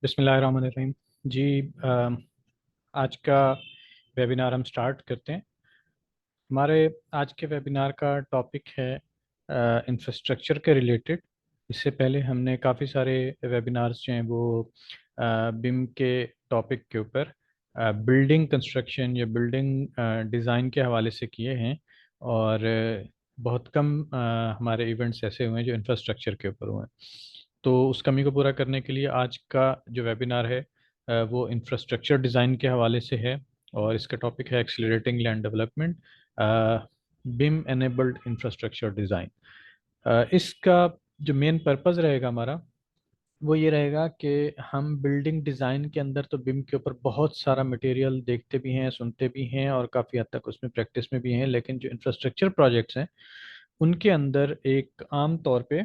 बिस्मिल्लाहिर्रहमानिर्रहीम। जी, आज का वेबिनार हम स्टार्ट करते हैं। हमारे आज के वेबिनार का टॉपिक है इंफ्रास्ट्रक्चर के रिलेटेड। इससे पहले हमने काफ़ी सारे वेबिनार्स जो हैं वो बिम के टॉपिक के ऊपर बिल्डिंग कंस्ट्रक्शन या बिल्डिंग डिज़ाइन के हवाले से किए हैं। और बहुत कम हमारे इवेंट्स ऐसे हुए हैं जो इंफ्रास्ट्रक्चर के ऊपर हुए हैं। तो उस कमी को पूरा करने के लिए आज का जो वेबिनार है वो इंफ्रास्ट्रक्चर डिज़ाइन के हवाले से है। और इसका टॉपिक है एक्सीलरेटिंग लैंड डेवलपमेंट, बिम एनेबल्ड इंफ्रास्ट्रक्चर डिज़ाइन। इसका जो मेन पर्पस रहेगा हमारा वो ये रहेगा कि हम बिल्डिंग डिज़ाइन के अंदर तो बिम के ऊपर बहुत सारा मटेरियल देखते भी हैं, सुनते भी हैं और काफ़ी हद तक उसमें प्रैक्टिस में भी हैं, लेकिन जो इंफ्रास्ट्रक्चर प्रोजेक्ट्स हैं उनके अंदर एक आम तौर पे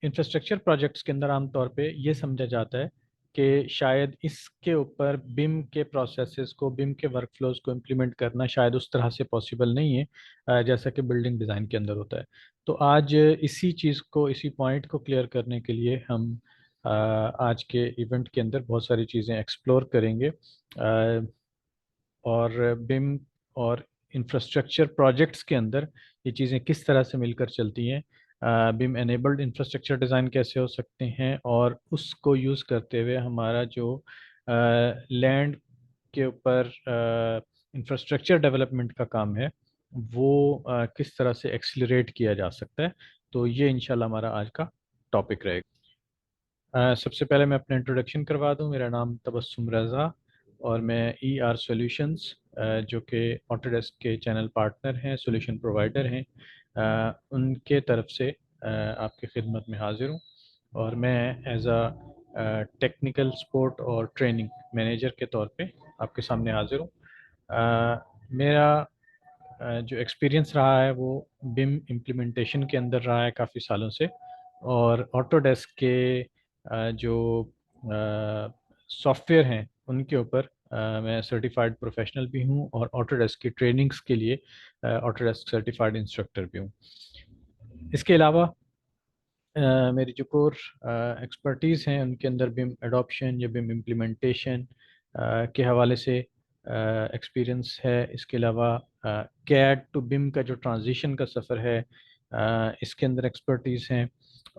इंफ्रास्ट्रक्चर प्रोजेक्ट्स के अंदर आमतौर पे ये समझा जाता है कि शायद इसके ऊपर बिम के प्रोसेसेस को, बिम के वर्कफ्लोज को इम्प्लीमेंट करना शायद उस तरह से पॉसिबल नहीं है जैसा कि बिल्डिंग डिज़ाइन के अंदर होता है। तो आज इसी चीज़ को, इसी पॉइंट को क्लियर करने के लिए हम आज के इवेंट के अंदर बहुत सारी चीज़ें एक्सप्लोर करेंगे। और बिम और इंफ्रास्ट्रक्चर प्रोजेक्ट्स के अंदर ये चीज़ें किस तरह से मिलकर चलती हैं, बिम एनेबल्ड इंफ्रास्ट्रक्चर डिज़ाइन कैसे हो सकते हैं, और उसको यूज़ करते हुए हमारा जो लैंड के ऊपर इंफ्रास्ट्रक्चर डेवलपमेंट का काम है वो किस तरह से एक्सीलरेट किया जा सकता है। तो ये इंशाल्लाह हमारा आज का टॉपिक रहेगा। सबसे पहले मैं अपना इंट्रोडक्शन करवा दूं। मेरा नाम तबस्सुम रज़ा और मैं ई आर सॉल्यूशंस, जो कि ऑटोडेस्क के चैनल पार्टनर हैं, सॉल्यूशन प्रोवाइडर हैं, उनके तरफ से आपकी खिदमत में हाजिर हूं। और मैं एज अ टेक्निकल सपोर्ट और ट्रेनिंग मैनेजर के तौर पे आपके सामने हाजिर हूँ। मेरा जो एक्सपीरियंस रहा है वो बिम इम्प्लीमेंटेशन के अंदर रहा है काफ़ी सालों से। और ऑटोडेस्क के जो सॉफ्टवेयर हैं उनके ऊपर मैं सर्टिफाइड प्रोफेशनल भी हूँ और ऑटोडेस्क की ट्रेनिंग्स के लिए ऑटोडेस्क सर्टिफाइड इंस्ट्रक्टर भी हूँ। इसके अलावा मेरी जो कोर एक्सपर्टीज़ हैं उनके अंदर बिम एडॉप्शन या बिम इम्प्लीमेंटेशन के हवाले से एक्सपीरियंस है। इसके अलावा कैड टू बिम का जो ट्रांजिशन का सफ़र है इसके अंदर एक्सपर्टीज़ हैं।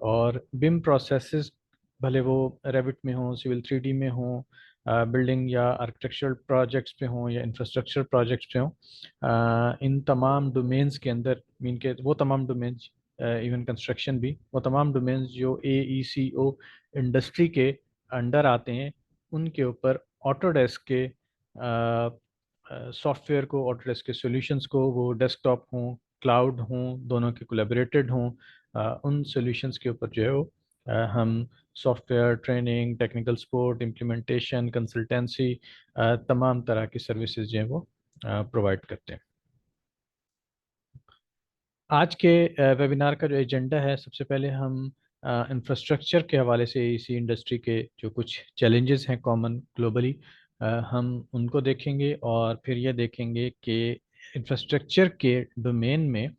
और बिम प्रोसेसेस भले वो रेविट में हों, सिविल 3D में हों, बिल्डिंग या आर्किटेक्चरल प्रोजेक्ट्स पे हों या इंफ्रास्ट्रक्चर प्रोजेक्ट्स पे हों, इन तमाम डोमेन्स के अंदर, मीन के वो तमाम डोमेन्स, इवन कंस्ट्रक्शन भी, वो तमाम डोमेन्स जो AECO इंडस्ट्री के अंडर आते हैं उनके ऊपर ऑटोडेस्क के सॉफ्टवेयर को, ऑटोडेस्क के सॉल्यूशंस को, वो डेस्कटॉप हों, क्लाउड हों, दोनों के कोलैबोरेटेड हों, उन सॉल्यूशंस के ऊपर जो है वो हम software training, technical support, implementation, consultancy, तमाम तरह की सर्विसेज जो है वो प्रोवाइड करते हैं। आज के वेबिनार का जो एजेंडा है, सबसे पहले हम इंफ्रास्ट्रक्चर के हवाले से इसी इंडस्ट्री के जो कुछ चैलेंजेस हैं कॉमन ग्लोबली, हम उनको देखेंगे। और फिर ये देखेंगे कि इंफ्रास्ट्रक्चर के डोमेन में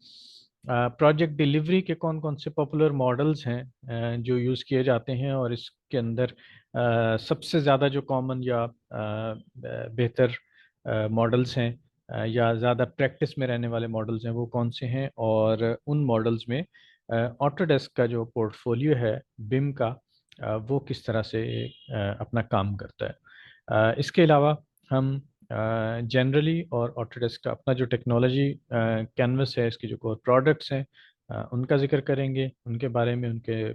प्रोजेक्ट डिलीवरी के कौन कौन से पॉपुलर मॉडल्स हैं जो यूज़ किए जाते हैं, और इसके अंदर सबसे ज़्यादा जो कॉमन या बेहतर मॉडल्स हैं या ज़्यादा प्रैक्टिस में रहने वाले मॉडल्स हैं वो कौन से हैं, और उन मॉडल्स में ऑटोडेस्क का जो पोर्टफोलियो है बिम का, वो किस तरह से अपना काम करता है। इसके अलावा हम जनरली और ऑटोडेस्क का अपना जो टेक्नोलॉजी कैनवस है, इसकी जो कोर प्रोडक्ट्स हैं उनका जिक्र करेंगे, उनके बारे में, उनके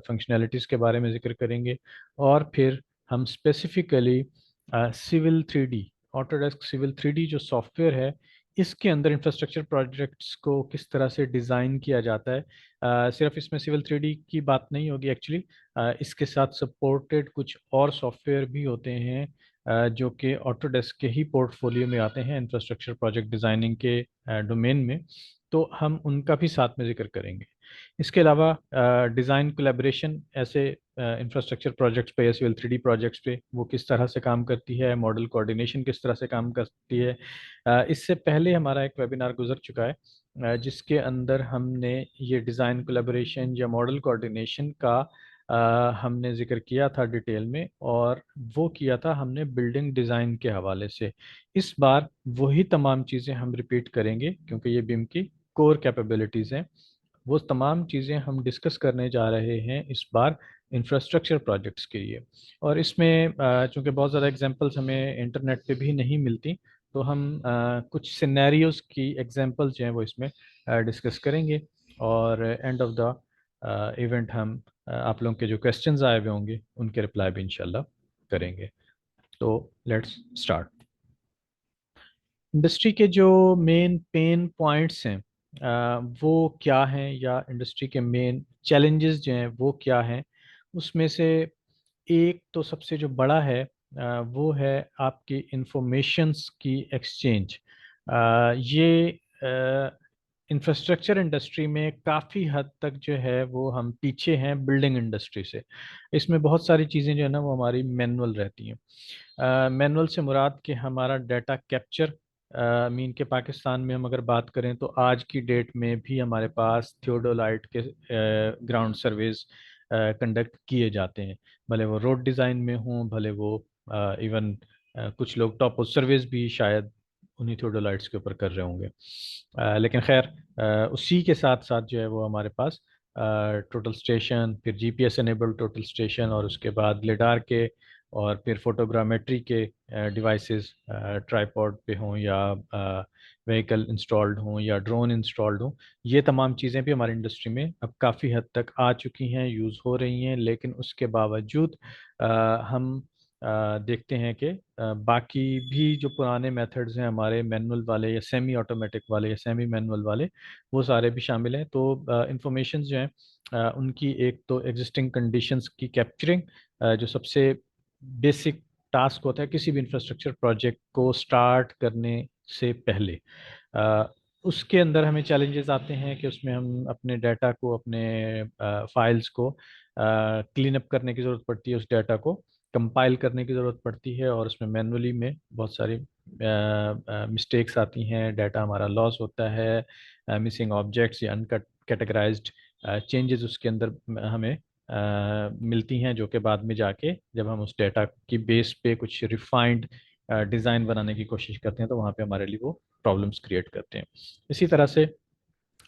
फंक्शनैलिटीज़ के बारे में जिक्र करेंगे। और फिर हम specifically civil 3D, Autodesk civil 3D जो सॉफ्टवेयर है, इसके अंदर इंफ्रास्ट्रक्चर प्रोजेक्ट्स को किस तरह से डिज़ाइन किया जाता है। सिर्फ इसमें सिविल 3D की बात नहीं होगी एक्चुअली, इसके साथ सपोर्टेड कुछ और सॉफ्टवेयर भी होते हैं जो कि ऑटोडेस्क के ही पोर्टफोलियो में आते हैं इंफ्रास्ट्रक्चर प्रोजेक्ट डिज़ाइनिंग के डोमेन में। तो हम उनका भी साथ में जिक्र करेंगे। इसके अलावा डिज़ाइन कोलैबोरेशन ऐसे इंफ्रास्ट्रक्चर प्रोजेक्ट्स पे या सिविल 3D प्रोजेक्ट्स पे वो किस तरह से काम करती है, मॉडल कोऑर्डिनेशन किस तरह से काम करती है। इससे पहले हमारा एक वेबिनार गुजर चुका है जिसके अंदर हमने ये डिज़ाइन कोलैबोरेशन या मॉडल कोऑर्डिनेशन का हमने जिक्र किया था डिटेल में, और वो किया था हमने बिल्डिंग डिज़ाइन के हवाले से। इस बार वही तमाम चीज़ें हम रिपीट करेंगे क्योंकि ये बिम की कोर कैपेबिलिटीज़ हैं। वो तमाम चीज़ें हम डिस्कस करने जा रहे हैं इस बार इंफ्रास्ट्रक्चर प्रोजेक्ट्स के लिए। और इसमें चूंकि बहुत ज़्यादा एग्जांपल्स हमें इंटरनेट पे भी नहीं मिलती, तो हम कुछ सिनेरियोज की एग्जांपल्स जो हैं वो इसमें डिस्कस करेंगे। और एंड ऑफ द इवेंट हम आप लोगों के जो क्वेश्चंस आए हुए होंगे उनके रिप्लाई भी इंशाल्लाह करेंगे। तो लेट्स स्टार्ट। इंडस्ट्री के जो मेन पेन पॉइंट्स हैं वो क्या हैं, या इंडस्ट्री के मेन चैलेंजेस जो हैं वो क्या हैं, उसमें से एक तो सबसे जो बड़ा है वो है आपकी इंफॉर्मेशंस की एक्सचेंज। ये इंफ्रास्ट्रक्चर इंडस्ट्री में काफ़ी हद तक जो है वो हम पीछे हैं बिल्डिंग इंडस्ट्री से। इसमें बहुत सारी चीज़ें जो है ना वो हमारी मैनुअल रहती हैं। मैनुअल से मुराद कि हमारा डाटा कैप्चर, मीन के पाकिस्तान में हम अगर बात करें तो आज की डेट में भी हमारे पास थियोडोलाइट के ग्राउंड सर्वेज कंडक्ट किए जाते हैं। भले वो रोड डिज़ाइन में हों, भले वो इवन कुछ लोग टॉप सर्वेज भी शायद उन्हीं थियोडोलाइट्स के ऊपर कर रहे होंगे। लेकिन खैर उसी के साथ साथ जो है वो हमारे पास टोटल स्टेशन, फिर जीपीएस एनेबल्ड टोटल स्टेशन, और उसके बाद लिडार के, और फिर फोटोग्रामेट्री के डिवाइसेस ट्राइपॉड पे हों, या व्हीकल इंस्टॉल्ड हों, या ड्रोन इंस्टॉल्ड हों। ये तमाम चीज़ें भी हमारी इंडस्ट्री में अब काफ़ी हद तक आ चुकी हैं, यूज़ हो रही हैं। लेकिन उसके बावजूद हम देखते हैं कि बाकी भी जो पुराने मेथड्स हैं हमारे, मैनुअल वाले या सेमी ऑटोमेटिक वाले या सेमी मैनुअल वाले, वो सारे भी शामिल हैं। तो इंफॉर्मेशन जो हैं उनकी एक तो एग्जिस्टिंग कंडीशंस की कैप्चरिंग, जो सबसे बेसिक टास्क होता है किसी भी इंफ्रास्ट्रक्चर प्रोजेक्ट को स्टार्ट करने से पहले। अ, उसके अंदर हमें चैलेंजेस आते हैं कि उसमें हम अपने डाटा को, अपने फाइल्स को क्लीन अप करने की ज़रूरत पड़ती है, उस डाटा को कंपाइल करने की ज़रूरत पड़ती है, और उसमें मैनुअली में बहुत सारी मिस्टेक्स आती हैं, डाटा हमारा लॉस होता है, मिसिंग ऑब्जेक्ट्स या अनकट कैटेगराइज्ड चेंजेस उसके अंदर हमें मिलती हैं, जो कि बाद में जाके जब हम उस डाटा की बेस पे कुछ रिफाइंड डिज़ाइन बनाने की कोशिश करते हैं तो वहाँ पे हमारे लिए वो प्रॉब्लम्स क्रिएट करते हैं। इसी तरह से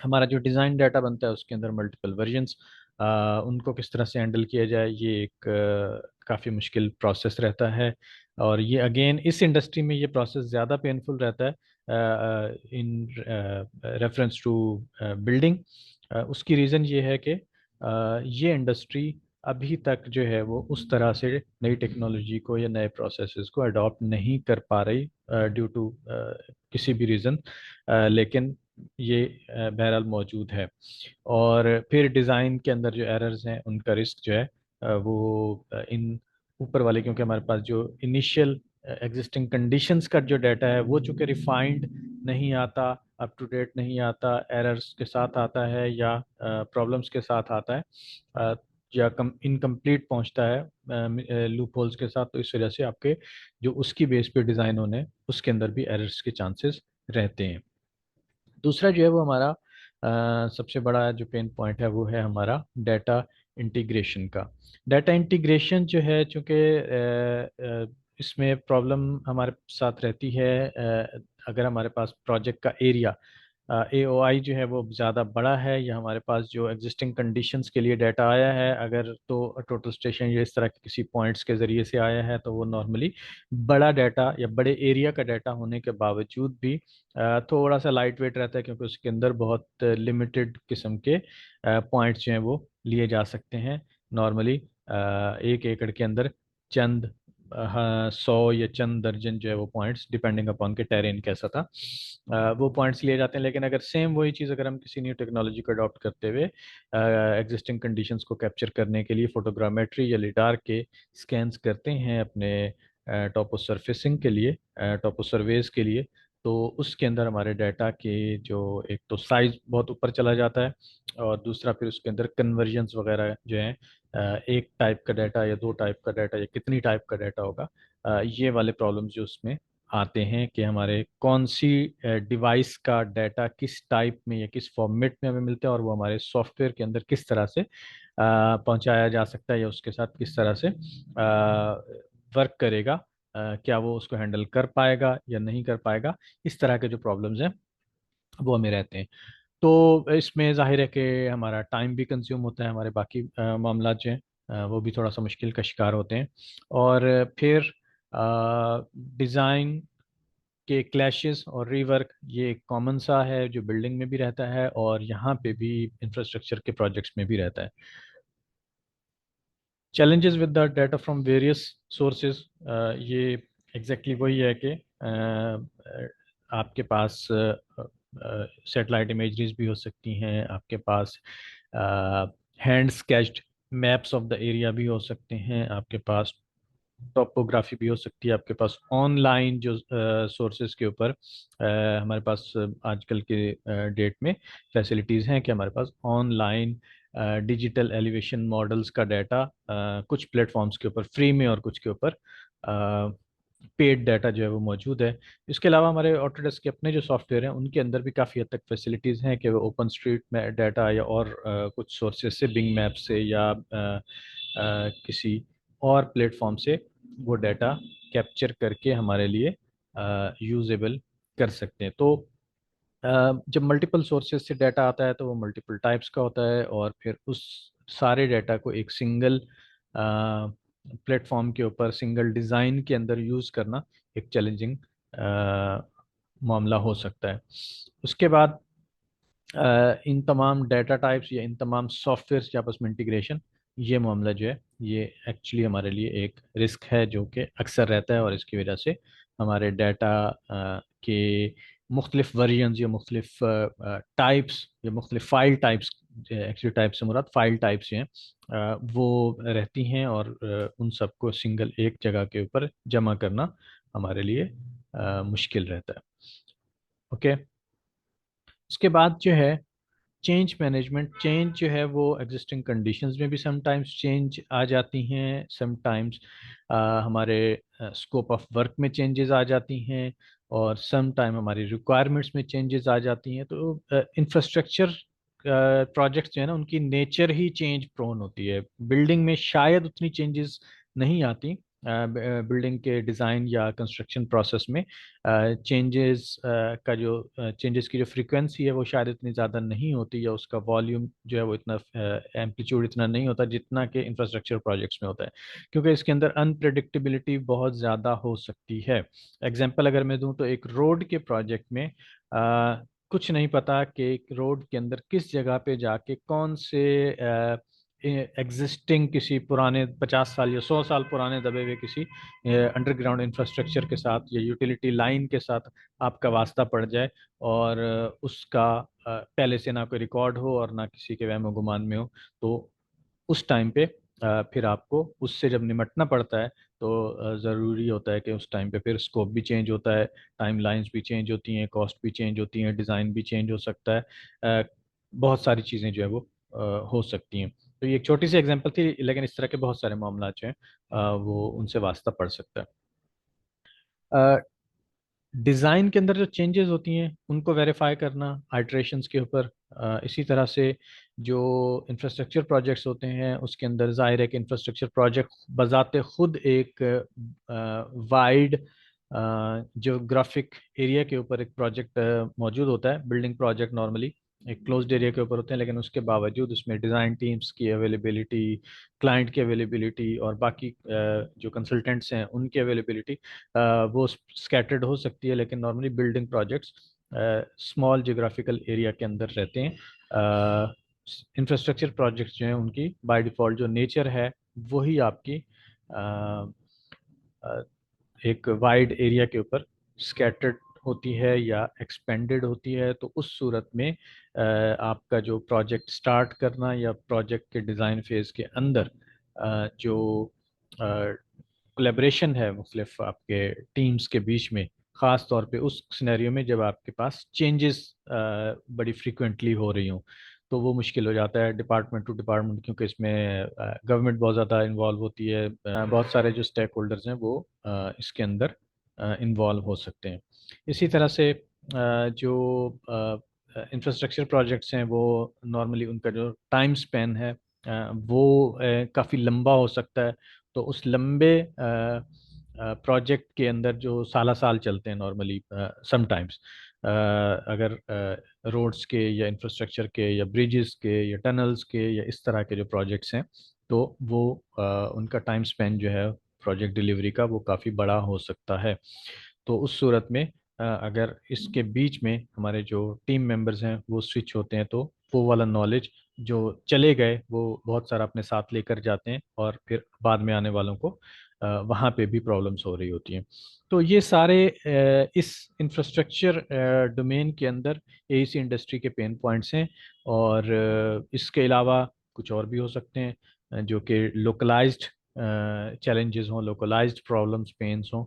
हमारा जो डिज़ाइन डाटा बनता है उसके अंदर मल्टीपल वर्जन्स, उनको किस तरह से हैंडल किया जाए, ये एक काफ़ी मुश्किल प्रोसेस रहता है। और ये अगेन इस इंडस्ट्री में ये प्रोसेस ज़्यादा पेनफुल रहता है इन रेफरेंस टू बिल्डिंग। उसकी रीज़न ये है कि ये इंडस्ट्री अभी तक जो है वो उस तरह से नई टेक्नोलॉजी को या नए प्रोसेसेस को अडॉप्ट नहीं कर पा रही ड्यू टू किसी भी रीज़न। लेकिन ये बहरहाल मौजूद है। और फिर डिज़ाइन के अंदर जो एरर्स हैं उनका रिस्क जो है वो इन ऊपर वाले, क्योंकि हमारे पास जो इनिशियल एग्जिस्टिंग कंडीशंस का जो डाटा है वो चूंकि रिफाइंड नहीं आता, अप टू डेट नहीं आता, एरर्स के साथ आता है, या प्रॉब्लम्स के साथ आता है, या कम इनकम्प्लीट पहुंचता है लूप होल्स के साथ, तो इस वजह से आपके जो उसकी बेस पे डिज़ाइन होने उसके अंदर भी एरर्स के चांसेस रहते हैं। दूसरा जो है वो हमारा सबसे बड़ा जो पेन पॉइंट है वो है हमारा डाटा इंटीग्रेशन का। डाटा इंटीग्रेशन जो है चूँकि इसमें प्रॉब्लम हमारे साथ रहती है अगर हमारे पास प्रोजेक्ट का एरिया एओआई जो है वो ज़्यादा बड़ा है, या हमारे पास जो एग्जिस्टिंग कंडीशंस के लिए डाटा आया है, अगर तो टोटल स्टेशन या इस तरह के किसी पॉइंट्स के ज़रिए से आया है, तो वो नॉर्मली बड़ा डाटा या बड़े एरिया का डाटा होने के बावजूद भी थोड़ा सा लाइट वेट रहता है, क्योंकि उसके अंदर बहुत लिमिटेड किस्म के पॉइंट्स जो हैं वो लिए जा सकते हैं। नॉर्मली 1 एकड़ के अंदर चंद हाँ 100 या चंद दर्जन जो है वो पॉइंट्स, डिपेंडिंग अपॉन के टेरेन कैसा था, वो पॉइंट्स लिए जाते हैं। लेकिन अगर सेम वही चीज़ अगर हम किसी न्यू टेक्नोलॉजी को अडॉप्ट करते हुए एग्जिस्टिंग कंडीशंस को कैप्चर करने के लिए फोटोग्रामेट्री या लिडार के स्कैन्स करते हैं अपने टॉपो सरफेसिंग के लिए, टॉपो सर्वेज के लिए, तो उसके अंदर हमारे डाटा के जो एक तो साइज बहुत ऊपर चला जाता है, और दूसरा फिर उसके अंदर कन्वर्जन्स वगैरह जो हैं, एक टाइप का डाटा या दो टाइप का डाटा या कितनी टाइप का डाटा होगा, ये वाले प्रॉब्लम्स जो उसमें आते हैं कि हमारे कौन सी डिवाइस का डाटा किस टाइप में या किस फॉर्मेट में हमें मिलता है, और वो हमारे सॉफ्टवेयर के अंदर किस तरह से पहुंचाया जा सकता है या उसके साथ किस तरह से वर्क करेगा, क्या वो उसको हैंडल कर पाएगा या नहीं कर पाएगा। इस तरह के जो प्रॉब्लम्स हैं वो हमें रहते हैं। तो इसमें जाहिर है कि हमारा टाइम भी कंज्यूम होता है, हमारे बाकी मामला जो हैं वो भी थोड़ा सा मुश्किल का शिकार होते हैं। और फिर डिज़ाइन के क्लैशेस और रीवर्क, ये एक कॉमन सा है जो बिल्डिंग में भी रहता है और यहाँ पे भी इंफ्रास्ट्रक्चर के प्रोजेक्ट्स में भी रहता है। Challenges with the data from various sources, ये एग्जैक्टली वही है कि आपके पास सैटेलाइट इमेजरीज भी हो सकती हैं, आपके पास hand sketched maps of the area भी हो सकते हैं, आपके पास टोपोग्राफी भी हो सकती है, आपके पास ऑनलाइन जो सोर्सेज के ऊपर हमारे पास आजकल के डेट में फैसिलिटीज़ हैं कि हमारे पास ऑनलाइन डिजिटल एलिवेशन मॉडल्स का डाटा कुछ प्लेटफॉर्म्स के ऊपर फ्री में और कुछ के ऊपर पेड डाटा जो है वो मौजूद है। इसके अलावा हमारे ऑटोडेस्क के अपने जो सॉफ्टवेयर हैं उनके अंदर भी काफ़ी हद तक फैसिलिटीज़ हैं कि वो ओपन स्ट्रीट में डाटा या और कुछ सोर्सेज से, बिंग मैप से या किसी और प्लेटफॉर्म से वो डाटा कैप्चर करके हमारे लिए यूजेबल कर सकते हैं। तो जब मल्टीपल सोर्सेज से डाटा आता है तो वो मल्टीपल टाइप्स का होता है, और फिर उस सारे डाटा को एक सिंगल प्लेटफॉर्म के ऊपर सिंगल डिज़ाइन के अंदर यूज़ करना एक चैलेंजिंग मामला हो सकता है। उसके बाद इन तमाम डाटा टाइप्स या इन तमाम सॉफ्टवेयर के आपस में इंटीग्रेशन, ये मामला जो है ये एक्चुअली हमारे लिए एक रिस्क है जो कि अक्सर रहता है, और इसकी वजह से हमारे डाटा के मुख्तलिफ वर्जन्स या मुख्तलिफ टाइप्स या मुख्तलिफ फाइल टाइप्स, एक्चुअली टाइप से मुराद फाइल टाइप्स हैं, वो रहती हैं, और उन सबको सिंगल एक जगह के ऊपर जमा करना हमारे लिए मुश्किल रहता है। ओके। उसके बाद जो है चेंज मैनेजमेंट, चेंज जो है वो एग्जिस्टिंग कंडीशंस में भी समटाइम्स चेंज आ जाती हैं, समटाइम्स हमारे स्कोप ऑफ वर्क में चेंजेस आ जाती हैं, और सम टाइम हमारी रिक्वायरमेंट्स में चेंजेस आ जाती हैं। तो इंफ्रास्ट्रक्चर प्रोजेक्ट्स जो है ना उनकी नेचर ही चेंज प्रोन होती है। बिल्डिंग में शायद उतनी चेंजेस नहीं आती, बिल्डिंग के डिज़ाइन या कंस्ट्रक्शन प्रोसेस में चेंजेस का जो चेंजेस की जो फ्रीक्वेंसी है वो शायद इतनी ज़्यादा नहीं होती, या उसका वॉल्यूम जो है वो इतना एम्पलीट्यूड इतना नहीं होता जितना कि इंफ्रास्ट्रक्चर प्रोजेक्ट्स में होता है, क्योंकि इसके अंदर अनप्रेडिक्टेबिलिटी बहुत ज़्यादा हो सकती है। एग्जांपल अगर मैं दूं तो एक रोड के प्रोजेक्ट में कुछ नहीं पता कि एक रोड के अंदर किस जगह पे जाके कौन से एग्जिस्टिंग किसी पुराने 50 साल या 100 साल पुराने दबे हुए किसी अंडरग्राउंड इंफ्रास्ट्रक्चर के साथ या यूटिलिटी लाइन के साथ आपका वास्ता पड़ जाए, और उसका पहले से ना कोई रिकॉर्ड हो और ना किसी के वहम गुमान में हो। तो उस टाइम पे फिर आपको उससे जब निमटना पड़ता है तो ज़रूरी होता है कि उस टाइम पे फिर स्कोप भी चेंज होता है, टाइम लाइंस भी चेंज होती हैं, कॉस्ट भी चेंज होती हैं, डिज़ाइन भी चेंज हो सकता है, बहुत सारी चीज़ें जो है वो हो सकती हैं। तो ये एक छोटी सी एग्जांपल थी, लेकिन इस तरह के बहुत सारे मामला जो हैं वो उनसे वास्ता पड़ सकता है। डिज़ाइन के अंदर जो चेंजेस होती हैं उनको वेरीफाई करना आइट्रेशंस के ऊपर, इसी तरह से जो इंफ्रास्ट्रक्चर प्रोजेक्ट्स होते हैं उसके अंदर जाहिर है कि इंफ्रास्ट्रक्चर प्रोजेक्ट बजाते खुद एक वाइड जोग्राफिक एरिया के ऊपर एक प्रोजेक्ट मौजूद होता है। बिल्डिंग प्रोजेक्ट नॉर्मली एक क्लोज्ड एरिया के ऊपर होते हैं, लेकिन उसके बावजूद उसमें डिज़ाइन टीम्स की अवेलेबिलिटी, क्लाइंट की अवेलेबिलिटी और बाकी जो कंसल्टेंट्स हैं उनकी अवेलेबिलिटी वो स्कैटर्ड हो सकती है, लेकिन normally building projects small geographical area के अंदर रहते हैं। इंफ्रास्ट्रक्चर प्रोजेक्ट्स जो हैं उनकी बाय डिफ़ॉल्ट जो नेचर है वही आपकी अ, अ, एक वाइड एरिया के ऊपर स्कैटर्ड होती है या एक्सपेंडेड होती है। तो उस सूरत में आपका जो प्रोजेक्ट स्टार्ट करना या प्रोजेक्ट के डिज़ाइन फेज़ के अंदर जो कोलेब्रेशन है मुख्तलिफ आपके टीम्स के बीच में, ख़ास तौर पे उस सिनेरियो में जब आपके पास चेंजेस बड़ी फ्रीक्वेंटली हो रही हों, तो वो मुश्किल हो जाता है डिपार्टमेंट टू डिपार्टमेंट, क्योंकि इसमें गवर्नमेंट बहुत ज़्यादा इन्वॉल्व होती है। बहुत सारे जो स्टेक होल्डर्स हैं वो इसके अंदर इन्वॉल्व हो सकते हैं। इसी तरह से जो इंफ्रास्ट्रक्चर प्रोजेक्ट्स हैं वो नॉर्मली उनका जो टाइम स्पेन है वो काफ़ी लंबा हो सकता है। तो उस लंबे प्रोजेक्ट के अंदर जो साला साल चलते हैं नॉर्मली, समटाइम्स अगर रोड्स के या इंफ्रास्ट्रक्चर के या ब्रिजेस के या टनल्स के या इस तरह के जो प्रोजेक्ट्स हैं, तो वो उनका टाइम स्पेन जो है प्रोजेक्ट डिलीवरी का वो काफ़ी बड़ा हो सकता है। तो उस सूरत में अगर इसके बीच में हमारे जो टीम मेंबर्स हैं वो स्विच होते हैं, तो वो वाला नॉलेज जो चले गए वो बहुत सारा अपने साथ लेकर जाते हैं, और फिर बाद में आने वालों को वहाँ पे भी प्रॉब्लम्स हो रही होती हैं। तो ये सारे इस इंफ्रास्ट्रक्चर डोमेन के अंदर एसी इंडस्ट्री के पेन पॉइंट्स हैं। और इसके अलावा कुछ और भी हो सकते हैं, जो कि लोकलाइज्ड चैलेंजेस हों, लोकलाइज्ड प्रॉब्लम्स पेन्स हों,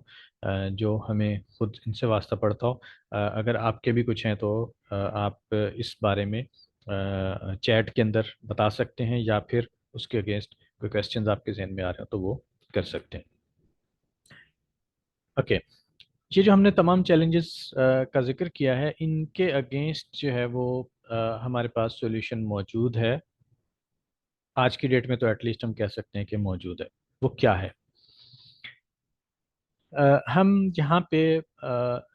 जो हमें खुद इनसे वास्ता पड़ता हो। अगर आपके भी कुछ हैं तो आप इस बारे में चैट के अंदर बता सकते हैं, या फिर उसके अगेंस्ट कोई क्वेश्चंस आपके जहन में आ रहे हो तो वो कर सकते हैं। ओके, ये जो हमने तमाम चैलेंजेस का जिक्र किया है, इनके अगेंस्ट जो है वो हमारे पास सॉल्यूशन मौजूद है। आज की डेट में तो एटलीस्ट हम कह सकते हैं कि मौजूद है। वो क्या है? हम यहाँ पे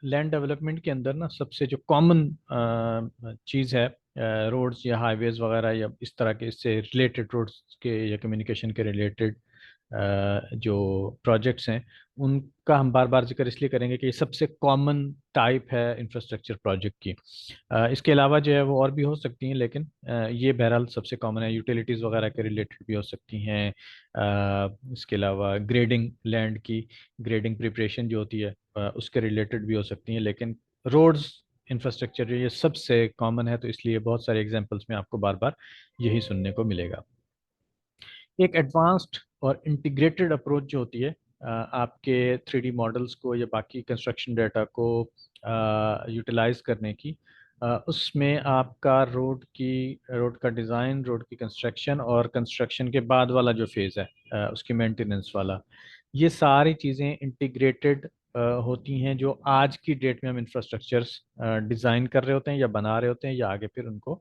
लैंड डेवलपमेंट के अंदर ना सबसे जो कॉमन चीज़ है, रोड्स या हाईवेज वगैरह या इस तरह के इससे रिलेटेड रोड्स के या कम्युनिकेशन के रिलेटेड जो प्रोजेक्ट्स हैं, उनका हम बार बार जिक्र इसलिए करेंगे कि ये सबसे कॉमन टाइप है इंफ्रास्ट्रक्चर प्रोजेक्ट की। इसके अलावा जो है वो और भी हो सकती हैं, लेकिन ये बहरहाल सबसे कॉमन है। यूटिलिटीज़ वगैरह के रिलेटेड भी हो सकती हैं। इसके अलावा ग्रेडिंग, लैंड की ग्रेडिंग प्रिपरेशन जो होती है उसके रिलेटेड भी हो सकती हैं। लेकिन रोड्स इंफ्रास्ट्रक्चर जो ये सबसे कॉमन है, तो इसलिए बहुत सारे एग्जांपल्स में आपको बार बार यही सुनने को मिलेगा। एक एडवांस्ड और इंटीग्रेटेड अप्रोच जो होती है आपके 3D मॉडल्स को या बाकी कंस्ट्रक्शन डाटा को यूटिलाइज करने की, उसमें आपका रोड का डिज़ाइन, रोड की कंस्ट्रक्शन और कंस्ट्रक्शन के बाद वाला जो फेज़ है उसकी मेंटेनेंस वाला, ये सारी चीज़ें इंटीग्रेटेड होती हैं, जो आज की डेट में हम इंफ्रास्ट्रक्चर्स डिज़ाइन कर रहे होते हैं या बना रहे होते हैं, या आगे फिर उनको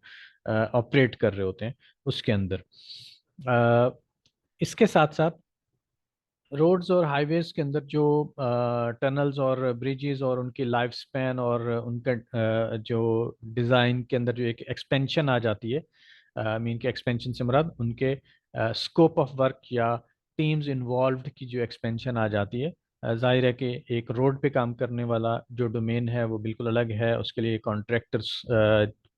ऑपरेट कर रहे होते हैं उसके अंदर। इसके साथ साथ रोड्स और हाईवेज के अंदर जो टनल्स और ब्रिजेस और उनकी लाइफ स्पैन और उनका जो डिज़ाइन के अंदर जो एक एक्सपेंशन आ जाती है, मीन के एक्सपेंशन से मुराद उनके स्कोप ऑफ वर्क या टीम्स इन्वॉल्व्ड की जो एक्सपेंशन आ जाती है। जाहिर है कि एक रोड पे काम करने वाला जो डोमेन है वो बिल्कुल अलग है, उसके लिए कॉन्ट्रैक्टर्स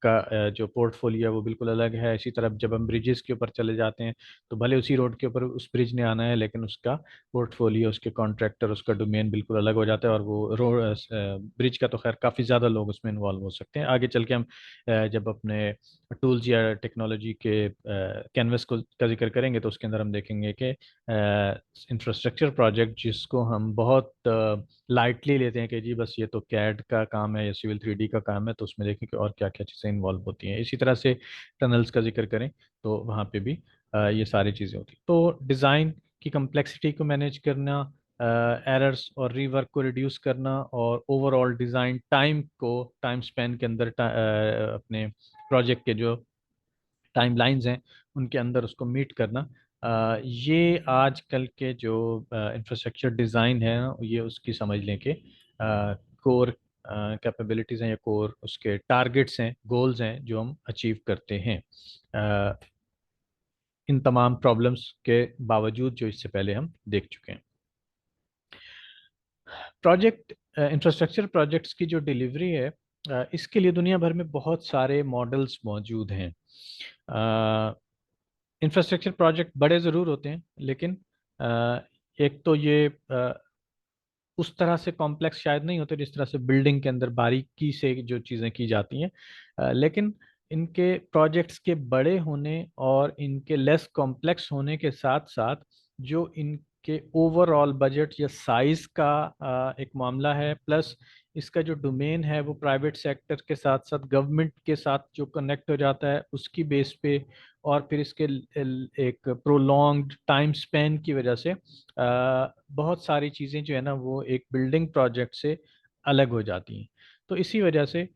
का जो पोर्टफोलियो है वो बिल्कुल अलग है। इसी तरह जब हम ब्रिजेस के ऊपर चले जाते हैं, तो भले उसी रोड के ऊपर उस ब्रिज ने आना है, लेकिन उसका पोर्टफोलियो, उसके कॉन्ट्रैक्टर, उसका डोमेन बिल्कुल अलग हो जाता है। और वो रोड ब्रिज का तो खैर काफ़ी ज़्यादा लोग उसमें इन्वॉल्व हो सकते हैं। आगे चल के हम जब अपने टूल्स या टेक्नोलॉजी के कैनवस को का जिक्र करेंगे, तो उसके अंदर हम देखेंगे कि इंफ्रास्ट्रक्चर प्रोजेक्ट जिसको हम बहुत लाइटली लेते हैं कि जी बस ये तो कैड का काम है या सिविल 3D का काम है, तो उसमें देखें कि और क्या क्या चीज़ें इन्वॉल्व होती हैं। इसी तरह से टनल्स का जिक्र करें तो वहाँ पे भी ये सारी चीज़ें होती हैं। तो डिज़ाइन की कम्प्लेक्सिटी को मैनेज करना, एरर्स और रीवर्क को रिड्यूस करना, और ओवरऑल डिज़ाइन टाइम को टाइम स्पेन के अंदर अपने प्रोजेक्ट के जो टाइम लाइंस हैं उनके अंदर उसको मीट करना, ये आजकल के जो इंफ्रास्ट्रक्चर डिज़ाइन है ये उसकी समझ लें कि कोर कैपेबिलिटीज़ हैं या कोर उसके टारगेट्स हैं, गोल्स हैं जो हम अचीव करते हैं इन तमाम प्रॉब्लम्स के बावजूद जो इससे पहले हम देख चुके हैं। प्रोजेक्ट इंफ्रास्ट्रक्चर प्रोजेक्ट्स की जो डिलीवरी है, इसके लिए दुनिया भर में बहुत सारे मॉडल्स मौजूद हैं। इंफ्रास्ट्रक्चर प्रोजेक्ट बड़े ज़रूर होते हैं, लेकिन एक तो ये उस तरह से कॉम्प्लेक्स शायद नहीं होते जिस तरह से बिल्डिंग के अंदर बारीकी से जो चीज़ें की जाती हैं, लेकिन इनके प्रोजेक्ट्स के बड़े होने और इनके लेस कॉम्प्लेक्स होने के साथ साथ जो इनके ओवरऑल बजट या साइज का एक मामला है, प्लस इसका जो डोमेन है वो प्राइवेट सेक्टर के साथ साथ गवर्नमेंट के साथ जो कनेक्ट हो जाता है उसकी बेस पे, और फिर इसके एक प्रोलॉन्ग्ड टाइम स्पेन की वजह से बहुत सारी चीज़ें जो है ना वो एक बिल्डिंग प्रोजेक्ट से अलग हो जाती हैं। तो इसी वजह से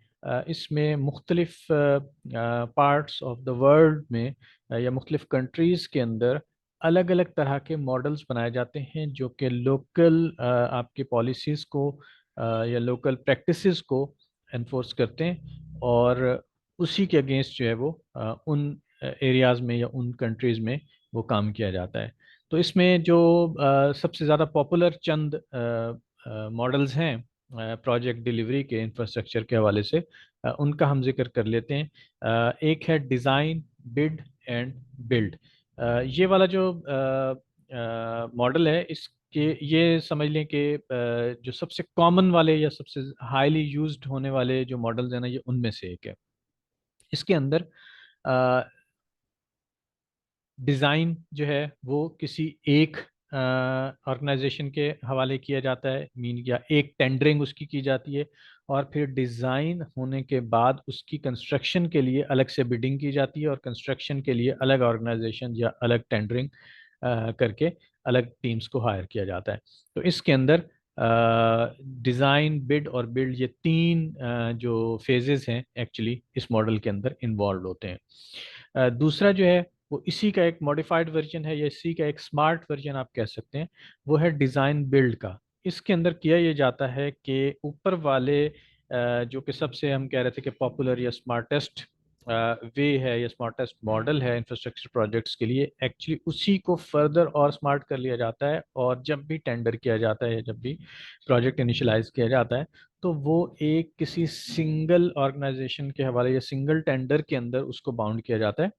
इसमें मुख्तलिफ पार्ट्स ऑफ द वर्ल्ड में या मुख्तलिफ कंट्रीज़ के अंदर अलग अलग तरह के मॉडल्स बनाए जाते हैं जो कि लोकल आपके पॉलिसीज़ को या लोकल प्रैक्टिसेस को एनफोर्स करते हैं, और उसी के अगेंस्ट जो है वो उन एरियाज में या उन कंट्रीज में वो काम किया जाता है। तो इसमें जो सबसे ज़्यादा पॉपुलर चंद मॉडल्स हैं प्रोजेक्ट डिलीवरी के इंफ्रास्ट्रक्चर के हवाले से, उनका हम जिक्र कर लेते हैं। एक है डिज़ाइन, बिड एंड बिल्ड। ये वाला जो मॉडल है, इसके ये समझ लें कि जो सबसे कॉमन वाले या सबसे हाईली यूज्ड होने वाले जो मॉडल्स हैं ना, ये उनमें से एक है। इसके अंदर डिज़ाइन जो है वो किसी एक ऑर्गेनाइजेशन के हवाले किया जाता है, मीन या एक टेंडरिंग उसकी की जाती है, और फिर डिज़ाइन होने के बाद उसकी कंस्ट्रक्शन के लिए अलग से बिडिंग की जाती है, और कंस्ट्रक्शन के लिए अलग ऑर्गेनाइजेशन या अलग टेंडरिंग करके अलग टीम्स को हायर किया जाता है। तो इसके अंदर डिज़ाइन, बिड और बिल्ड, ये तीन जो फेजेस हैं एक्चुअली इस मॉडल के अंदर इन्वॉल्व होते हैं। दूसरा जो है वो इसी का एक मॉडिफाइड वर्जन है, या इसी का एक स्मार्ट वर्जन आप कह सकते हैं, वो है डिज़ाइन बिल्ड का। इसके अंदर किया ये जाता है कि ऊपर वाले जो कि सबसे हम कह रहे थे कि पॉपुलर या स्मार्टेस्ट वे है या स्मार्टेस्ट मॉडल है इंफ्रास्ट्रक्चर प्रोजेक्ट्स के लिए, एक्चुअली उसी को फर्दर और स्मार्ट कर लिया जाता है, और जब भी टेंडर किया जाता है, जब भी प्रोजेक्ट इनिशियलाइज किया जाता है, तो वो एक किसी सिंगल ऑर्गेनाइजेशन के हवाले या सिंगल टेंडर के अंदर उसको बाउंड किया जाता है,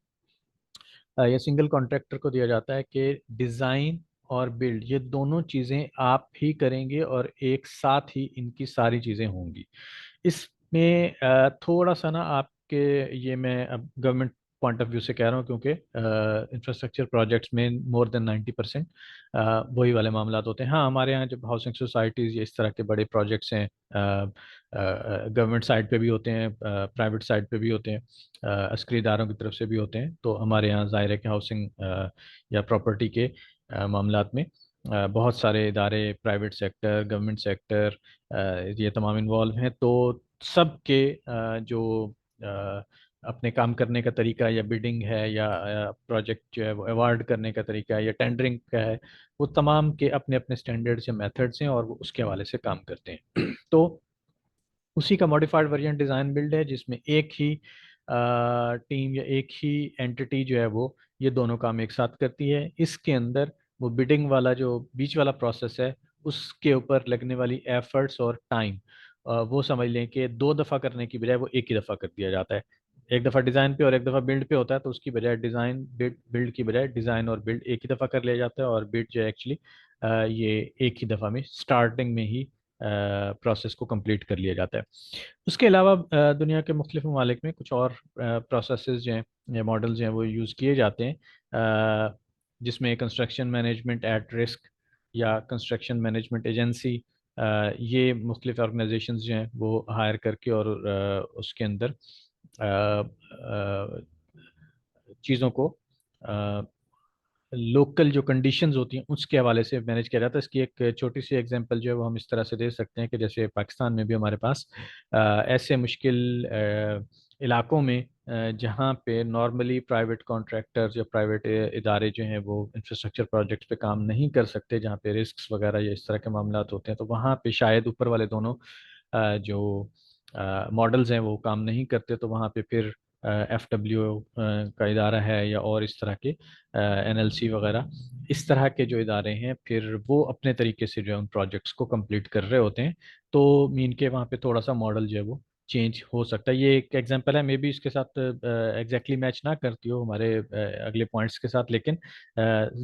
या सिंगल कॉन्ट्रैक्टर को दिया जाता है कि डिज़ाइन और बिल्ड ये दोनों चीज़ें आप ही करेंगे, और एक साथ ही इनकी सारी चीज़ें होंगी। इसमें थोड़ा सा ना आपके, ये मैं अब गवर्नमेंट पॉइंट ऑफ व्यू से कह रहा हूँ, क्योंकि इंफ्रास्ट्रक्चर प्रोजेक्ट्स में मोर देन 90% वही वाले मामला होते हैं। हाँ, हमारे यहाँ जब हाउसिंग सोसाइटीज़ या इस तरह के बड़े प्रोजेक्ट्स हैं, गवर्नमेंट साइड पे भी होते हैं, प्राइवेट साइड पे भी होते हैं, अस्करी इदारों की तरफ से भी होते हैं, तो हमारे यहाँ ज़ाहिर है कि हाउसिंग या प्रॉपर्टी के मामलात में बहुत सारे इदारे, प्राइवेट सेक्टर, गवर्नमेंट सेक्टर, ये तमाम इन्वॉल्व हैं। तो सब के जो अपने काम करने का तरीका या बिडिंग है या प्रोजेक्ट जो है वो अवार्ड करने का तरीका है या टेंडरिंग का है, वो तमाम के अपने अपने स्टैंडर्ड्स या मेथड्स हैं, और वो उसके हवाले से काम करते हैं। तो उसी का मॉडिफाइड वर्जन डिज़ाइन बिल्ड है, जिसमें एक ही टीम या एक ही एंटिटी जो है वो ये दोनों काम एक साथ करती है। इसके अंदर वो बिडिंग वाला जो बीच वाला प्रोसेस है, उसके ऊपर लगने वाली एफर्ट्स और टाइम, वो समझ लें कि दो दफ़ा करने की बजाय वो एक ही दफ़ा कर दिया जाता है। एक दफ़ा डिज़ाइन पे और एक दफ़ा बिल्ड पे होता है, तो उसकी बजाय डिज़ाइन बिल्ड बिल्ड की बजाय डिज़ाइन और बिल्ड एक ही दफ़ा कर लिया जाता है, और बिल्ड जो है एक्चुअली ये एक ही दफ़ा में स्टार्टिंग में ही प्रोसेस को कंप्लीट कर लिया जाता है। उसके अलावा दुनिया के मुख्तलिफ ममालिक में कुछ और प्रोसेसेस जो हैं या मॉडल्स जो हैं वो यूज़ किए जाते हैं, जिसमें कंस्ट्रक्शन मैनेजमेंट एट रिस्क या कंस्ट्रक्शन मैनेजमेंट एजेंसी, ये मुख्तलिफ ऑर्गेनाइजेशंस जो हैं वो हायर करके और उसके अंदर चीज़ों को लोकल जो कंडीशंस होती हैं उसके हवाले से मैनेज किया जाता है। इसकी एक छोटी सी एग्जांपल जो है वो हम इस तरह से दे सकते हैं कि जैसे पाकिस्तान में भी हमारे पास ऐसे मुश्किल इलाकों में जहाँ पे नॉर्मली प्राइवेट कॉन्ट्रैक्टर्स या प्राइवेट इदारे जो हैं वो इंफ्रास्ट्रक्चर प्रोजेक्ट्स पे काम नहीं कर सकते, जहाँ पे रिस्क वगैरह या इस तरह के मामला होते हैं, तो वहाँ पे शायद ऊपर वाले दोनों जो मॉडल्स हैं वो काम नहीं करते, तो वहाँ पे फिर FW का इदारा है या और इस तरह के NLC वगैरह, इस तरह के जो इदारे हैं, फिर वो अपने तरीके से जो है उन प्रोजेक्ट्स को कंप्लीट कर रहे होते हैं। तो मीन के वहाँ पे थोड़ा सा मॉडल जो है वो चेंज हो सकता है। ये एक एग्जांपल है, मे बी इसके साथ एग्जैक्टली मैच ना करती हो हमारे अगले पॉइंट्स के साथ, लेकिन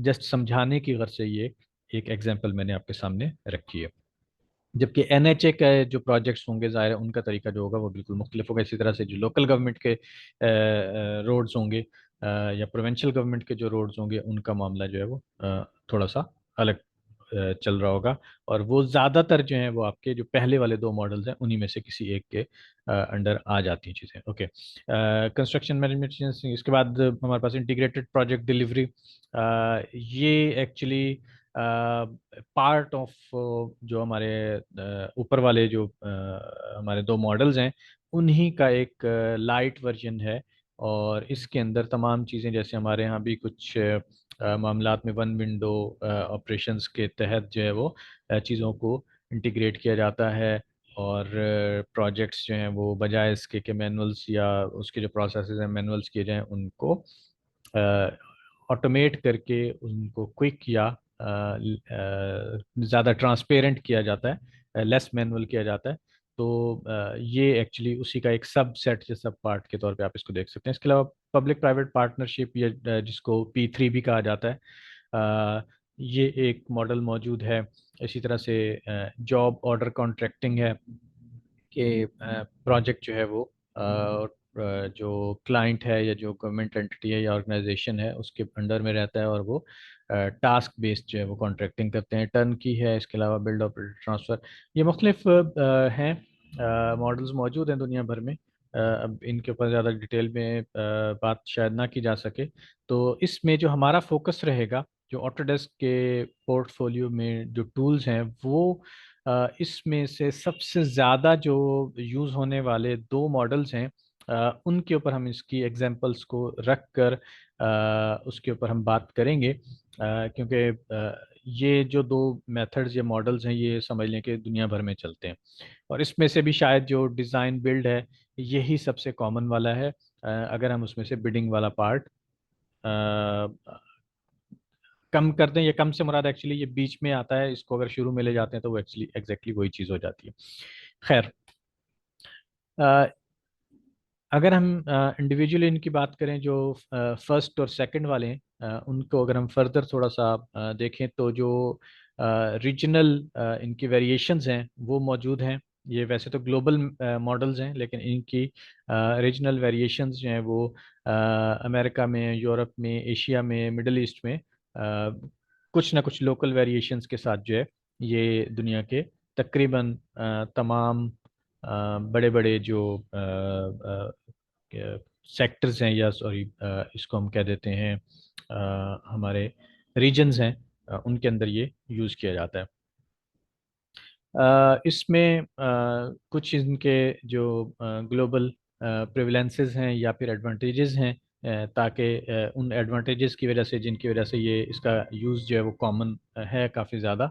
जस्ट समझाने की गर्ज से ये एक एग्जांपल मैंने आपके सामने रखी है। जबकि NHA का जो प्रोजेक्ट्स होंगे, ज़ाहिर है उनका तरीका जो होगा वो बिल्कुल मुख्तलिफ होगा। इसी तरह से जो लोकल गवर्नमेंट के रोड्स होंगे या प्रोविंशियल गवर्नमेंट के जो रोड्स होंगे, उनका मामला जो है वो थोड़ा सा अलग चल रहा होगा, और वो ज़्यादातर जो है वो आपके जो पहले वाले दो मॉडल्स हैं उन्हीं में से किसी एक के अंडर आ जाती हैं चीज़ें। ओके, कंस्ट्रक्शन मैनेजमेंट, इसके बाद हमारे पास इंटीग्रेटेड प्रोजेक्ट डिलीवरी। ये एक्चुअली पार्ट ऑफ जो हमारे ऊपर वाले जो हमारे दो मॉडल्स हैं उन्हीं का एक लाइट वर्जन है, और इसके अंदर तमाम चीज़ें, जैसे हमारे यहाँ भी कुछ मामलात में वन विंडो ऑपरेशंस के तहत जो है वो चीज़ों को इंटीग्रेट किया जाता है, और प्रोजेक्ट्स जो हैं वो बजाय इसके कि मैनुअल्स या उसके जो प्रोसेसेस हैं मैनुअल्स किए जाएं, उनको ऑटोमेट करके उनको क्विक या ज़्यादा ट्रांसपेरेंट किया जाता है, लेस मैनुअल किया जाता है। तो ये एक्चुअली उसी का एक सब सेट या सब पार्ट के तौर पे आप इसको देख सकते हैं। इसके अलावा पब्लिक प्राइवेट पार्टनरशिप, या जिसको P3 भी कहा जाता है, ये एक मॉडल मौजूद है। इसी तरह से जॉब ऑर्डर कॉन्ट्रैक्टिंग है कि प्रोजेक्ट जो है वो जो क्लाइंट है या जो गवर्नमेंट एंटिटी है या ऑर्गेनाइजेशन है उसके अंडर में रहता है, और वो टास्क बेस्ड जो है वो कॉन्ट्रैक्टिंग करते हैं। टर्न की है, इसके अलावा बिल्ड ऑपरेट ट्रांसफ़र, ये मुख्तलिफ हैं, मॉडल्स मौजूद हैं दुनिया भर में। अब इनके ऊपर ज़्यादा डिटेल में बात शायद ना की जा सके। तो इसमें जो हमारा फोकस रहेगा, जो ऑटोडेस्क के पोर्टफोलियो में जो टूल्स हैं वो इसमें से सबसे ज़्यादा जो यूज़ होने वाले दो मॉडल्स हैं, उनके ऊपर हम इसकी एग्जांपल्स को रख कर उसके ऊपर हम बात करेंगे, क्योंकि ये जो दो मेथड्स या मॉडल्स हैं ये समझ लें कि दुनिया भर में चलते हैं, और इसमें से भी शायद जो डिज़ाइन बिल्ड है यही सबसे कॉमन वाला है। अगर हम उसमें से बिडिंग वाला पार्ट कम कर दें, या कम से मुराद एक्चुअली ये बीच में आता है, इसको अगर शुरू में ले जाते हैं तो वो एक्चुअली एग्जैक्टली वही चीज़ हो जाती है। खैर, अगर हम इंडिविजुअली इनकी बात करें, जो फर्स्ट और सेकंड वाले हैं, उनको अगर हम फर्दर थोड़ा सा देखें तो जो रीजनल इनकी वेरिएशंस हैं वो मौजूद हैं। ये वैसे तो ग्लोबल मॉडल्स हैं, लेकिन इनकी रीजनल वेरिएशंस जो हैं वो अमेरिका में, यूरोप में, एशिया में, मिडल ईस्ट में कुछ ना कुछ लोकल वेरिएशंस के साथ जो है ये दुनिया के तकरीबन तमाम बड़े बड़े जो सेक्टर्स हैं, या सॉरी इसको हम कह देते हैं हमारे रीजन्स हैं, उनके अंदर ये यूज़ किया जाता है। इसमें कुछ इनके जो ग्लोबल प्रेवलेंसेस हैं या फिर एडवांटेजेस हैं, ताकि उन एडवांटेजेस की वजह से, जिनकी वजह से ये इसका यूज़ जो है वो कॉमन है काफ़ी ज़्यादा,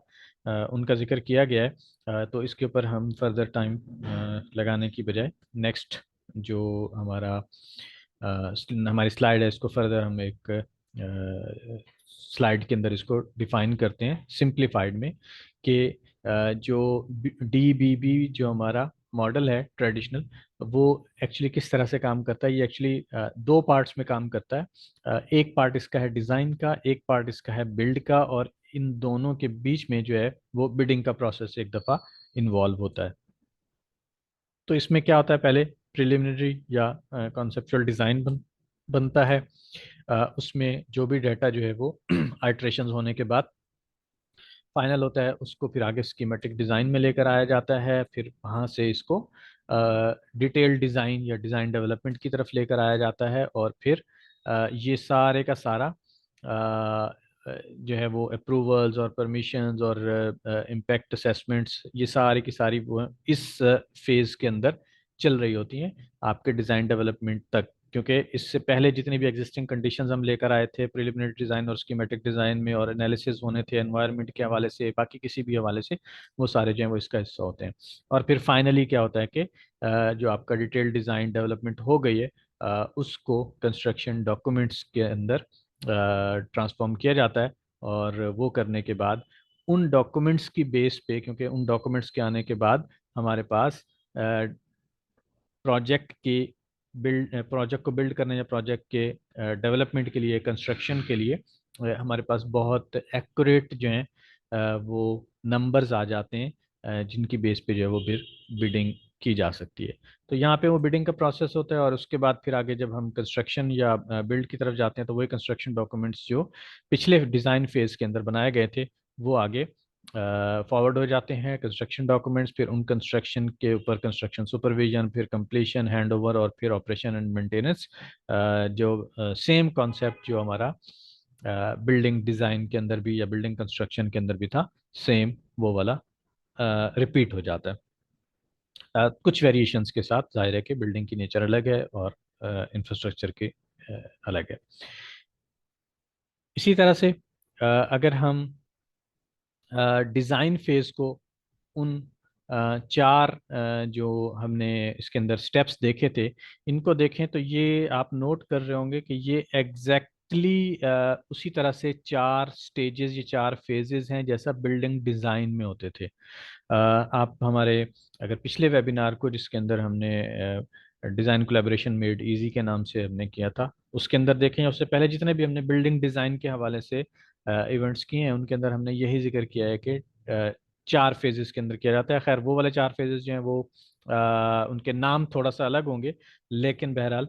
उनका जिक्र किया गया है। तो इसके ऊपर हम फर्दर टाइम लगाने की बजाय नेक्स्ट जो हमारी स्लाइड है, इसको फर्दर हम एक स्लाइड के अंदर इसको डिफाइन करते हैं सिंप्लीफाइड में, कि जो DBB जो हमारा मॉडल है ट्रेडिशनल, वो एक्चुअली किस तरह से काम करता है। ये एक्चुअली दो पार्ट्स में काम करता है। एक पार्ट इसका है डिज़ाइन का, एक पार्ट इसका है बिल्ड का, और इन दोनों के बीच में जो है वो बिडिंग का प्रोसेस एक दफ़ा इन्वॉल्व होता है। तो इसमें क्या होता है, पहले प्रिलिमिनरी या कॉन्सेप्चुअल डिज़ाइन बनता है। उसमें जो भी डाटा जो है वो आइट्रेशंस होने के बाद फाइनल होता है, उसको फिर आगे स्कीमेटिक डिज़ाइन में लेकर आया जाता है, फिर वहाँ से इसको डिटेल डिज़ाइन या डिज़ाइन डेवलपमेंट की तरफ लेकर आया जाता है, और फिर ये सारे का सारा जो है वो अप्रूवल्स और परमिशंस और इम्पेक्ट असेसमेंट्स, ये सारी की सारी वो इस फेज़ के अंदर चल रही होती हैं आपके डिज़ाइन डेवलपमेंट तक। क्योंकि इससे पहले जितनी भी एग्जिस्टिंग कंडीशंस हम लेकर आए थे प्रिलिमिनरी डिज़ाइन और स्कीमेटिक डिज़ाइन में, और एनालिसिस होने थे एनवायरनमेंट के हवाले से, बाकी किसी भी हवाले से, वो सारे जो हैं वो इसका हिस्सा होते हैं। और फिर फाइनली क्या होता है कि जो आपका डिटेल डिज़ाइन डेवलपमेंट हो गई है, उसको कंस्ट्रक्शन डॉक्यूमेंट्स के अंदर ट्रांसफॉर्म किया जाता है, और वो करने के बाद उन डॉक्यूमेंट्स की बेस पे, क्योंकि उन डॉक्यूमेंट्स के आने के बाद हमारे पास प्रोजेक्ट को बिल्ड करने या प्रोजेक्ट के डेवलपमेंट के लिए, कंस्ट्रक्शन के लिए हमारे पास बहुत एक्यूरेट जो हैं वो नंबर्स आ जाते हैं, जिनकी बेस पे जो है वो फिर बिडिंग की जा सकती है। तो यहाँ पे वो बिडिंग का प्रोसेस होता है, और उसके बाद फिर आगे जब हम कंस्ट्रक्शन या बिल्ड की तरफ जाते हैं तो वही कंस्ट्रक्शन डॉक्यूमेंट्स जो पिछले डिज़ाइन फेज के अंदर बनाए गए थे वो आगे फॉरवर्ड हो जाते हैं कंस्ट्रक्शन डॉक्यूमेंट्स, फिर उन कंस्ट्रक्शन के ऊपर कंस्ट्रक्शन सुपरविजन, फिर कंप्लीशन, हैंडओवर और फिर ऑपरेशन एंड मेंटेनेंस। जो सेम कॉन्सेप्ट जो हमारा बिल्डिंग डिज़ाइन के अंदर भी या बिल्डिंग कंस्ट्रक्शन के अंदर भी था, सेम वो वाला रिपीट हो जाता है। कुछ वेरिएशंस के साथ, जाहिर है कि बिल्डिंग की नेचर अलग है और इंफ्रास्ट्रक्चर के अलग है। इसी तरह से अगर हम डिज़ाइन फेज़ को उन चार जो हमने इसके अंदर स्टेप्स देखे थे, इनको देखें तो ये आप नोट कर रहे होंगे कि ये एग्जैक्टली उसी तरह से चार स्टेजेस, ये चार फेजेस हैं जैसा बिल्डिंग डिज़ाइन में होते थे। आप हमारे अगर पिछले वेबिनार को जिसके अंदर हमने डिज़ाइन कोलैबोरेशन मेड इजी के नाम से हमने किया था, उसके अंदर देखें, उससे पहले जितने भी हमने बिल्डिंग डिज़ाइन के हवाले से इवेंट्स किए हैं, उनके अंदर हमने यही जिक्र किया है कि चार फेजेस के अंदर किया जाता है। खैर वो वाले चार फेजेस जो हैं वो उनके नाम थोड़ा सा अलग होंगे, लेकिन बहरहाल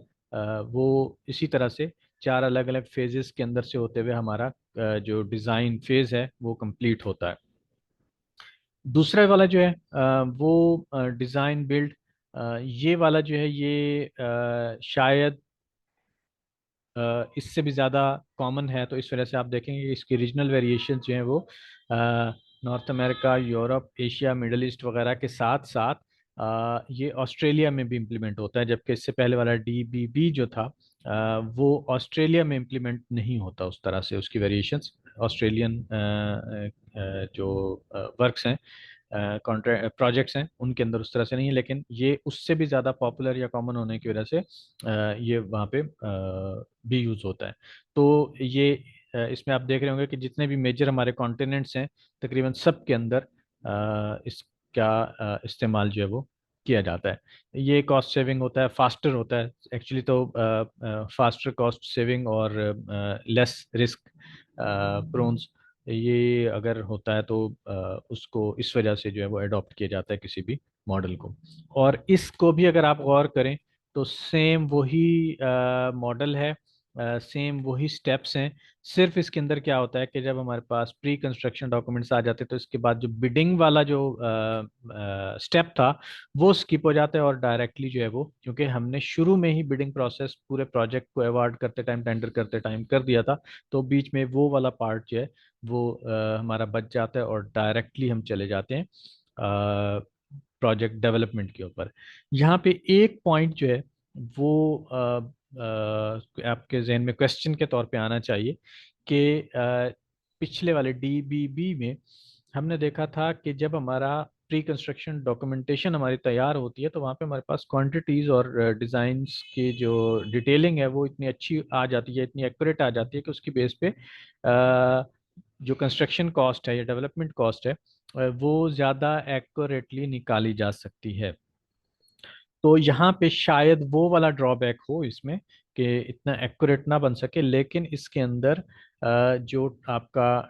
वो इसी तरह से चार अलग अलग फेजेस के अंदर से होते हुए हमारा जो डिज़ाइन फेज है वो कंप्लीट होता है। दूसरा वाला जो है वो डिज़ाइन बिल्ड, ये वाला जो है ये शायद इससे भी ज़्यादा कॉमन है, तो इस वजह से आप देखेंगे कि इसकी रीजनल वेरिएशन जो हैं वो north America, Europe, Asia, middle east वगैरह के साथ साथ ये ऑस्ट्रेलिया में भी इम्प्लीमेंट होता है, जबकि इससे पहले वाला डीबीबी जो था वो ऑस्ट्रेलिया में इम्प्लीमेंट नहीं होता उस तरह से। उसकी वेरिएशंस ऑस्ट्रेलियन जो वर्क्स हैं, कॉन्ट्रैक्ट प्रोजेक्ट्स हैं, उनके अंदर उस तरह से नहीं है, लेकिन ये उससे भी ज़्यादा पॉपुलर या कॉमन होने की वजह से ये वहाँ पे भी यूज़ होता है। तो ये इसमें आप देख रहे होंगे कि जितने भी मेजर हमारे कॉन्टिनेंट्स हैं, तकरीबन सब के अंदर इसका इस्तेमाल जो है वो किया जाता है। ये कॉस्ट सेविंग होता है, फास्टर होता है एक्चुअली, तो फास्टर कॉस्ट सेविंग और लेस रिस्क प्रोन्स, ये अगर होता है तो उसको इस वजह से जो है वो अडॉप्ट किया जाता है किसी भी मॉडल को। और इसको भी अगर आप गौर करें तो सेम वही मॉडल है, सेम वही स्टेप्स हैं। सिर्फ इसके अंदर क्या होता है कि जब हमारे पास प्री कंस्ट्रक्शन डॉक्यूमेंट्स आ जाते हैं तो इसके बाद जो बिडिंग वाला जो स्टेप था वो स्किप हो जाता है, और डायरेक्टली जो है वो, क्योंकि हमने शुरू में ही बिडिंग प्रोसेस पूरे प्रोजेक्ट को अवार्ड करते टाइम, टेंडर करते टाइम कर दिया था, तो बीच में वो वाला पार्ट जो है वो हमारा बच जाता है और डायरेक्टली हम चले जाते हैं प्रोजेक्ट डेवलपमेंट के ऊपर। यहाँ पे एक पॉइंट जो है वो आपके जहन में क्वेश्चन के तौर पे आना चाहिए कि पिछले वाले डीबीबी में हमने देखा था कि जब हमारा प्री कंस्ट्रक्शन डॉक्यूमेंटेशन हमारी तैयार होती है तो वहाँ पे हमारे पास क्वांटिटीज़ और डिज़ाइंस की जो डिटेलिंग है वो इतनी अच्छी आ जाती है, इतनी एक्यूरेट आ जाती है कि उसकी बेस पे जो कंस्ट्रक्शन कॉस्ट है या डेवलपमेंट कॉस्ट है वो ज़्यादा एक्यूरेटली निकाली जा सकती है। तो यहाँ पे शायद वो वाला ड्रॉबैक हो इसमें कि इतना एक्यूरेट ना बन सके, लेकिन इसके अंदर जो आपका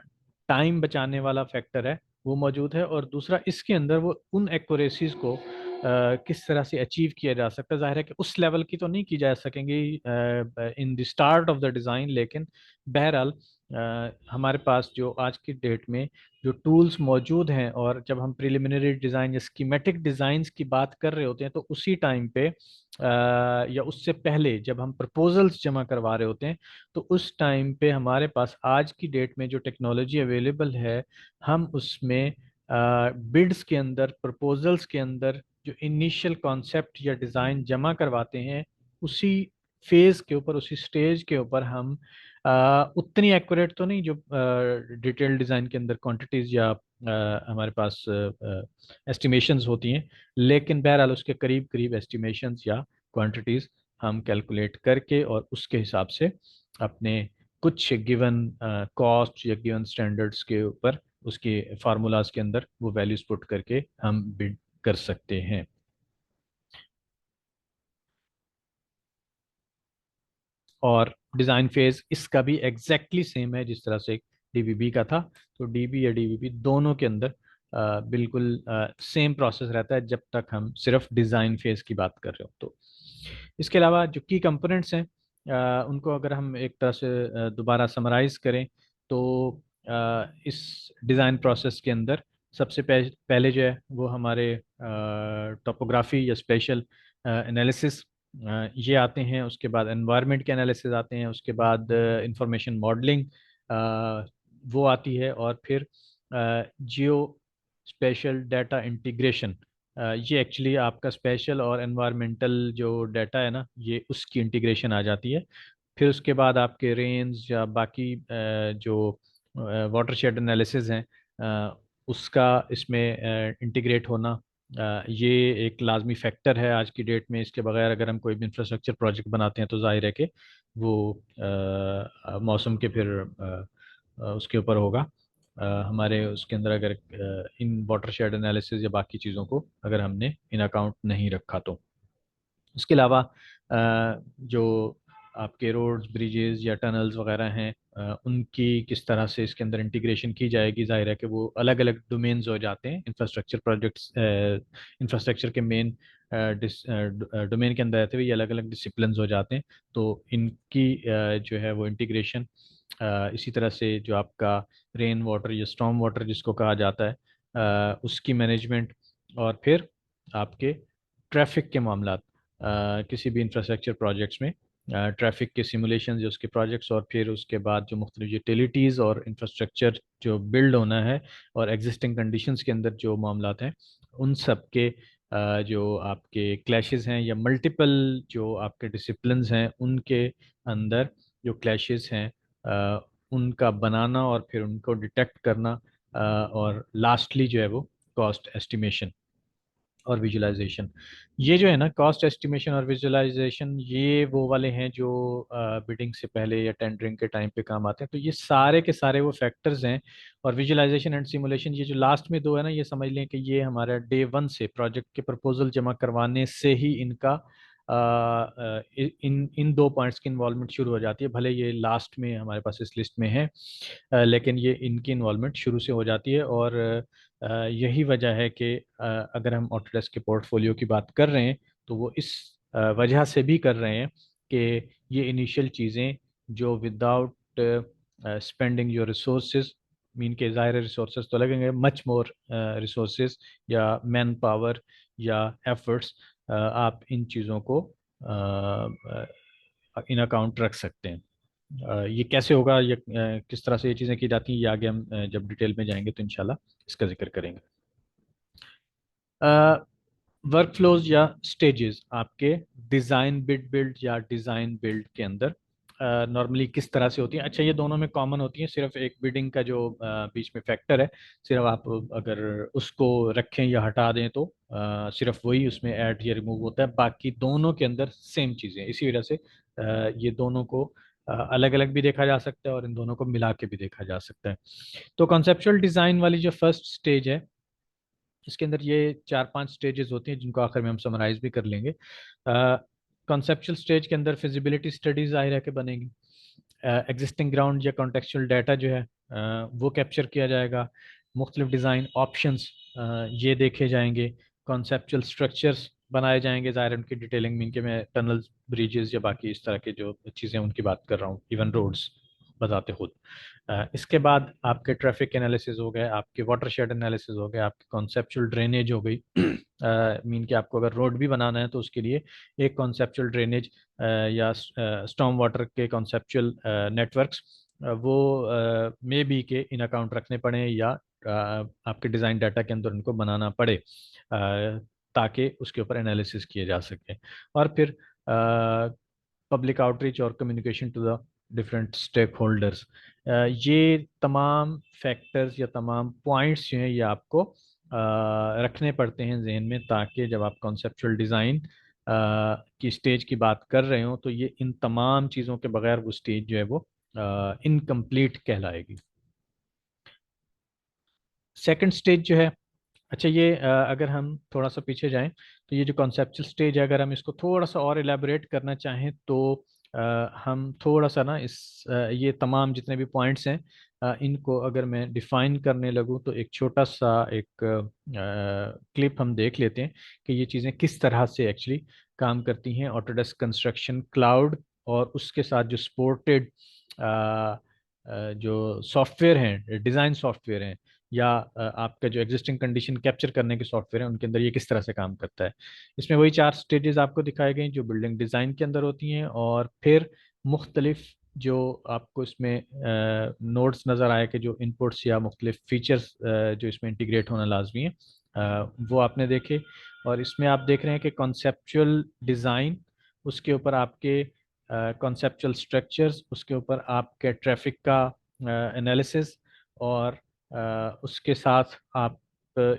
टाइम बचाने वाला फैक्टर है वो मौजूद है। और दूसरा, इसके अंदर वो उन एक्यूरेसीज को किस तरह से अचीव किया जा सकता है, जाहिर है कि उस लेवल की तो नहीं की जा सकेंगी in the start of the design, लेकिन बहरहाल हमारे पास जो आज की डेट में जो टूल्स मौजूद हैं, और जब हम प्रिलिमिनरी डिज़ाइन या स्कीमेटिक डिज़ाइंस की बात कर रहे होते हैं तो उसी टाइम पे या उससे पहले जब हम प्रपोजल्स जमा करवा रहे होते हैं, तो उस टाइम पे हमारे पास आज की डेट में जो टेक्नोलॉजी अवेलेबल है, हम उसमें बिड्स के अंदर, प्रपोजल्स के अंदर जो इनिशियल कॉन्सेप्ट या डिज़ाइन जमा करवाते हैं, उसी फेज़ के ऊपर, उसी स्टेज के ऊपर हम उतनी एक्यूरेट तो नहीं जो डिटेल डिज़ाइन के अंदर क्वांटिटीज़ या हमारे पास एस्टिमेशंस होती हैं, लेकिन बहरहाल उसके करीब करीब एस्टिमेशंस या क्वांटिटीज़ हम कैलकुलेट करके और उसके हिसाब से अपने कुछ गिवन कॉस्ट या गिवन स्टैंडर्ड्स के ऊपर उसके फार्मूलाज के अंदर वो वैल्यूज पुट करके हम बिड कर सकते हैं। और डिज़ाइन फेज इसका भी एग्जैक्टली सेम है जिस तरह से डीबीबी का था। तो डीबी या डीबीबी दोनों के अंदर बिल्कुल सेम प्रोसेस रहता है जब तक हम सिर्फ डिज़ाइन फेज की बात कर रहे हो। तो इसके अलावा जो की कंपोनेंट्स हैं उनको अगर हम एक तरह से दोबारा समराइज करें तो इस डिज़ाइन प्रोसेस के अंदर सबसे पहले जो है वो हमारे टोपोग्राफी या स्पेशल एनालिसिस ये आते हैं। उसके बाद एनवायरनमेंट के एनालिसिस आते हैं। उसके बाद इंफॉर्मेशन मॉडलिंग वो आती है। और फिर जियो स्पेशल डाटा इंटीग्रेशन, ये एक्चुअली आपका स्पेशल और एनवायरमेंटल जो डाटा है ना, ये उसकी इंटीग्रेशन आ जाती है। फिर उसके बाद आपके रेंज या बाकी जो वाटरशेड एनालिसिस हैं उसका इसमें इंटीग्रेट होना, ये एक लाजमी फैक्टर है आज की डेट में। इसके बगैर अगर हम कोई भी इंफ्रास्ट्रक्चर प्रोजेक्ट बनाते हैं तो जाहिर है कि वो मौसम के फिर उसके ऊपर होगा। हमारे उसके अंदर अगर इन वाटरशेड एनालिसिस या बाकी चीज़ों को अगर हमने इन अकाउंट नहीं रखा तो। उसके अलावा जो आपके रोड्स, ब्रिजेस या टनल्स वगैरह हैं, उनकी किस तरह से इसके अंदर इंटीग्रेशन की जाएगी। जाहिर है कि वो अलग अलग डोमेन्स हो जाते हैं। इंफ्रास्ट्रक्चर प्रोजेक्ट्स इंफ्रास्ट्रक्चर के मेन डोमेन के अंदर रहते हुए ये अलग अलग डिसिप्लिन्स हो जाते हैं। तो इनकी जो है वो इंटीग्रेशन, इसी तरह से जो आपका रेन वाटर या स्टॉर्म वाटर जिसको कहा जाता है, उसकी मैनेजमेंट। और फिर आपके ट्रैफिक के मामला, किसी भी इंफ्रास्ट्रक्चर प्रोजेक्ट्स में ट्रैफिक के सिमुलेशन जो उसके प्रोजेक्ट्स, और फिर उसके बाद जो मुख्तलिफ यूटिलिटीज़ और इंफ्रास्ट्रक्चर जो बिल्ड होना है और एग्जिस्टिंग कंडीशंस के अंदर जो मामलात हैं, उन सब के जो आपके क्लैशेस हैं या मल्टीपल जो आपके डिसिप्लिन्स हैं उनके अंदर जो क्लैशेस हैं, उनका बनाना और फिर उनको डिटेक्ट करना, और लास्टली जो है वो कॉस्ट एस्टिमेशन और विजुलाइजेशन। ये जो है ना, कॉस्ट एस्टिमेशन और विजुलाइजेशन, ये वो वाले हैं जो बिडिंग से पहले या टेंडरिंग के टाइम पे काम आते हैं। तो ये सारे के सारे वो फैक्टर्स हैं। और विजुलाइजेशन एंड सिमुलेशन, ये जो लास्ट में दो है ना, ये समझ लें कि ये हमारा डे वन से प्रोजेक्ट के प्रपोजल जमा करवाने से ही इनका इन इन दो पॉइंट्स की इन्वॉल्वमेंट शुरू हो जाती है। भले ये लास्ट में हमारे पास इस लिस्ट में है, लेकिन ये इनकी इन्वॉल्वमेंट शुरू से हो जाती है। और यही वजह है कि अगर हम ऑटोडेस्क के पोर्टफोलियो की बात कर रहे हैं तो वो इस वजह से भी कर रहे हैं कि ये इनिशियल चीज़ें जो without spending your resources, mean के ज़ाहिर रिसोर्सेज तो लगेंगे, मच मोर रिसोर्सेज या मैन पावर या एफर्ट्स, आप इन चीज़ों को इन अकाउंट रख सकते हैं। ये कैसे होगा, ये किस तरह से ये चीज़ें की जाती हैं, ये आगे हम जब डिटेल में जाएंगे तो इंशाल्लाह इसका जिक्र करेंगे। वर्क फ्लोज या स्टेजेस आपके डिज़ाइन बिल्ड या डिज़ाइन बिल्ड के अंदर नॉर्मली किस तरह से होती हैं। अच्छा, ये दोनों में कॉमन होती हैं, सिर्फ एक बिडिंग का जो बीच में फैक्टर है, सिर्फ आप अगर उसको रखें या हटा दें तो सिर्फ वही उसमें ऐड या रिमूव होता है। बाकी दोनों के अंदर सेम चीज़ें, इसी वजह से ये दोनों को अलग अलग भी देखा जा सकता है और इन दोनों को मिला के भी देखा जा सकता है। तो कॉन्सेप्चुअल डिज़ाइन वाली जो फर्स्ट स्टेज है, इसके अंदर ये चार पांच स्टेजेस होती हैं जिनको आखिर में हम समराइज भी कर लेंगे। कॉन्सेप्चुअल स्टेज के अंदर फिजिबिलिटी स्टडीज जाहिर है कि बनेगी। एग्जिस्टिंग ग्राउंड या कॉन्टेक्चुअल डाटा जो है वो कैप्चर किया जाएगा। मुख्तलिफ डिज़ाइन ऑप्शंस ये देखे जाएंगे। कॉन्सेप्चुअल स्ट्रक्चर्स बनाए जाएंगे, ज़ाहिर है उनकी डिटेलिंग मीन के मैं टनल्स, ब्रिजेस या बाकी इस तरह के जो चीज़ें उनकी बात कर रहा हूँ, इवन रोड्स बताते खुद। इसके बाद आपके ट्रैफिक एनालिसिस हो गए, आपके वाटरशेड एनालिसिस हो गए, आपकी कॉन्सेप्चुअल ड्रेनेज हो गई। मीन कि आपको अगर रोड भी बनाना है तो उसके लिए एक कॉन्सेप्चुअल ड्रेनेज या स्टॉर्म वाटर के कॉन्सेप्चुअल नेटवर्क्स, वो मे बी के इन अकाउंट रखने पड़े या आपके डिज़ाइन डाटा के अंदर उनको बनाना पड़े, ताकि उसके ऊपर एनालिसिस किए जा सके। और फिर पब्लिक आउटरीच और communication to the different stakeholders, ये तमाम फैक्टर्स या तमाम पॉइंट्स जो हैं ये आपको रखने पड़ते हैं जहन में, ताकि जब आप कॉन्सेप्चुअल डिज़ाइन की स्टेज की बात कर रहे हो तो ये इन तमाम चीज़ों के बगैर वो स्टेज जो है वो इनकम्प्लीट कहलाएगी। सेकंड स्टेज जो है, अच्छा ये अगर हम थोड़ा सा पीछे जाएं तो ये जो कॉन्सेप्चुअल स्टेज है, अगर हम इसको थोड़ा सा और इलेबोरेट करना चाहें तो हम थोड़ा सा ना इस ये तमाम जितने भी पॉइंट्स हैं, इनको अगर मैं डिफाइन करने लगूं तो एक छोटा सा एक क्लिप हम देख लेते हैं कि ये चीज़ें किस तरह से एक्चुअली काम करती हैं। ऑटोडेस्क कंस्ट्रक्शन क्लाउड और उसके साथ जो सपोर्टेड जो सॉफ्टवेयर हैं, डिज़ाइन सॉफ्टवेयर हैं, या आपका जो एग्जिस्टिंग कंडीशन कैप्चर करने के सॉफ्टवेयर हैं, उनके अंदर ये किस तरह से काम करता है। इसमें वही 4 स्टेजेस आपको दिखाए गए हैं जो बिल्डिंग डिज़ाइन के अंदर होती हैं, और फिर मुख्तलिफ जो आपको इसमें नोड्स नज़र आए कि जो इनपुट्स या मुख्तलिफ फीचर्स जो इसमें इंटीग्रेट होना लाजमी है, वो आपने देखे। और इसमें आप देख रहे हैं कि कॉन्सेप्चुअल डिज़ाइन, उसके ऊपर आपके कॉन्सेप्चुअल स्ट्रक्चर्स, उसके ऊपर आपके ट्रैफिक का एनालिसिस, और उसके साथ आप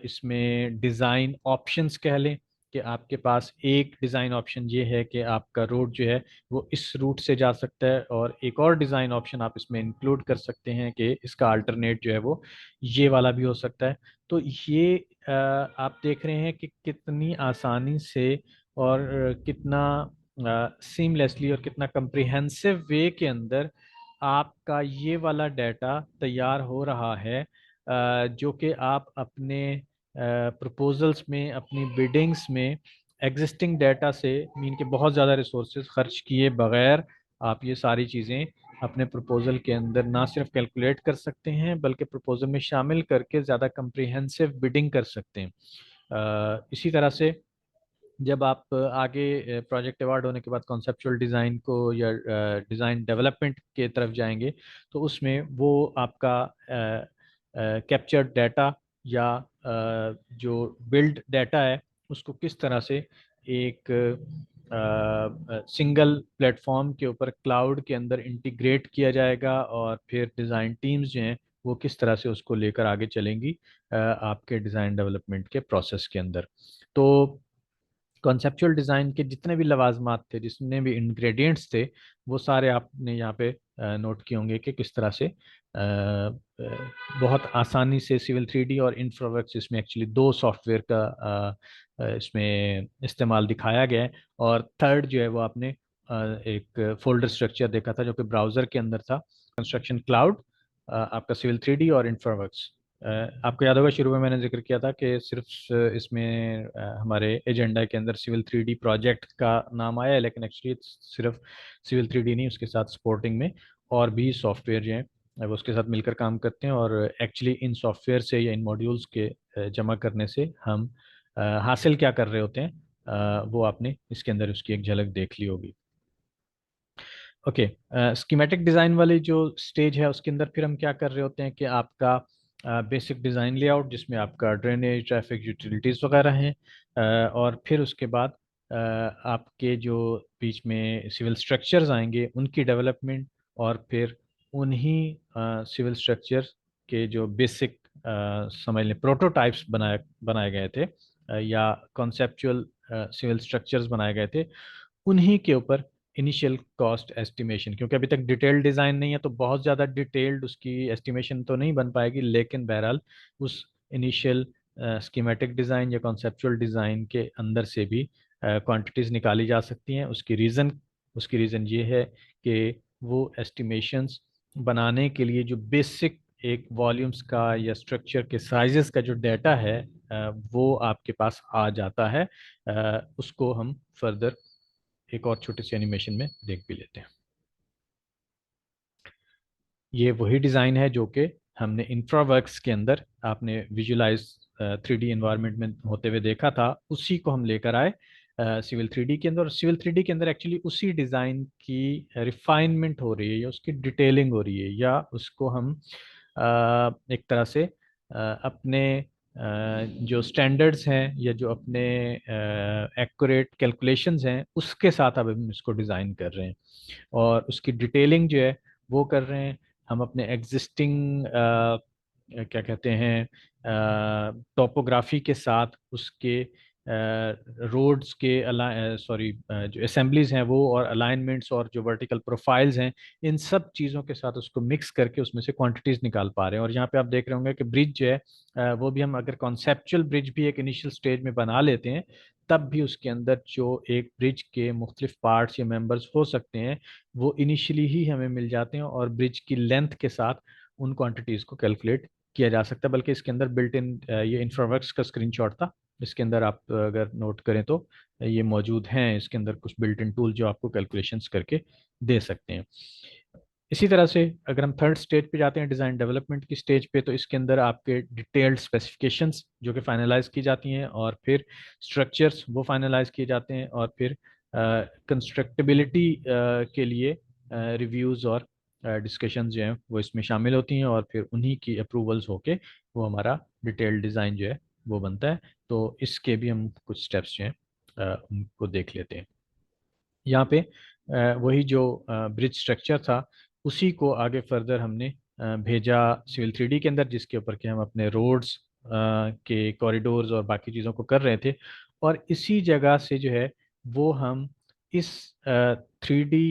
इसमें डिज़ाइन ऑप्शंस कह लें कि आपके पास एक डिज़ाइन ऑप्शन ये है कि आपका रूट जो है वो इस रूट से जा सकता है, और एक और डिज़ाइन ऑप्शन आप इसमें इंक्लूड कर सकते हैं कि इसका अल्टरनेट जो है वो ये वाला भी हो सकता है। तो ये आप देख रहे हैं कि कितनी आसानी से और कितना सीमलेसली और कितना कंप्रिहेंसिव वे के अंदर आपका ये वाला डाटा तैयार हो रहा है, जो कि आप अपने प्रपोजल्स में, अपनी बिडिंग्स में एग्जिस्टिंग डाटा से मीन के बहुत ज़्यादा रिसोर्सेज खर्च किए बगैर आप ये सारी चीज़ें अपने प्रपोजल के अंदर ना सिर्फ कैलकुलेट कर सकते हैं, बल्कि प्रपोजल में शामिल करके ज़्यादा कंप्रिहेंसिव बिडिंग कर सकते हैं। इसी तरह से जब आप आगे प्रोजेक्ट अवार्ड होने के बाद कॉन्सेप्चुअल डिज़ाइन को या डिज़ाइन डेवलपमेंट के तरफ जाएंगे, तो उसमें वो आपका कैप्चर्ड डाटा या जो बिल्ड डाटा है उसको किस तरह से एक सिंगल प्लेटफॉर्म के ऊपर क्लाउड के अंदर इंटीग्रेट किया जाएगा, और फिर डिज़ाइन टीम्स जो हैं वो किस तरह से उसको लेकर आगे चलेंगी आपके डिज़ाइन डेवलपमेंट के प्रोसेस के अंदर। तो कॉन्सेप्चुअल डिज़ाइन के जितने भी लवाजमात थे, जितने भी इंग्रेडिएंट्स थे, वो सारे आपने यहाँ पे नोट किए होंगे कि किस तरह से बहुत आसानी से सिविल 3D और इंफ्रावर्क्स, इसमें एक्चुअली दो सॉफ्टवेयर का इसमें इस्तेमाल दिखाया गया है। और थर्ड जो है वो आपने एक फोल्डर स्ट्रक्चर देखा था जो कि ब्राउज़र के अंदर था, कंस्ट्रक्शन क्लाउड, आपका सिविल 3D और इंफ्रावर्क्स। आपको याद होगा शुरू में मैंने जिक्र किया था कि सिर्फ इसमें हमारे एजेंडा के अंदर सिविल 3D प्रोजेक्ट का नाम आया है, लेकिन एक्चुअली सिर्फ सिविल 3D नहीं, उसके साथ सपोर्टिंग में और भी सॉफ्टवेयर जो हैं वो उसके साथ मिलकर काम करते हैं। और एक्चुअली इन सॉफ्टवेयर से या इन मॉड्यूल्स के जमा करने से हम हासिल क्या कर रहे होते हैं, वो आपने इसके अंदर उसकी एक झलक देख ली होगी। ओके, स्कीमेटिक डिज़ाइन वाली जो स्टेज है उसके अंदर फिर हम क्या कर रहे होते हैं कि आपका बेसिक डिज़ाइन लेआउट जिसमें आपका ड्रेनेज, ट्रैफिक, यूटिलिटीज़ वगैरह हैं, और फिर उसके बाद आपके जो बीच में सिविल स्ट्रक्चर्स आएंगे उनकी डेवलपमेंट, और फिर उन्हीं सिविल स्ट्रक्चर के जो बेसिक समझ लें प्रोटोटाइप्स बनाए बनाए गए थे, या कॉन्सेप्चुअल सिविल स्ट्रक्चर्स बनाए गए थे, उन्हीं के ऊपर इनिशियल कॉस्ट एस्टिमेशन, क्योंकि अभी तक डिटेल्ड डिज़ाइन नहीं है तो बहुत ज़्यादा डिटेल्ड उसकी एस्टिमेशन तो नहीं बन पाएगी, लेकिन बहरहाल उस इनिशियल स्कीमेटिक डिज़ाइन या कॉन्सेप्चुअल डिज़ाइन के अंदर से भी क्वांटिटीज़ निकाली जा सकती हैं। उसकी रीज़न ये है कि वो एस्टिमेशंस बनाने के लिए जो बेसिक एक वॉल्यूम्स का या स्ट्रक्चर के साइजेस का जो डाटा है वो आपके पास आ जाता है। उसको हम फर्दर एक और छोटी सी एनिमेशन में देख भी लेते हैं। ये वही डिज़ाइन है जो कि हमने इंफ्रावर्क्स के अंदर आपने विजुलाइज 3D एनवायरनमेंट में होते हुए देखा था, उसी को हम लेकर आए सिविल 3D के अंदर। और सिविल 3D के अंदर एक्चुअली उसी डिज़ाइन की रिफाइनमेंट हो रही है, या उसकी डिटेलिंग हो रही है, या उसको हम एक तरह से अपने जो स्टैंडर्ड्स हैं या जो अपने एक्यूरेट कैलकुलेशंस हैं उसके साथ अब हम इसको डिज़ाइन कर रहे हैं, और उसकी डिटेलिंग जो है वो कर रहे हैं हम अपने एग्जिस्टिंग क्या कहते हैं टोपोग्राफी के साथ, उसके रोड्स के सॉरी जो असेंबलीज हैं वो, और अलाइनमेंट्स और जो वर्टिकल प्रोफाइल्स हैं, इन सब चीज़ों के साथ उसको मिक्स करके उसमें से क्वांटिटीज निकाल पा रहे हैं। और यहाँ पे आप देख रहे होंगे कि ब्रिज जो है वो भी हम अगर कॉन्सेप्चुअल ब्रिज भी एक इनिशियल स्टेज में बना लेते हैं, तब भी उसके अंदर जो एक ब्रिज के मुख्तलिफ पार्ट्स या मेंबर्स हो सकते हैं वो इनिशियली ही हमें मिल जाते हैं, और ब्रिज की लेंथ के साथ उन क्वांटिटीज़ को कैलकुलेट किया जा सकता है। बल्कि इसके अंदर बिल्ट इन ये इंफ्रावर्क्स का स्क्रीनशॉट था, इसके अंदर आप अगर नोट करें तो ये मौजूद हैं, इसके अंदर कुछ बिल्ट इन टूल जो आपको कैलकुलेशंस करके दे सकते हैं। इसी तरह से अगर हम थर्ड स्टेज पे जाते हैं, डिज़ाइन डेवलपमेंट की स्टेज पे, तो इसके अंदर आपके डिटेल्ड स्पेसिफिकेशंस जो कि फाइनलाइज की जाती हैं, और फिर स्ट्रक्चर्स वो फाइनलाइज किए जाते हैं, और फिर कंस्ट्रक्टेबिलिटी के लिए रिव्यूज़ और डिस्कशन जो हैं वो इसमें शामिल होती हैं, और फिर उन्हीं की अप्रूवल्स होके वो हमारा डिटेल्ड डिज़ाइन जो है वो बनता है। तो इसके भी हम कुछ स्टेप्स जो हैं उनको देख लेते हैं। यहाँ पे वही जो ब्रिज स्ट्रक्चर था, उसी को आगे फर्दर हमने भेजा सिविल 3D के अंदर, जिसके ऊपर के हम अपने रोड्स के कॉरिडोर्स और बाकी चीज़ों को कर रहे थे। और इसी जगह से जो है वो हम इस 3D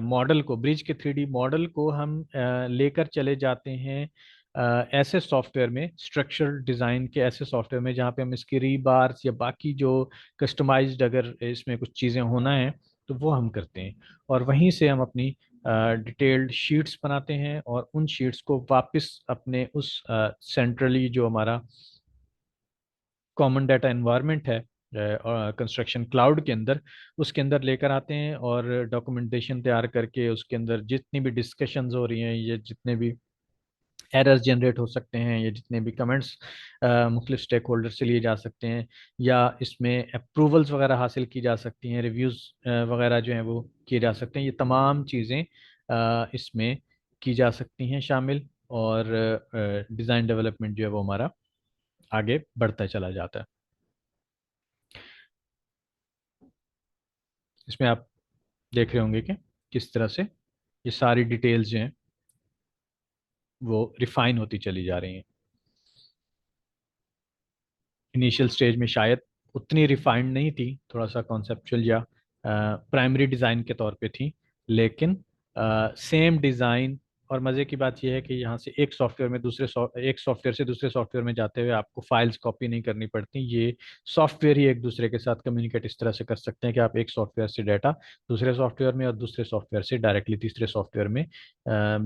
मॉडल को, ब्रिज के 3D मॉडल को हम लेकर चले जाते हैं ऐसे सॉफ्टवेयर में, स्ट्रक्चरल डिज़ाइन के ऐसे सॉफ्टवेयर में, जहाँ पे हम इसकी रीबार्स या बाकी जो कस्टमाइज्ड अगर इसमें कुछ चीज़ें होना है तो वो हम करते हैं। और वहीं से हम अपनी डिटेल्ड शीट्स बनाते हैं, और उन शीट्स को वापस अपने उस सेंट्रली जो हमारा कॉमन डाटा एनवायरनमेंट है कंस्ट्रक्शन क्लाउड के अंदर, उसके अंदर लेकर आते हैं, और डॉक्यूमेंटेशन तैयार करके उसके अंदर जितनी भी डिस्कशंस हो रही हैं, ये जितने भी एरर्स जनरेट हो सकते हैं, या जितने भी कमेंट्स मुख्तलिफ स्टेक होल्डर से लिए जा सकते हैं, या इसमें अप्रूवल्स वगैरह हासिल की जा सकती हैं, रिव्यूज़ वगैरह जो हैं वो किए जा सकते हैं, ये तमाम चीज़ें इसमें की जा सकती हैं शामिल। और डिज़ाइन डेवलपमेंट जो है वो हमारा आगे बढ़ता चला जाता है। इसमें आप देख रहे होंगे कि किस तरह से ये सारी डिटेल्स जो हैं वो रिफाइन होती चली जा रही हैं। इनिशियल स्टेज में शायद उतनी रिफाइंड नहीं थी, थोड़ा सा कॉन्सेप्चुअल या प्राइमरी डिज़ाइन के तौर पे थी, लेकिन सेम डिज़ाइन। और मज़े की बात यह है कि यहाँ से एक सॉफ्टवेयर में एक सॉफ्टवेयर से दूसरे सॉफ्टवेयर में जाते हुए आपको फाइल्स कॉपी नहीं करनी पड़ती। ये सॉफ्टवेयर ही एक दूसरे के साथ कम्युनिकेट इस तरह से कर सकते हैं कि आप एक सॉफ्टवेयर से डाटा दूसरे सॉफ्टवेयर में, और दूसरे सॉफ्टवेयर से डायरेक्टली तीसरे सॉफ्टवेयर में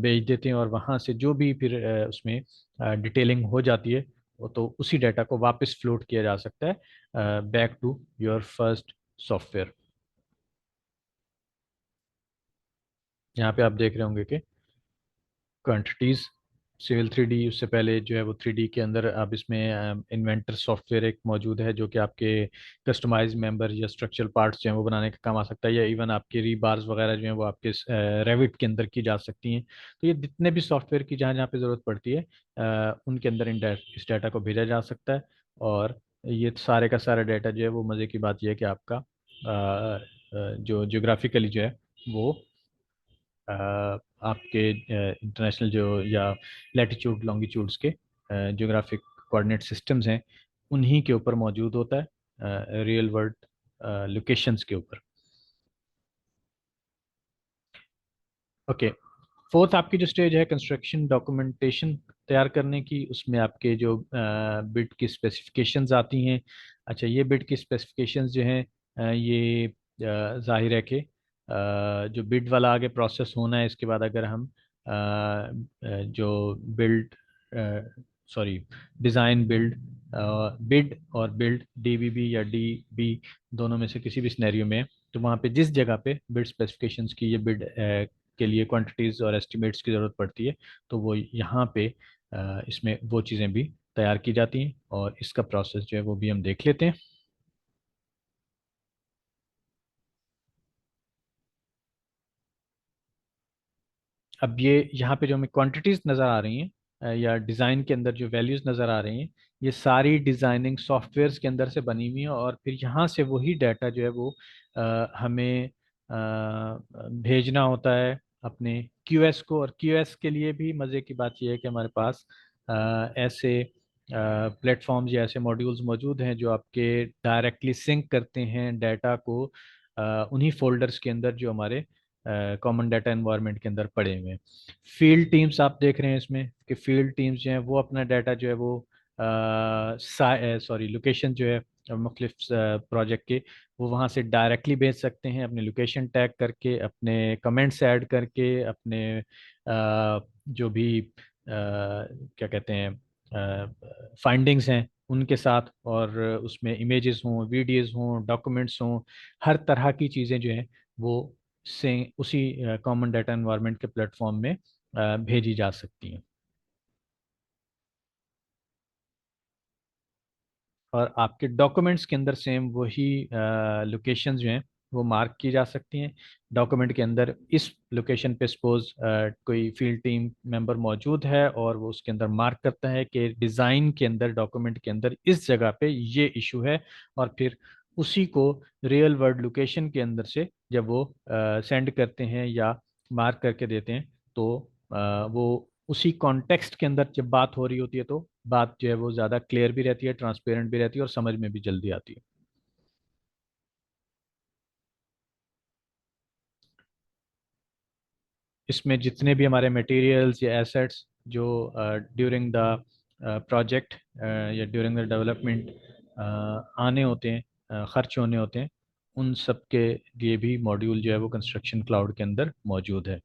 भेज देते हैं, और वहाँ से जो भी फिर उसमें डिटेलिंग हो जाती है, वो तो उसी डाटा को वापस फ्लोट किया जा सकता है back to your first software. यहाँ पे आप देख रहे होंगे कि क्वांटिटीज सिविल 3D, उससे पहले जो है वो 3D के अंदर अब इसमें इन्वेंटर सॉफ्टवेयर एक मौजूद है, जो कि आपके कस्टमाइज मेंबर या स्ट्रक्चरल पार्ट्स जो हैं वो बनाने का काम आ सकता है, या इवन आपके रीबार्स वगैरह जो हैं वो आपके रेविट के अंदर की जा सकती हैं। तो ये जितने भी सॉफ्टवेयर की जहाँ जहाँ पे ज़रूरत पड़ती है उनके अंदर इस डाटा को भेजा जा सकता है। और ये सारे का सारा डाटा जो है वो, मज़े की बात यह है कि आपका जो जियोग्राफिकली जो है वो आपके इंटरनेशनल जो या लैटिट्यूड लॉन्गिट्यूड्स के जियोग्राफिक कोऑर्डिनेट सिस्टम्स हैं, उन्हीं के ऊपर मौजूद होता है, रियल वर्ल्ड लोकेशंस के ऊपर। ओके, फोर्थ आपकी जो स्टेज है कंस्ट्रक्शन डॉक्यूमेंटेशन तैयार करने की, उसमें आपके जो बिड की स्पेसिफिकेशंस आती हैं। अच्छा, ये बिड की स्पेसिफिकेशंस जो हैं ये जाहिर है कि जो बिड वाला आगे प्रोसेस होना है, इसके बाद अगर हम जो build sorry design build bid और बिल्ड डीबीबी या डीबी दोनों में से किसी भी सिनेरियो में, तो वहाँ पे जिस जगह पे बिड स्पेसिफिकेशंस की ये बिड के लिए क्वांटिटीज़ और एस्टिमेट्स की ज़रूरत पड़ती है, तो वो यहाँ पे इसमें वो चीज़ें भी तैयार की जाती हैं, और इसका प्रोसेस जो है वो भी हम देख लेते हैं। अब ये यहाँ पे जो हमें क्वांटिटीज़ नज़र आ रही हैं या डिज़ाइन के अंदर जो वैल्यूज़ नज़र आ रही हैं, ये सारी डिज़ाइनिंग सॉफ्टवेयर्स के अंदर से बनी हुई हैं, और फिर यहाँ से वही डाटा जो है वो हमें भेजना होता है अपने क्यूएस को। और क्यूएस के लिए भी मज़े की बात यह है कि हमारे पास ऐसे प्लेटफॉर्म्स या ऐसे मॉड्यूल्स मौजूद हैं जो आपके डायरेक्टली सिंक करते हैं डाटा को उन्हीं फोल्डर्स के अंदर जो हमारे कॉमन डाटा एनवायरनमेंट के अंदर पड़े हुए हैं। फील्ड टीम्स आप देख रहे हैं इसमें कि फील्ड टीम्स जो हैं वो अपना डाटा जो है वो सॉरी लोकेशन जो है मुख्तलिफ प्रोजेक्ट के, वो वहाँ से डायरेक्टली भेज सकते हैं अपने लोकेशन टैग करके, अपने कमेंट्स ऐड करके, अपने जो भी क्या कहते हैं फाइंडिंग्स हैं उनके साथ, और उसमें इमेजेस हों, वीडियोस हों, डॉक्यूमेंट्स हों, हर तरह की चीज़ें जो हैं वो से उसी कॉमन डाटा एनवायरनमेंट के प्लेटफॉर्म में भेजी जा सकती हैं। और आपके डॉक्यूमेंट्स के अंदर सेम वही लोकेशंस जो हैं वो मार्क की जा सकती हैं। डॉक्यूमेंट के अंदर इस लोकेशन पे सपोज कोई फील्ड टीम मेंबर मौजूद है और वो उसके अंदर मार्क करता है कि डिज़ाइन के अंदर, डॉक्यूमेंट के अंदर इस जगह पे ये इशू है, और फिर उसी को रियल वर्ल्ड लोकेशन के अंदर से जब वो सेंड करते हैं या मार्क करके देते हैं, तो वो उसी कॉन्टेक्स्ट के अंदर जब बात हो रही होती है तो बात जो है वो ज़्यादा क्लियर भी रहती है, ट्रांसपेरेंट भी रहती है और समझ में भी जल्दी आती है। इसमें जितने भी हमारे मटेरियल्स या एसेट्स जो ड्यूरिंग द प्रोजेक्ट या ड्यूरिंग द डेवलपमेंट आने होते हैं, खर्च होने होते हैं, उन सब के लिए भी मॉड्यूल जो है वो कंस्ट्रक्शन क्लाउड के अंदर मौजूद है।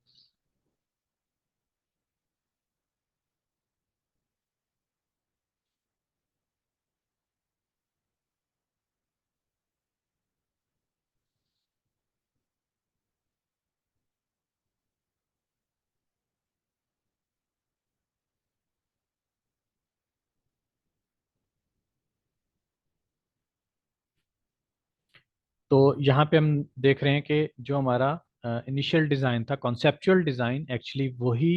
तो यहाँ पे हम देख रहे हैं कि जो हमारा इनिशियल डिज़ाइन था, कॉन्सेप्चुअल डिज़ाइन, एक्चुअली वही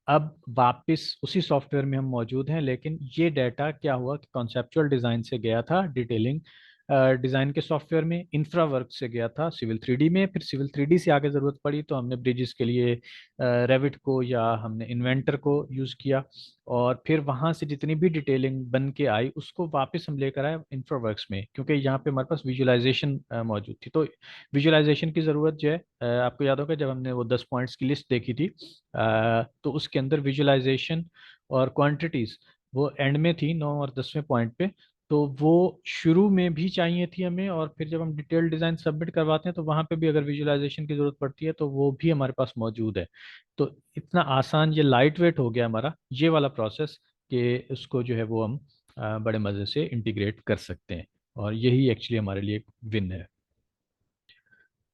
अब वापस उसी सॉफ्टवेयर में हम मौजूद हैं, लेकिन ये डाटा क्या हुआ कि कॉन्सेप्चुअल डिज़ाइन से गया था डिटेलिंग डिज़ाइन के सॉफ्टवेयर में, इंफ्रा वर्क से गया था सिविल 3D में, फिर सिविल 3D से आगे ज़रूरत पड़ी तो हमने ब्रिजेस के लिए रेविट को या हमने इन्वेंटर को यूज़ किया, और फिर वहां से जितनी भी डिटेलिंग बन के आई उसको वापस हम लेकर आए इंफ्रावर्क्स में, क्योंकि यहाँ पे हमारे पास विजुअलाइजेशन मौजूद थी। तो विजुअलाइजेशन की ज़रूरत जो है, आपको याद होगा जब हमने वो 10 पॉइंट्स की लिस्ट देखी थी, तो उसके अंदर विजुअलाइजेशन और क्वांटिटीज वो एंड में थी, 9 और 10वें पॉइंट पे। तो वो शुरू में भी चाहिए थी हमें, और फिर जब हम डिटेल डिज़ाइन सबमिट करवाते हैं तो वहाँ पे भी अगर विजुअलाइजेशन की ज़रूरत पड़ती है तो वो भी हमारे पास मौजूद है। तो इतना आसान, ये लाइट वेट हो गया हमारा ये वाला प्रोसेस, कि उसको जो है वो हम बड़े मज़े से इंटीग्रेट कर सकते हैं, और यही एक्चुअली हमारे लिए एक विन है।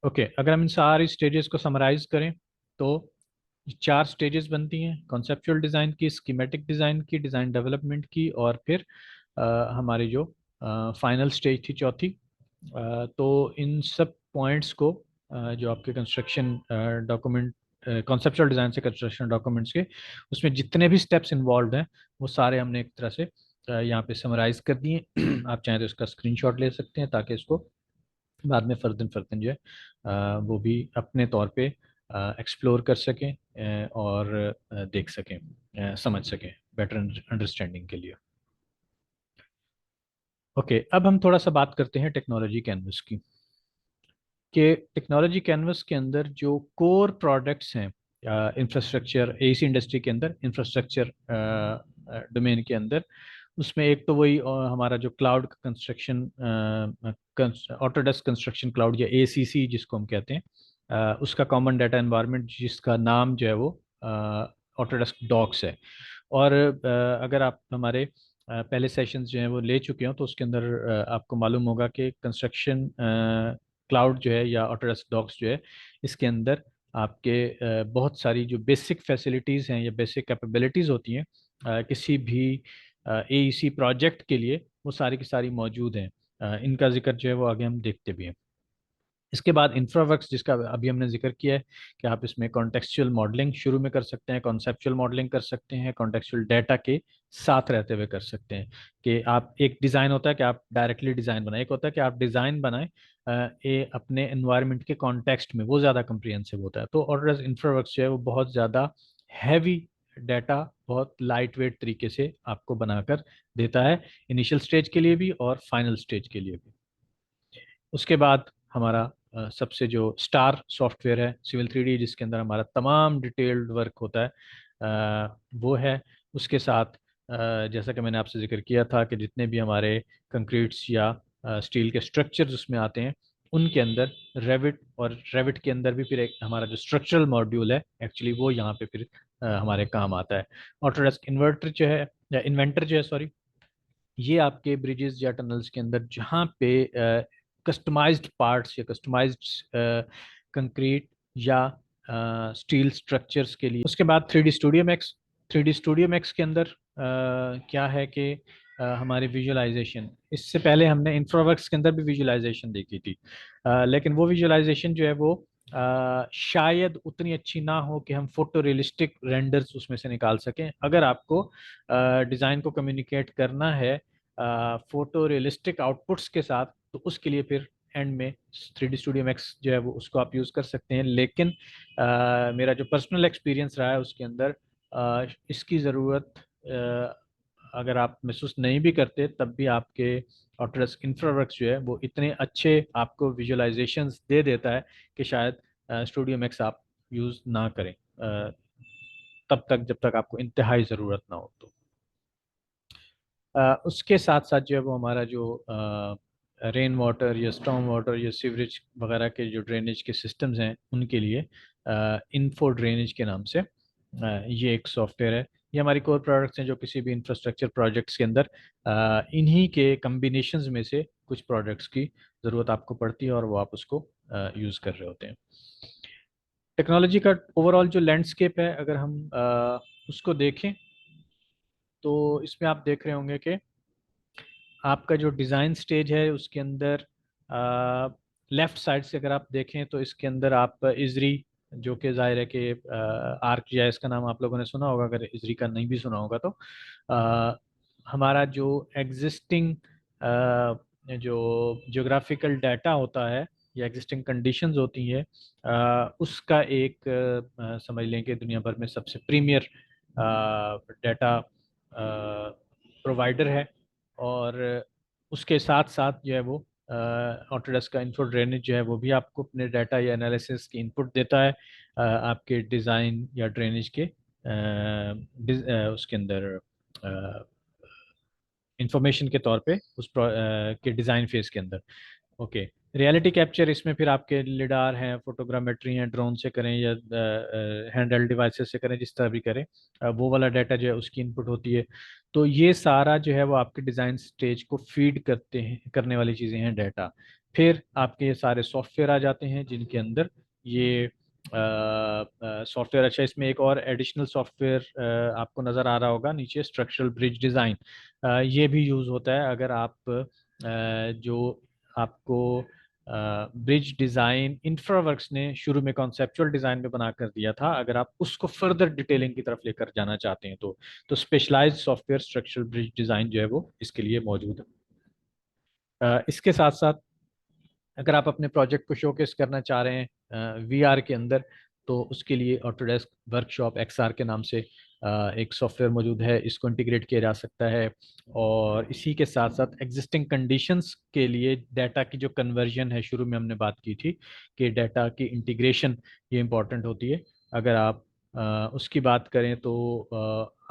ओके, अगर हम इन सारी स्टेजेस को समराइज करें तो 4 स्टेजेस बनती हैं: कॉन्सेप्चुअल डिज़ाइन की, स्कीमेटिक डिज़ाइन की, डिज़ाइन डेवलपमेंट की, और फिर हमारी जो फाइनल स्टेज थी चौथी। तो इन सब पॉइंट्स को जो आपके कंस्ट्रक्शन डॉक्यूमेंट, कॉन्सेप्चुअल डिज़ाइन से कंस्ट्रक्शन डॉक्यूमेंट्स के, उसमें जितने भी स्टेप्स इन्वॉल्व हैं वो सारे हमने एक तरह से यहाँ पे समराइज कर दिए। आप चाहें तो इसका स्क्रीनशॉट ले सकते हैं ताकि इसको बाद में फर्दन फर्दन जो है वो भी अपने तौर पे एक्सप्लोर कर सकें, और देख सकें, समझ सकें बेटर अंडरस्टैंडिंग के लिए। ओके, अब हम थोड़ा सा बात करते हैं टेक्नोलॉजी कैनवस की, कि टेक्नोलॉजी कैनवस के अंदर जो कोर प्रोडक्ट्स हैं इंफ्रास्ट्रक्चर, एसी इंडस्ट्री के अंदर इंफ्रास्ट्रक्चर डोमेन के अंदर, उसमें एक तो वही हमारा जो cloud construction, Autodesk construction cloud या एसीसी जिसको हम कहते हैं, उसका कॉमन डाटा एनवायरनमेंट जिसका नाम जो है वो ऑटोडेस्क डॉक्स है। और अगर आप हमारे पहले सेशंस जो हैं वो ले चुके हो तो उसके अंदर आपको मालूम होगा कि कंस्ट्रक्शन क्लाउड जो है या ऑटोडेस्क डॉक्स जो है, इसके अंदर आपके बहुत सारी जो बेसिक फैसिलिटीज़ हैं या बेसिक कैपेबिलिटीज़ होती हैं किसी भी एईसी प्रोजेक्ट के लिए, वो सारी की सारी मौजूद हैं। इनका जिक्र जो है वो आगे हम देखते भी हैं। इसके बाद इंफ्रावर्क्स जिसका अभी हमने जिक्र किया है, कि आप इसमें कॉन्टेक्चुअल मॉडलिंग शुरू में कर सकते हैं, कॉन्सेप्चुअल मॉडलिंग कर सकते हैं, कॉन्टेक्चुअल डाटा के साथ रहते हुए कर सकते हैं। कि आप, एक डिज़ाइन होता है कि आप डायरेक्टली डिज़ाइन बनाएं, एक होता है कि आप डिज़ाइन बनाएं ये अपने एनवायरनमेंट के कॉन्टेक्स्ट में, वो ज़्यादा कम्प्रिहेंसिव होता है। तो ऑर्डर इंफ्रावर्क्स जो है वो बहुत ज़्यादा हैवी डाटा बहुत लाइट वेट तरीके से आपको बनाकर देता है, इनिशियल स्टेज के लिए भी और फाइनल स्टेज के लिए भी। उसके बाद हमारा सबसे जो स्टार सॉफ्टवेयर है सिविल 3D, जिसके अंदर हमारा तमाम डिटेल्ड वर्क होता है, वो है। उसके साथ जैसा कि मैंने आपसे जिक्र किया था कि जितने भी हमारे कंक्रीट्स या स्टील के स्ट्रक्चर्स उसमें आते हैं, उनके अंदर रेविट, और रेविट के अंदर भी फिर एक हमारा जो स्ट्रक्चरल मॉड्यूल है एक्चुअली वो यहाँ पे फिर हमारे काम आता है। ऑटोडेस्क इन्वर्टर जो है, या इन्वेंटर जो है सॉरी, ये आपके ब्रिजेस या टनल्स के अंदर जहाँ पे कस्टमाइज्ड पार्ट्स या कस्टमाइज्ड कंक्रीट या स्टील स्ट्रक्चर्स के लिए। उसके बाद 3D studio max. 3D studio max के अंदर क्या है कि हमारी विजुअलाइजेशन, इससे पहले हमने इंफ्रावर्क्स के अंदर भी विजुअलाइजेशन देखी थी, लेकिन वो विजुअलाइजेशन जो है वो शायद उतनी अच्छी ना हो कि हम फोटो रियलिस्टिक रेंडर्स उसमें से निकाल सकें। अगर आपको डिज़ाइन को कम्युनिकेट करना है फोटो रियलिस्टिक आउटपुट्स के साथ, तो उसके लिए फिर एंड में 3D स्टूडियो मैक्स जो है वो उसको आप यूज़ कर सकते हैं। लेकिन मेरा जो पर्सनल एक्सपीरियंस रहा है उसके अंदर इसकी ज़रूरत अगर आप महसूस नहीं भी करते, तब भी आपके ऑटोडेस्क इंफ्रावर्क्स जो है वो इतने अच्छे आपको विजुअलाइजेशंस दे देता है कि शायद स्टूडियो मैक्स आप यूज़ ना करें तब तक जब तक आपको इंतहाई ज़रूरत ना हो। तो उसके साथ साथ जो है वो हमारा जो रेन वाटर या स्टॉर्म वाटर या सीवरेज वगैरह के जो ड्रेनेज के सिस्टम्स हैं उनके लिए इन्फो ड्रेनेज के नाम से ये एक सॉफ्टवेयर है। ये हमारी कोर प्रोडक्ट्स हैं जो किसी भी इंफ्रास्ट्रक्चर प्रोजेक्ट्स के अंदर इन्हीं के कम्बिनेशंस में से कुछ प्रोडक्ट्स की ज़रूरत आपको पड़ती है और वो आप उसको यूज़ कर रहे होते हैं। टेक्नोलॉजी का ओवरऑल जो लैंडस्केप है अगर हम उसको देखें, तो इसमें आप देख रहे होंगे कि आपका जो डिज़ाइन स्टेज है उसके अंदर लेफ्ट साइड से अगर आप देखें तो इसके अंदर आप इजरी, जो कि जाहिर है कि आर्क जीआईएस का नाम आप लोगों ने सुना होगा, अगर इजरी का नहीं भी सुना होगा तो हमारा जो एग्जिस्टिंग जो ज्योग्राफिकल डाटा होता है या एग्जिस्टिंग कंडीशंस होती हैं उसका एक समझ लें कि दुनिया भर में सबसे प्रीमियर डाटा प्रोवाइडर है। और उसके साथ साथ जो है वो ऑटोडेस्क का इन्फो ड्रेनेज जो है वो भी आपको अपने डाटा या एनालिसिस की इनपुट देता है आपके डिज़ाइन या ड्रेनेज के उसके अंदर इंफॉर्मेशन के तौर पे के डिज़ाइन फेज के अंदर। ओके, रियलिटी कैप्चर इसमें फिर आपके लिडार हैं, फोटोग्रामेट्री हैं, ड्रोन से करें या हैंड हेल्ड डिवाइसेस से करें, जिस तरह भी करें वो वाला डाटा जो है उसकी इनपुट होती है। तो ये सारा जो है वो आपके डिज़ाइन स्टेज को फीड करते हैं, करने वाली चीज़ें हैं डाटा। फिर आपके ये सारे सॉफ्टवेयर आ जाते हैं जिनके अंदर ये सॉफ्टवेयर, अच्छा इसमें एक और एडिशनल सॉफ्टवेयर आपको नज़र आ रहा होगा नीचे, स्ट्रक्चरल ब्रिज डिज़ाइन। ये भी यूज़ होता है अगर आप जो आपको ब्रिज डिज़ाइन इंफ्रावर्क्स ने शुरू में कॉन्सेप्चुअल डिज़ाइन में बना कर दिया था, अगर आप उसको फर्दर डिटेलिंग की तरफ लेकर जाना चाहते हैं तो specialised software structural bridge design जो है वो इसके लिए मौजूद है। इसके साथ साथ अगर आप अपने प्रोजेक्ट को शोकेस करना चाह रहे हैं वीआर के अंदर, तो उसके लिए ऑटोडेस्क वर्कशॉप एक्सआर के नाम से एक सॉफ्टवेयर मौजूद है, इसको इंटीग्रेट किया जा सकता है। और इसी के साथ साथ एग्जिस्टिंग कंडीशंस के लिए डाटा की जो कन्वर्जन है, शुरू में हमने बात की थी कि डाटा की इंटीग्रेशन ये इम्पोर्टेंट होती है। अगर आप उसकी बात करें तो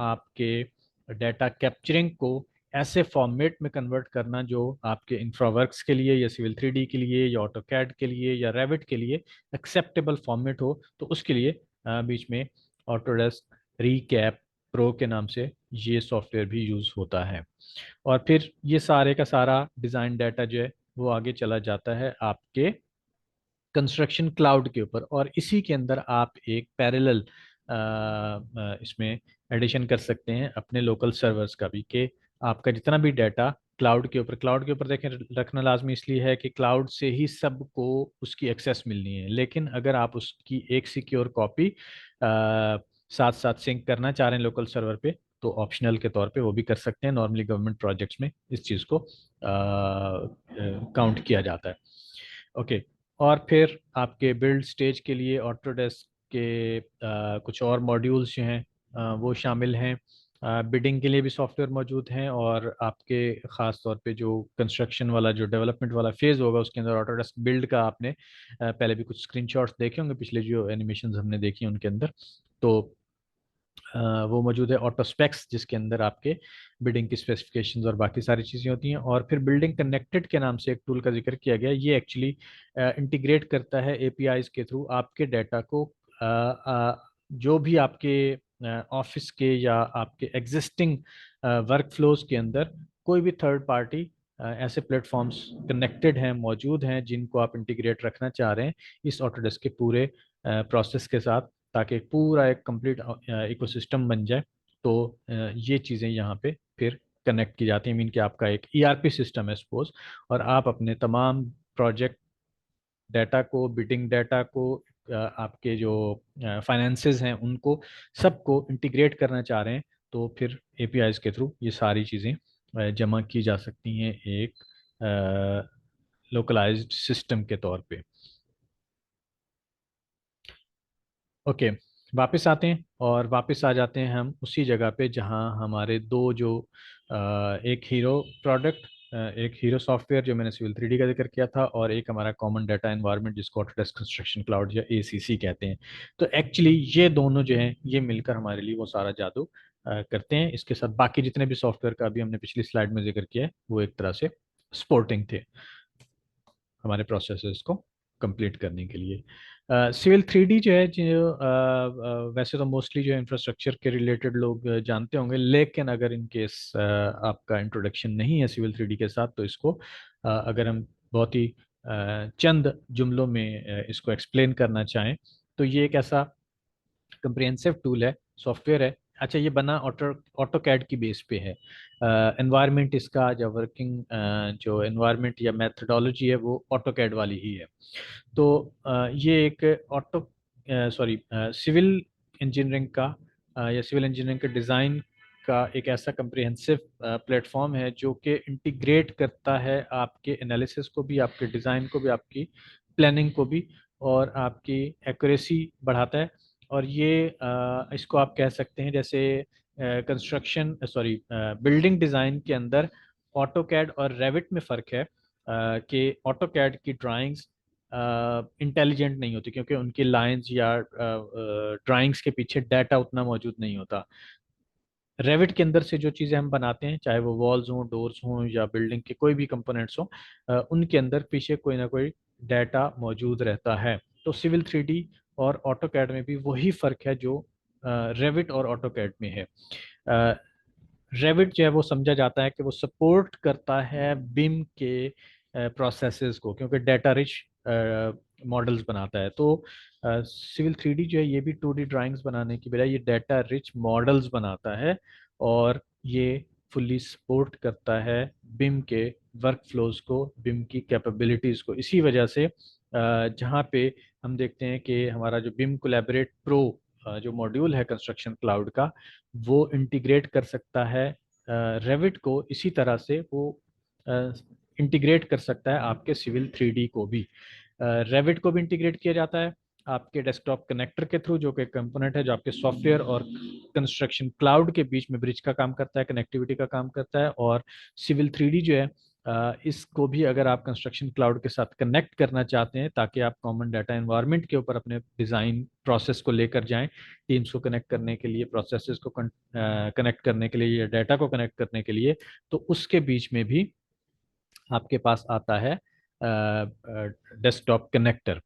आपके डाटा कैप्चरिंग को ऐसे फॉर्मेट में कन्वर्ट करना जो आपके इंफ्रावर्क्स के लिए या सिविल 3D के लिए या ऑटोकैड के लिए या रेविट के लिए एक्सेप्टेबल फॉर्मेट हो, तो उसके लिए बीच में ऑटोडेस्क रीकैप प्रो के नाम से ये सॉफ्टवेयर भी यूज़ होता है। और फिर ये सारे का सारा डिज़ाइन डाटा जो है वो आगे चला जाता है आपके कंस्ट्रक्शन क्लाउड के ऊपर, और इसी के अंदर आप एक पैरेलल इसमें एडिशन कर सकते हैं अपने लोकल सर्वर्स का भी, कि आपका जितना भी डाटा क्लाउड के ऊपर देखें रखना लाजमी इसलिए है कि क्लाउड से ही सबको उसकी एक्सेस मिलनी है। लेकिन अगर आप उसकी एक सिक्योर कॉपी साथ साथ सिंक करना चाह रहे हैं लोकल सर्वर पे, तो ऑप्शनल के तौर पे वो भी कर सकते हैं। नॉर्मली गवर्नमेंट प्रोजेक्ट्स में इस चीज़ को काउंट किया जाता है। ओके, और फिर आपके बिल्ड स्टेज के लिए ऑटोडेस्क के कुछ और मॉड्यूल्स जो हैं वो शामिल हैं। बिडिंग के लिए भी सॉफ्टवेयर मौजूद हैं, और आपके ख़ास तौर पे जो कंस्ट्रक्शन वाला जो डेवलपमेंट वाला फेज़ होगा उसके अंदर ऑटोडेस्क बिल्ड का आपने पहले भी कुछ स्क्रीनशॉट्स देखे होंगे, पिछले जो एनिमेशंस हमने देखी हैं उनके अंदर। तो वो मौजूद है ऑटो स्पेक्स, जिसके अंदर आपके बिल्डिंग की स्पेसिफिकेशंस और बाकी सारी चीज़ें होती हैं। और फिर बिल्डिंग कनेक्टेड के नाम से एक टूल का जिक्र किया गया, ये एक्चुअली इंटीग्रेट करता है एपीआईज के थ्रू आपके डाटा को जो भी आपके ऑफिस के या आपके एग्जिस्टिंग वर्क फ्लोज के अंदर कोई भी थर्ड पार्टी ऐसे प्लेटफॉर्म्स कनेक्टेड हैं, मौजूद हैं, जिनको आप इंटीग्रेट रखना चाह रहे हैं इस ऑटोडेस्क के पूरे प्रोसेस के साथ, ताकि एक पूरा एक कंप्लीट इकोसिस्टम बन जाए। तो ये चीज़ें यहाँ पे फिर कनेक्ट की जाती हैं। मीन कि आपका एक ईआरपी सिस्टम है सपोज, और आप अपने तमाम प्रोजेक्ट डाटा को, बिडिंग डाटा को, आपके जो फाइनेंसेस हैं उनको, सबको इंटीग्रेट करना चाह रहे हैं। तो फिर एपीआईज के थ्रू ये सारी चीज़ें जमा की जा सकती हैं एक लोकलाइज्ड सिस्टम के तौर पे। ओके, वापस आते हैं और वापस आ जाते हैं हम उसी जगह पे जहां हमारे दो जो एक हीरो प्रोडक्ट, एक हीरो सॉफ्टवेयर जो मैंने सिविल 3D का जिक्र किया था, और एक हमारा कॉमन डाटा एनवायरनमेंट जिसको ऑटोडेस्क कंस्ट्रक्शन क्लाउड या एसीसी कहते हैं। तो एक्चुअली ये दोनों जो हैं ये मिलकर हमारे लिए वो सारा जादू करते हैं। इसके साथ बाकी जितने भी सॉफ्टवेयर का अभी हमने पिछली स्लाइड में जिक्र किया है वो एक तरह से सपोर्टिंग थे हमारे प्रोसेसेस को कंप्लीट करने के लिए। सिविल 3D जो है, जो वैसे तो मोस्टली जो इंफ्रास्ट्रक्चर के रिलेटेड लोग जानते होंगे, लेकिन अगर इन केस आपका इंट्रोडक्शन नहीं है सिविल 3D के साथ, तो इसको अगर हम बहुत ही चंद जुमलों में इसको एक्सप्लेन करना चाहें, तो ये एक ऐसा कंप्रिहेंसिव टूल है, सॉफ्टवेयर है। अच्छा, ये बना ऑटो कैड की बेस पे है। एनवायरनमेंट इसका जो वर्किंग जो एनवायरनमेंट या मेथडोलॉजी है वो ऑटो कैड वाली ही है। तो ये एक ऑटो सॉरी सिविल इंजीनियरिंग का या सिविल इंजीनियरिंग के डिज़ाइन का एक ऐसा कंप्रिहेंसिव प्लेटफॉर्म है जो कि इंटीग्रेट करता है आपके एनालिसिस को भी, आपके डिज़ाइन को भी, आपकी प्लानिंग को भी, और आपकी एक्यूरेसी बढ़ाता है। और ये इसको आप कह सकते हैं जैसे कंस्ट्रक्शन सॉरी बिल्डिंग डिज़ाइन के अंदर ऑटो कैड और रेविट में फ़र्क है, कि ऑटो कैड की ड्राइंग्स इंटेलिजेंट नहीं होती, क्योंकि उनकी लाइंस या ड्राइंग्स के पीछे डाटा उतना मौजूद नहीं होता। रेविट के अंदर से जो चीज़ें हम बनाते हैं, चाहे वो वॉल्स हों, डोर्स हों, या बिल्डिंग के कोई भी कंपोनेंट्स हों, उनके अंदर पीछे कोई ना कोई डाटा मौजूद रहता है। तो सिविल 3D और ऑटो कैड में भी वही फ़र्क है जो रेविट और ऑटो कैड में है। रेविट जो है वो समझा जाता है कि वो सपोर्ट करता है बिम के प्रोसेसेस को, क्योंकि डाटा रिच मॉडल्स बनाता है। तो सिविल 3D जो है ये भी 2D ड्राइंग्स बनाने की बजाय ये डाटा रिच मॉडल्स बनाता है, और ये फुल्ली सपोर्ट करता है बिम के वर्क फ्लोज को, बिम की कैपेबिलिटीज़ को। इसी वजह से जहाँ पे हम देखते हैं कि हमारा जो बिम कोलैबोरेट प्रो जो मॉड्यूल है कंस्ट्रक्शन क्लाउड का, वो इंटीग्रेट कर सकता है रेविट को, इसी तरह से वो इंटीग्रेट कर सकता है आपके सिविल 3D को भी। रेविट को भी इंटीग्रेट किया जाता है आपके डेस्कटॉप कनेक्टर के थ्रू, जो कि कंपोनेंट है जो आपके सॉफ्टवेयर और कंस्ट्रक्शन क्लाउड के बीच में ब्रिज का काम करता है, कनेक्टिविटी का काम करता है। और सिविल 3D जो है इसको भी अगर आप कंस्ट्रक्शन क्लाउड के साथ कनेक्ट करना चाहते हैं, ताकि आप कॉमन डाटा एनवायरनमेंट के ऊपर अपने डिज़ाइन प्रोसेस को लेकर जाएं, टीम्स को कनेक्ट करने के लिए, प्रोसेसेस को कनेक्ट करने के लिए, या डाटा को कनेक्ट करने के लिए, तो उसके बीच में भी आपके पास आता है डेस्कटॉप कनेक्टर।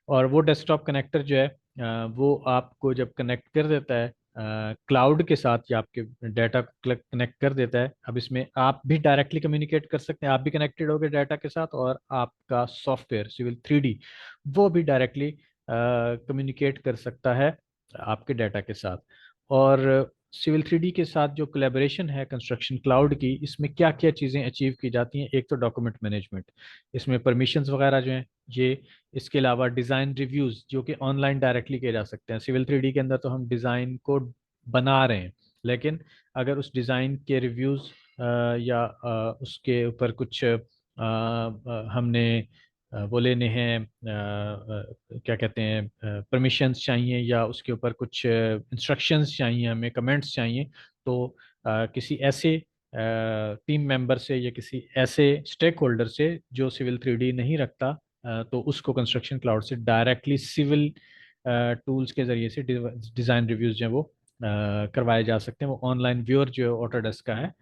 और वो डेस्कटॉप कनेक्टर जो है वो आपको जब कनेक्ट कर देता है क्लाउड के साथ, या आपके डाटा को कनेक्ट कर देता है, अब इसमें आप भी डायरेक्टली कम्युनिकेट कर सकते हैं, आप भी कनेक्टेड होगे डाटा के साथ, और आपका सॉफ्टवेयर सिविल 3D वो भी डायरेक्टली कम्युनिकेट कर सकता है आपके डाटा के साथ। और सिविल 3D के साथ जो कोलैबोरेशन है कंस्ट्रक्शन क्लाउड की, इसमें क्या क्या चीज़ें अचीव की जाती हैं। एक तो डॉक्यूमेंट मैनेजमेंट, इसमें परमिशंस वगैरह जो हैं ये, इसके अलावा डिज़ाइन रिव्यूज़ जो कि ऑनलाइन डायरेक्टली किए जा सकते हैं। सिविल 3D के अंदर तो हम डिज़ाइन को बना रहे हैं, लेकिन अगर उस डिज़ाइन के रिव्यूज़ या उसके ऊपर कुछ हमने वो लेने हैं, क्या कहते हैं, परमिशंस चाहिए, या उसके ऊपर कुछ इंस्ट्रक्शंस चाहिए, हमें कमेंट्स चाहिए, तो किसी ऐसे टीम मेंबर से या किसी ऐसे स्टेक होल्डर से जो सिविल 3D नहीं रखता, तो उसको कंस्ट्रक्शन क्लाउड से डायरेक्टली सिविल टूल्स के जरिए से डिज़ाइन रिव्यूज जो है वो करवाए जा सकते हैं। वो ऑनलाइन व्यूअर जो ऑटोडेस्क का है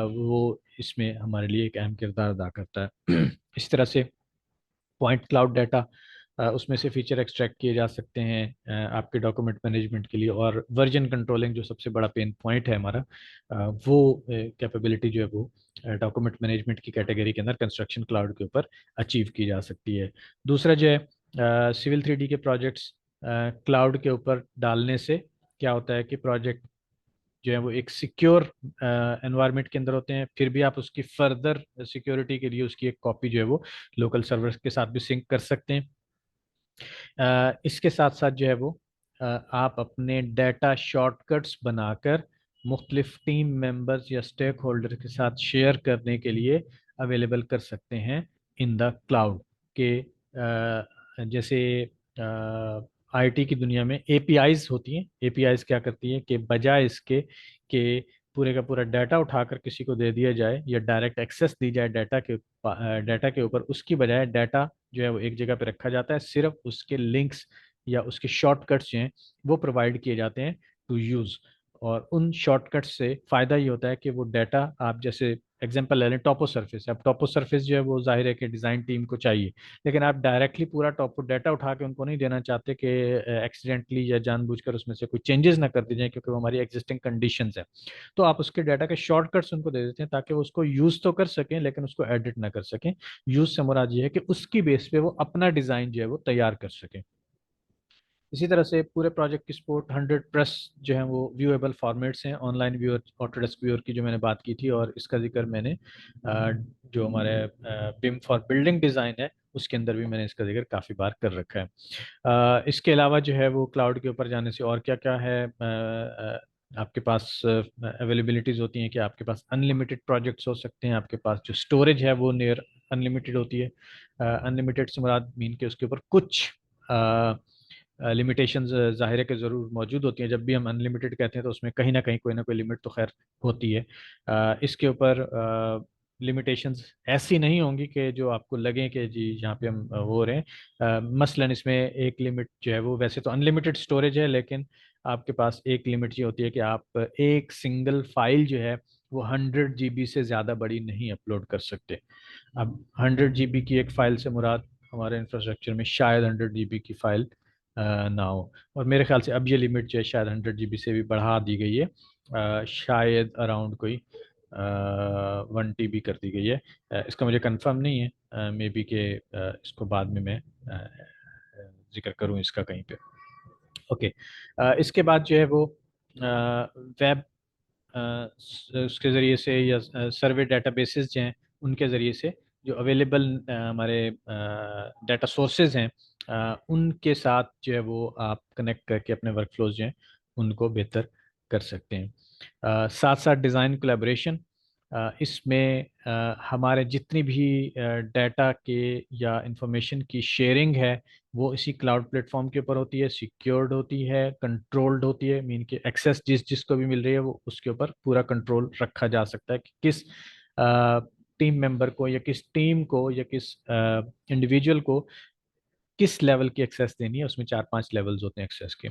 वो इसमें हमारे लिए एक अहम किरदार अदा करता है। इस तरह से पॉइंट क्लाउड डाटा, उसमें से फीचर एक्सट्रैक्ट किए जा सकते हैं आपके डॉक्यूमेंट मैनेजमेंट के लिए। और वर्जन कंट्रोलिंग जो सबसे बड़ा पेन पॉइंट है हमारा, वो कैपेबिलिटी जो है वो डॉक्यूमेंट मैनेजमेंट की कैटेगरी के अंदर कंस्ट्रक्शन क्लाउड के ऊपर अचीव की जा सकती है। दूसरा जो है सिविल 3D के प्रोजेक्ट्स क्लाउड के ऊपर डालने से क्या होता है कि प्रोजेक्ट जो है वो एक सिक्योर एनवायरनमेंट के अंदर होते हैं। फिर भी आप उसकी फर्दर सिक्योरिटी के लिए उसकी एक कॉपी जो है वो लोकल सर्वर के साथ भी सिंक कर सकते हैं। इसके साथ साथ जो है वो आप अपने डाटा शॉर्टकट्स बनाकर मुख्तलिफ टीम मेंबर्स या स्टेक होल्डर के साथ शेयर करने के लिए अवेलेबल कर सकते हैं इन द क्लाउड के। जैसे आईटी की दुनिया में एपीआईज होती हैं। एपीआईज क्या करती हैं कि बजाय इसके कि पूरे का पूरा डाटा उठाकर किसी को दे दिया जाए या डायरेक्ट एक्सेस दी जाए डाटा के ऊपर, उसकी बजाय डाटा जो है वो एक जगह पे रखा जाता है। सिर्फ उसके लिंक्स या उसके शॉर्टकट्स जो हैं वो प्रोवाइड किए जाते हैं टू यूज़। और उन शॉर्टकट्स से फ़ायदा ये होता है कि वो डाटा, आप जैसे एग्जांपल ले लें टॉपो सरफेस। अब टॉपो सरफेस जो है वो जाहिर है कि डिज़ाइन टीम को चाहिए, लेकिन आप डायरेक्टली पूरा टॉपो डाटा उठा के उनको नहीं देना चाहते कि एक्सीडेंटली या जानबूझकर उसमें से कोई चेंजेस ना कर दी जाए, क्योंकि वो हमारी एग्जिस्टिंग कंडीशंस है। तो आप उसके डाटा के शॉर्टकट्स उनको दे देते हैं ताकि वो उसको यूज़ तो कर सकें लेकिन उसको एडिट ना कर सकें। यूज़ से मुराद ये है कि उसकी बेस पे वो अपना डिज़ाइन जो है वो तैयार कर सकें। इसी तरह से पूरे प्रोजेक्ट की सपोर्ट 100+ जो है वो व्यूएबल फॉर्मेट्स हैं। ऑनलाइन व्यूअर, ऑटोडेस्क व्यूअर की जो मैंने बात की थी, और इसका जिक्र मैंने जो हमारे बिम फॉर बिल्डिंग डिज़ाइन है उसके अंदर भी मैंने इसका जिक्र काफ़ी बार कर रखा है। इसके अलावा जो है वो क्लाउड के ऊपर जाने से और क्या क्या है, आपके पास अवेलेबिलिटीज़ होती हैं कि आपके पास अनलिमिटेड प्रोजेक्ट्स हो सकते हैं। आपके पास जो स्टोरेज है वो नियर अनलिमिटेड होती है। अनलिमिटेड से मुराद मीन के उसके ऊपर कुछ लिमिटेशंस ज़ाहिर है कि ज़रूर मौजूद होती हैं। जब भी हम अनलिमिटेड कहते हैं तो उसमें कहीं ना कोई लिमिट तो खैर होती है। इसके ऊपर लिमिटेशंस ऐसी नहीं होंगी कि जो आपको लगे कि जी यहाँ पे हम हो रहे हैं। मसलन इसमें एक लिमिट जो है वो, वैसे तो अनलिमिटेड स्टोरेज है लेकिन आपके पास एक लिमिट ये होती है कि आप एक सिंगल फाइल जो है वो 100 GB से ज़्यादा बड़ी नहीं अपलोड कर सकते। अब 100 GB की एक फ़ाइल से मुराद हमारे इंफ्रास्ट्रक्चर में शायद 100 GB की फ़ाइल ना हो। और मेरे ख्याल से अब ये लिमिट जो है शायद 100 GB से भी बढ़ा दी गई है। शायद अराउंड कोई 1 TB कर दी गई है। इसका मुझे कंफर्म नहीं है, मे बी के इसको बाद में मैं जिक्र करूँ इसका कहीं पे। ओके। इसके बाद जो है वो वेब उसके ज़रिए से या सर्वे डेटाबेसेस जो हैं उनके ज़रिए से जो अवेलेबल हमारे डाटा सोर्सेज हैं उनके साथ जो है वो आप कनेक्ट करके अपने वर्क फ्लोज जो हैं उनको बेहतर कर सकते हैं। साथ साथ डिज़ाइन कोलैबोरेशन, इसमें हमारे जितनी भी डाटा के या इंफॉर्मेशन की शेयरिंग है वो इसी क्लाउड प्लेटफॉर्म के ऊपर होती है, सिक्योर्ड होती है, कंट्रोल्ड होती है। मीन कि एक्सेस जिसको भी मिल रही है वो उसके ऊपर पूरा कंट्रोल रखा जा सकता है कि किस टीम मेंबर को या किस टीम को या किस इंडिविजुअल को किस लेवल की एक्सेस देनी है। उसमें 4-5 लेवल्स होते हैं एक्सेस के।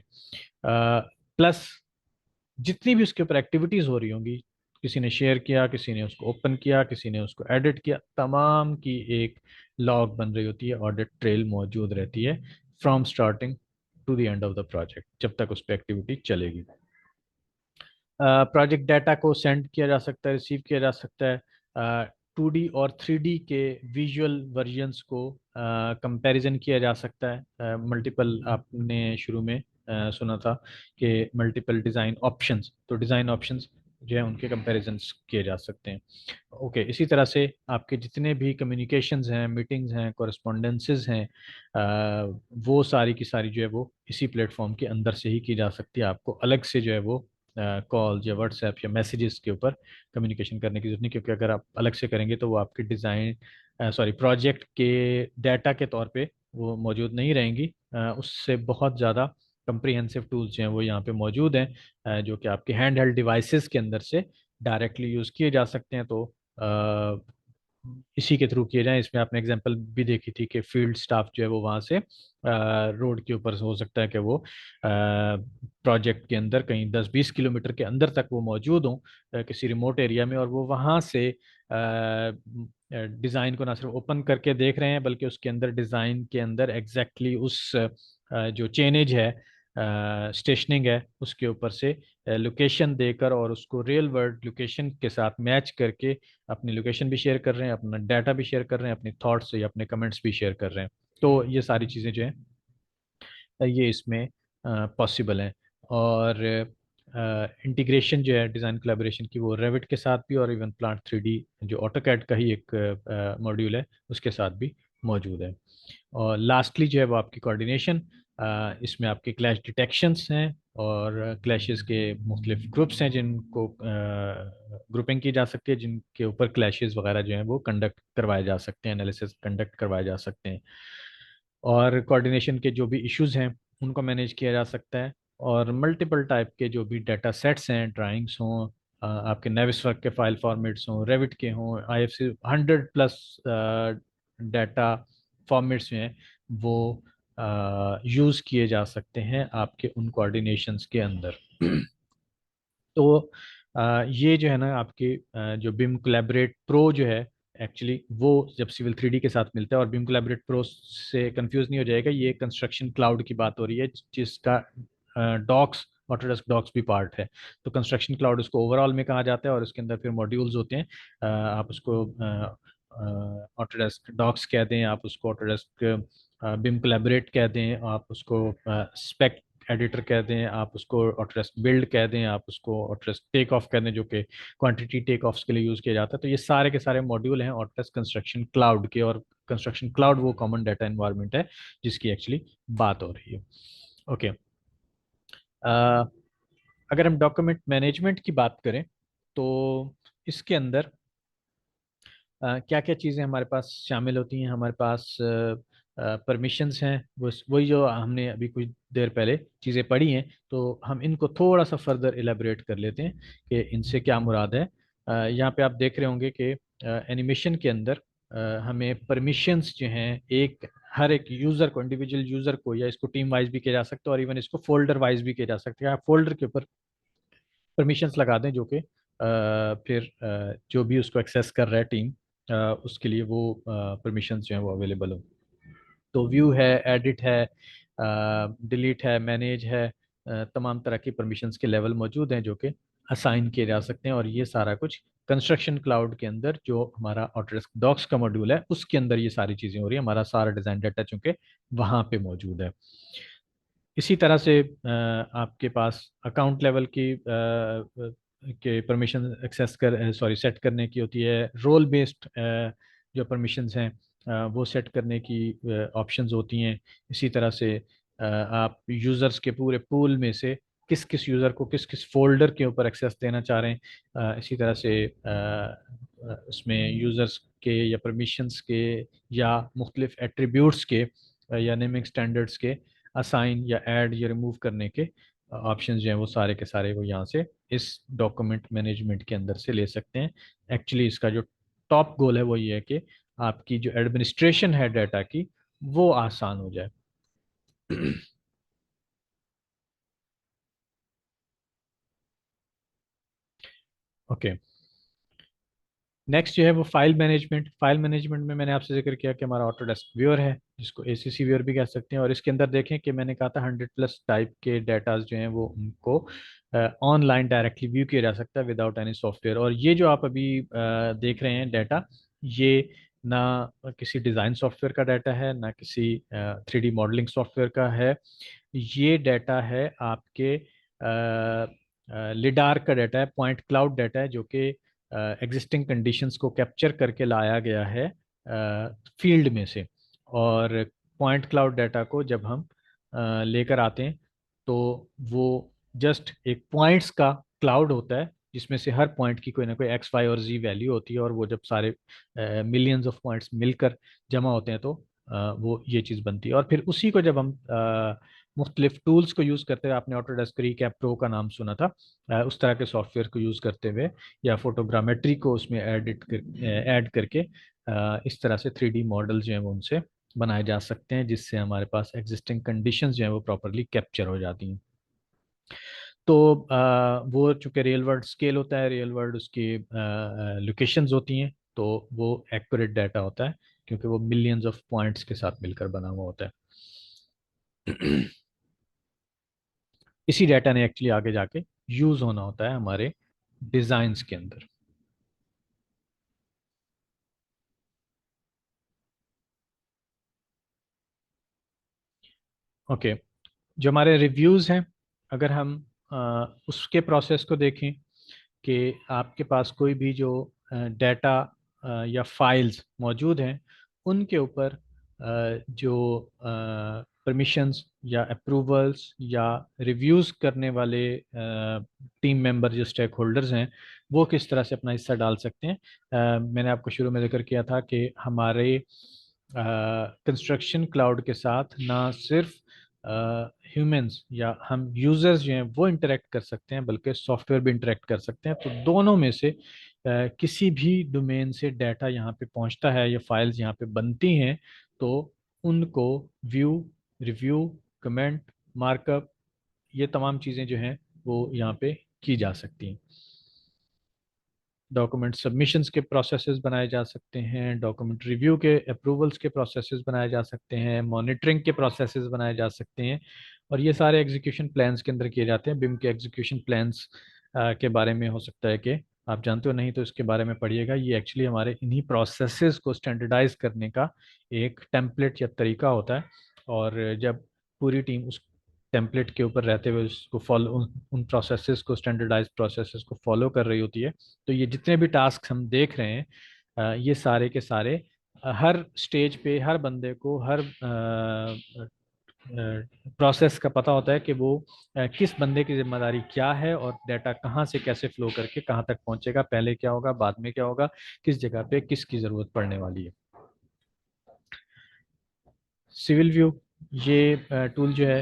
प्लस जितनी भी उसके ऊपर एक्टिविटीज हो रही होंगी, किसी ने शेयर किया, किसी ने उसको ओपन किया, किसी ने उसको एडिट किया, तमाम की एक लॉग बन रही होती है, ऑडिट ट्रेल मौजूद रहती है from starting to the end of the project, जब तक उस पर एक्टिविटी चलेगी। प्रोजेक्ट डाटा को सेंड किया जा सकता है, रिसीव किया जा सकता है। 2D और 3D के विजुअल वर्जन्स को कंपैरिजन किया जा सकता है। मल्टीपल, आपने शुरू में सुना था कि मल्टीपल डिज़ाइन ऑप्शंस, तो डिज़ाइन ऑप्शंस जो है उनके कंपैरिजन्स किए जा सकते हैं। ओके। इसी तरह से आपके जितने भी कम्युनिकेशंस हैं, मीटिंग्स हैं, कॉरेस्पॉन्डेंसेस हैं, वो सारी की सारी जो है वो इसी प्लेटफॉर्म के अंदर से ही की जा सकती है। आपको अलग से जो है वो कॉल या व्हाट्सएप या मैसेजेस के ऊपर कम्युनिकेशन करने की जरूरत नहीं, क्योंकि अगर आप अलग से करेंगे तो वो आपके डिज़ाइन सॉरी प्रोजेक्ट के डाटा के तौर पे वो मौजूद नहीं रहेंगी। उससे बहुत ज़्यादा कंप्रीहेंसिव टूल्स जो हैं वो यहाँ पे मौजूद हैं, जो कि आपके हैंड हेल्ड डिवाइसेस के अंदर से डायरेक्टली यूज़ किए जा सकते हैं। तो इसी के थ्रू किए जाएं। इसमें आपने एग्जांपल भी देखी थी कि फील्ड स्टाफ जो है वो वहाँ से रोड के ऊपर हो सकता है कि वो प्रोजेक्ट के अंदर कहीं 10-20 किलोमीटर के अंदर तक वो मौजूद हों, किसी रिमोट एरिया में, और वो वहाँ से डिज़ाइन को ना सिर्फ ओपन करके देख रहे हैं बल्कि उसके अंदर डिज़ाइन के अंदर एग्जैक्टली उस जो चेनेज है, स्टेशनिंग है, उसके ऊपर से लोकेशन देकर और उसको रियल वर्ल्ड लोकेशन के साथ मैच करके अपनी लोकेशन भी शेयर कर रहे हैं, अपना डाटा भी शेयर कर रहे हैं, अपने थॉट्स या अपने कमेंट्स भी शेयर कर रहे हैं। तो ये सारी चीज़ें जो हैं ये इसमें पॉसिबल है। और इंटीग्रेशन जो है डिज़ाइन कोलैबोरेशन की, वो रेविट के साथ भी और इवन प्लांट 3D जो ऑटोकैड का ही एक मॉड्यूल है उसके साथ भी मौजूद है। और लास्टली जो है वो आपकी कोऑर्डिनेशन, इसमें आपके क्लैश डिटेक्शंस हैं और क्लैशेस के मुख्तलिफ ग्रुप्स हैं जिनको ग्रुपिंग की जा सकती है, जिनके ऊपर क्लैशेस वगैरह जो हैं वो कंडक्ट करवाए जा सकते हैं, एनालिसिस कंडक्ट करवाए जा सकते हैं। और कोऑर्डिनेशन के जो भी इश्यूज हैं उनको मैनेज किया जा सकता है। और मल्टीपल टाइप के जो भी डाटा सेट्स हैं, ड्राइंग्स हों, आपके नेविसवर्क के फाइल फॉर्मेट्स हों, रेविट के हों, IFC 100+ डाटा फॉर्मेट्स में वो यूज़ किए जा सकते हैं आपके उन कोऑर्डिनेशंस के अंदर। तो ये जो है ना आपके जो बिम कोलैबोरेट प्रो जो है, एक्चुअली वो जब सिविल 3D के साथ मिलता है, और बिम कोलैबोरेट प्रो से कंफ्यूज नहीं हो जाएगा, ये कंस्ट्रक्शन क्लाउड की बात हो रही है जिसका डॉक्स, ऑटोडेस्क डॉक्स भी पार्ट है। तो कंस्ट्रक्शन क्लाउड उसको ओवरऑल में कहा जाता है, और उसके अंदर फिर मॉड्यूल्स होते हैं। आप उसको ऑटोडेस्क डॉक्स कह दें, आप उसको ऑटोडेस्क बिम कोलैबोरेट कह दें, आप उसको स्पेक एडिटर कह दें, आप उसको ऑटोडेस्क बिल्ड कह दें, आप उसको ऑटोडेस्क टेक ऑफ कह दें जो कि क्वांटिटी टेक ऑफ्स के लिए यूज़ किया जाता है। तो ये सारे के सारे मॉड्यूल हैं ऑटोडेस्क कंस्ट्रक्शन क्लाउड के, और कंस्ट्रक्शन क्लाउड वो कॉमन डाटा इन्वायरमेंट है जिसकी एक्चुअली बात हो रही है। ओके। अगर हम डॉक्यूमेंट मैनेजमेंट की बात करें तो इसके अंदर क्या क्या चीज़ें हमारे पास शामिल होती हैं। हमारे पास परमिशंस हैं, वो वही जो हमने अभी कुछ देर पहले चीज़ें पढ़ी हैं, तो हम इनको थोड़ा सा फर्दर इलेबोरेट कर लेते हैं कि इनसे क्या मुराद है। यहाँ पे आप देख रहे होंगे कि एनिमेशन के अंदर हमें परमिशंस जो हैं, एक हर एक यूज़र को, इंडिविजुअल यूज़र को, या इसको टीम वाइज भी किया जा सकता है और इवन इसको फोल्डर वाइज भी किया जा सकता है। आप फोल्डर के ऊपर परमिशंस लगा दें जो कि फिर जो भी उसको एक्सेस कर रहा है टीम, उसके लिए वो परमिशंस जो है वो अवेलेबल हो। तो व्यू है, एडिट है, डिलीट है, मैनेज है, तमाम तरह की परमिशंस के लेवल मौजूद हैं जो कि असाइन किए जा सकते हैं। और ये सारा कुछ कंस्ट्रक्शन क्लाउड के अंदर जो हमारा ऑटोडेस्क डॉक्स का मॉड्यूल है उसके अंदर ये सारी चीज़ें हो रही है। हमारा सारा डिज़ाइन डाटा चूंकि वहाँ पे मौजूद है। इसी तरह से आपके पास अकाउंट लेवल की के परमिशन एक्सेस कर सॉरी सेट करने की होती है। रोल बेस्ड जो परमिशंस हैं वो सेट करने की ऑप्शंस होती हैं। इसी तरह से आप यूज़र्स के पूरे पूल में से किस किस यूज़र को किस किस फोल्डर के ऊपर एक्सेस देना चाह रहे हैं। इसी तरह से उसमें यूज़र्स के या परमिशंस के या मुख्तलिफ एट्रीब्यूट्स के या नेमिंग स्टैंडर्ड्स के असाइन या ऐड या रिमूव करने के ऑप्शंस जो हैं वो सारे के सारे वो यहाँ से इस डॉक्यूमेंट मैनेजमेंट के अंदर से ले सकते हैं। एक्चुअली इसका जो टॉप गोल है वो ये है कि आपकी जो एडमिनिस्ट्रेशन है डाटा की वो आसान हो जाए। ओके। नेक्स्ट जो है वो फाइल मैनेजमेंट। फाइल मैनेजमेंट में मैंने आपसे जिक्र किया कि हमारा ऑटोडेस्क व्यूअर है जिसको ACC व्यूअर भी कह सकते हैं। और इसके अंदर देखें कि मैंने कहा था 100+ टाइप के डाटाज जो हैं वो उनको ऑनलाइन डायरेक्टली व्यू किया जा सकता है विदाउट एनी सॉफ्टवेयर। और ये जो आप अभी देख रहे हैं डाटा, ये ना किसी डिज़ाइन सॉफ्टवेयर का डाटा है, ना किसी 3D मॉडलिंग सॉफ्टवेयर का है। ये डाटा है आपके लिडार का डाटा है, पॉइंट क्लाउड डाटा है जो कि एग्जिस्टिंग कंडीशंस को कैप्चर करके लाया गया है फील्ड में से। और पॉइंट क्लाउड डाटा को जब हम लेकर आते हैं तो वो जस्ट एक पॉइंट्स का क्लाउड होता है जिसमें से हर पॉइंट की कोई ना कोई X, Y और Z वैल्यू होती है। और वो जब सारे मिलियंस ऑफ पॉइंट्स मिलकर जमा होते हैं तो वो ये चीज़ बनती है। और फिर उसी को जब हम मुख्तलिफ टूल्स को यूज़ करते हुए, आपने ऑटोडेस्क रिकैप प्रो का नाम सुना था, उस तरह के सॉफ्टवेयर को यूज़ करते हुए या फोटोग्रामेट्री को उसमें ऐड करके इस तरह से 3D मॉडल जो हैं वो उनसे बनाए जा सकते हैं, जिससे हमारे पास एग्जिस्टिंग कंडीशंस जो हैं वो प्रॉपरली कैप्चर हो जाती हैं। तो वो चूंकि रियल वर्ल्ड स्केल होता है, रियल वर्ल्ड उसकी लोकेशंस होती हैं, तो वो एक्यूरेट डाटा होता है क्योंकि वो मिलियंस ऑफ पॉइंट्स के साथ मिलकर बना हुआ होता है। इसी डाटा ने एक्चुअली आगे जाके यूज होना होता है हमारे डिजाइन्स के अंदर। ओके। जो हमारे रिव्यूज़ हैं, अगर हम उसके प्रोसेस को देखें कि आपके पास कोई भी जो डेटा या फाइल्स मौजूद हैं, उनके ऊपर जो परमिशंस या अप्रूवल्स या रिव्यूज़ करने वाले टीम मेंबर जो स्टेक होल्डर्स हैं, वो किस तरह से अपना हिस्सा डाल सकते हैं। मैंने आपको शुरू में जिक्र किया था कि हमारे कंस्ट्रक्शन क्लाउड के साथ ना सिर्फ ह्यूमंस या हम यूजर्स जो हैं वो इंटरेक्ट कर सकते हैं, बल्कि सॉफ्टवेयर भी इंटरेक्ट कर सकते हैं। तो दोनों में से किसी भी डोमेन से डाटा यहाँ पे पहुँचता है या फाइल्स यहाँ पे बनती हैं, तो उनको व्यू, रिव्यू, कमेंट, मार्कअप, ये तमाम चीज़ें जो हैं वो यहाँ पे की जा सकती हैं। डॉक्यूमेंट सबमिशंस के प्रोसेसेस बनाए जा सकते हैं, डॉक्यूमेंट रिव्यू के अप्रूवल्स के प्रोसेसेस बनाए जा सकते हैं, मॉनिटरिंग के प्रोसेसेस बनाए जा सकते हैं, और ये सारे एग्जीक्यूशन प्लान्स के अंदर किए जाते हैं। बिम के एग्जीक्यूशन प्लान्स के बारे में हो सकता है कि आप जानते हो, नहीं तो इसके बारे में पढ़िएगा। ये एक्चुअली हमारे इन्हीं प्रोसेसेस को स्टैंडर्डाइज करने का एक टेम्पलेट या तरीका होता है, और जब पूरी टीम उस टेम्पलेट के ऊपर रहते हुए उसको फॉलो, उन प्रोसेसेस को, स्टैंडर्डाइज प्रोसेसेस को फॉलो कर रही होती है, तो ये जितने भी टास्क हम देख रहे हैं, ये सारे के सारे हर स्टेज पे हर बंदे को हर प्रोसेस का पता होता है कि वो किस बंदे की जिम्मेदारी क्या है, और डाटा कहाँ से कैसे फ्लो करके कहाँ तक पहुंचेगा, पहले क्या होगा, बाद में क्या होगा, किस जगह पे किसकी जरूरत पड़ने वाली है। सिविल व्यू, ये टूल जो है,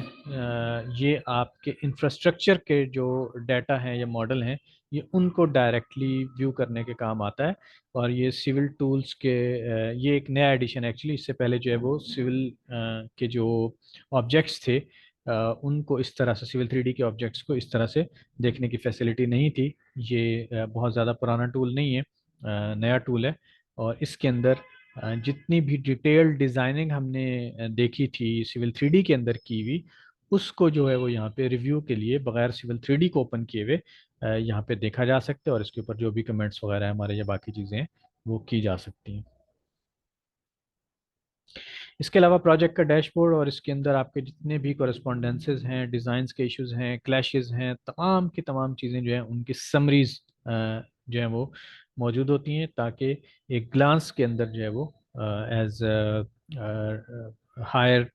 ये आपके इंफ्रास्ट्रक्चर के जो डाटा हैं या मॉडल हैं, ये उनको डायरेक्टली व्यू करने के काम आता है। और ये सिविल टूल्स के ये एक नया एडिशन है एक्चुअली। इससे पहले जो है वो सिविल के जो ऑब्जेक्ट्स थे, उनको इस तरह से, सिविल 3D के ऑब्जेक्ट्स को इस तरह से देखने की फैसिलिटी नहीं थी। ये बहुत ज़्यादा पुराना टूल नहीं है, नया टूल है। और इसके अंदर जितनी भी डिटेल डिजाइनिंग हमने देखी थी सिविल 3D के अंदर की हुई, उसको जो है वो यहाँ पे रिव्यू के लिए बगैर सिविल 3D को ओपन किए हुए यहाँ पे देखा जा सकता है, और इसके ऊपर जो भी कमेंट्स वगैरह है हमारे या बाकी चीज़ें हैं वो की जा सकती हैं। इसके अलावा प्रोजेक्ट का डैशबोर्ड, और इसके अंदर आपके जितने भी कॉरेस्पॉन्डेंसेज हैं, डिज़ाइंस के इश्यूज हैं, क्लैशेस हैं, तमाम की तमाम चीज़ें जो हैं उनकी समरीज जो हैं वो मौजूद होती हैं, ताकि एक ग्लांस के अंदर जो है वो एज हायर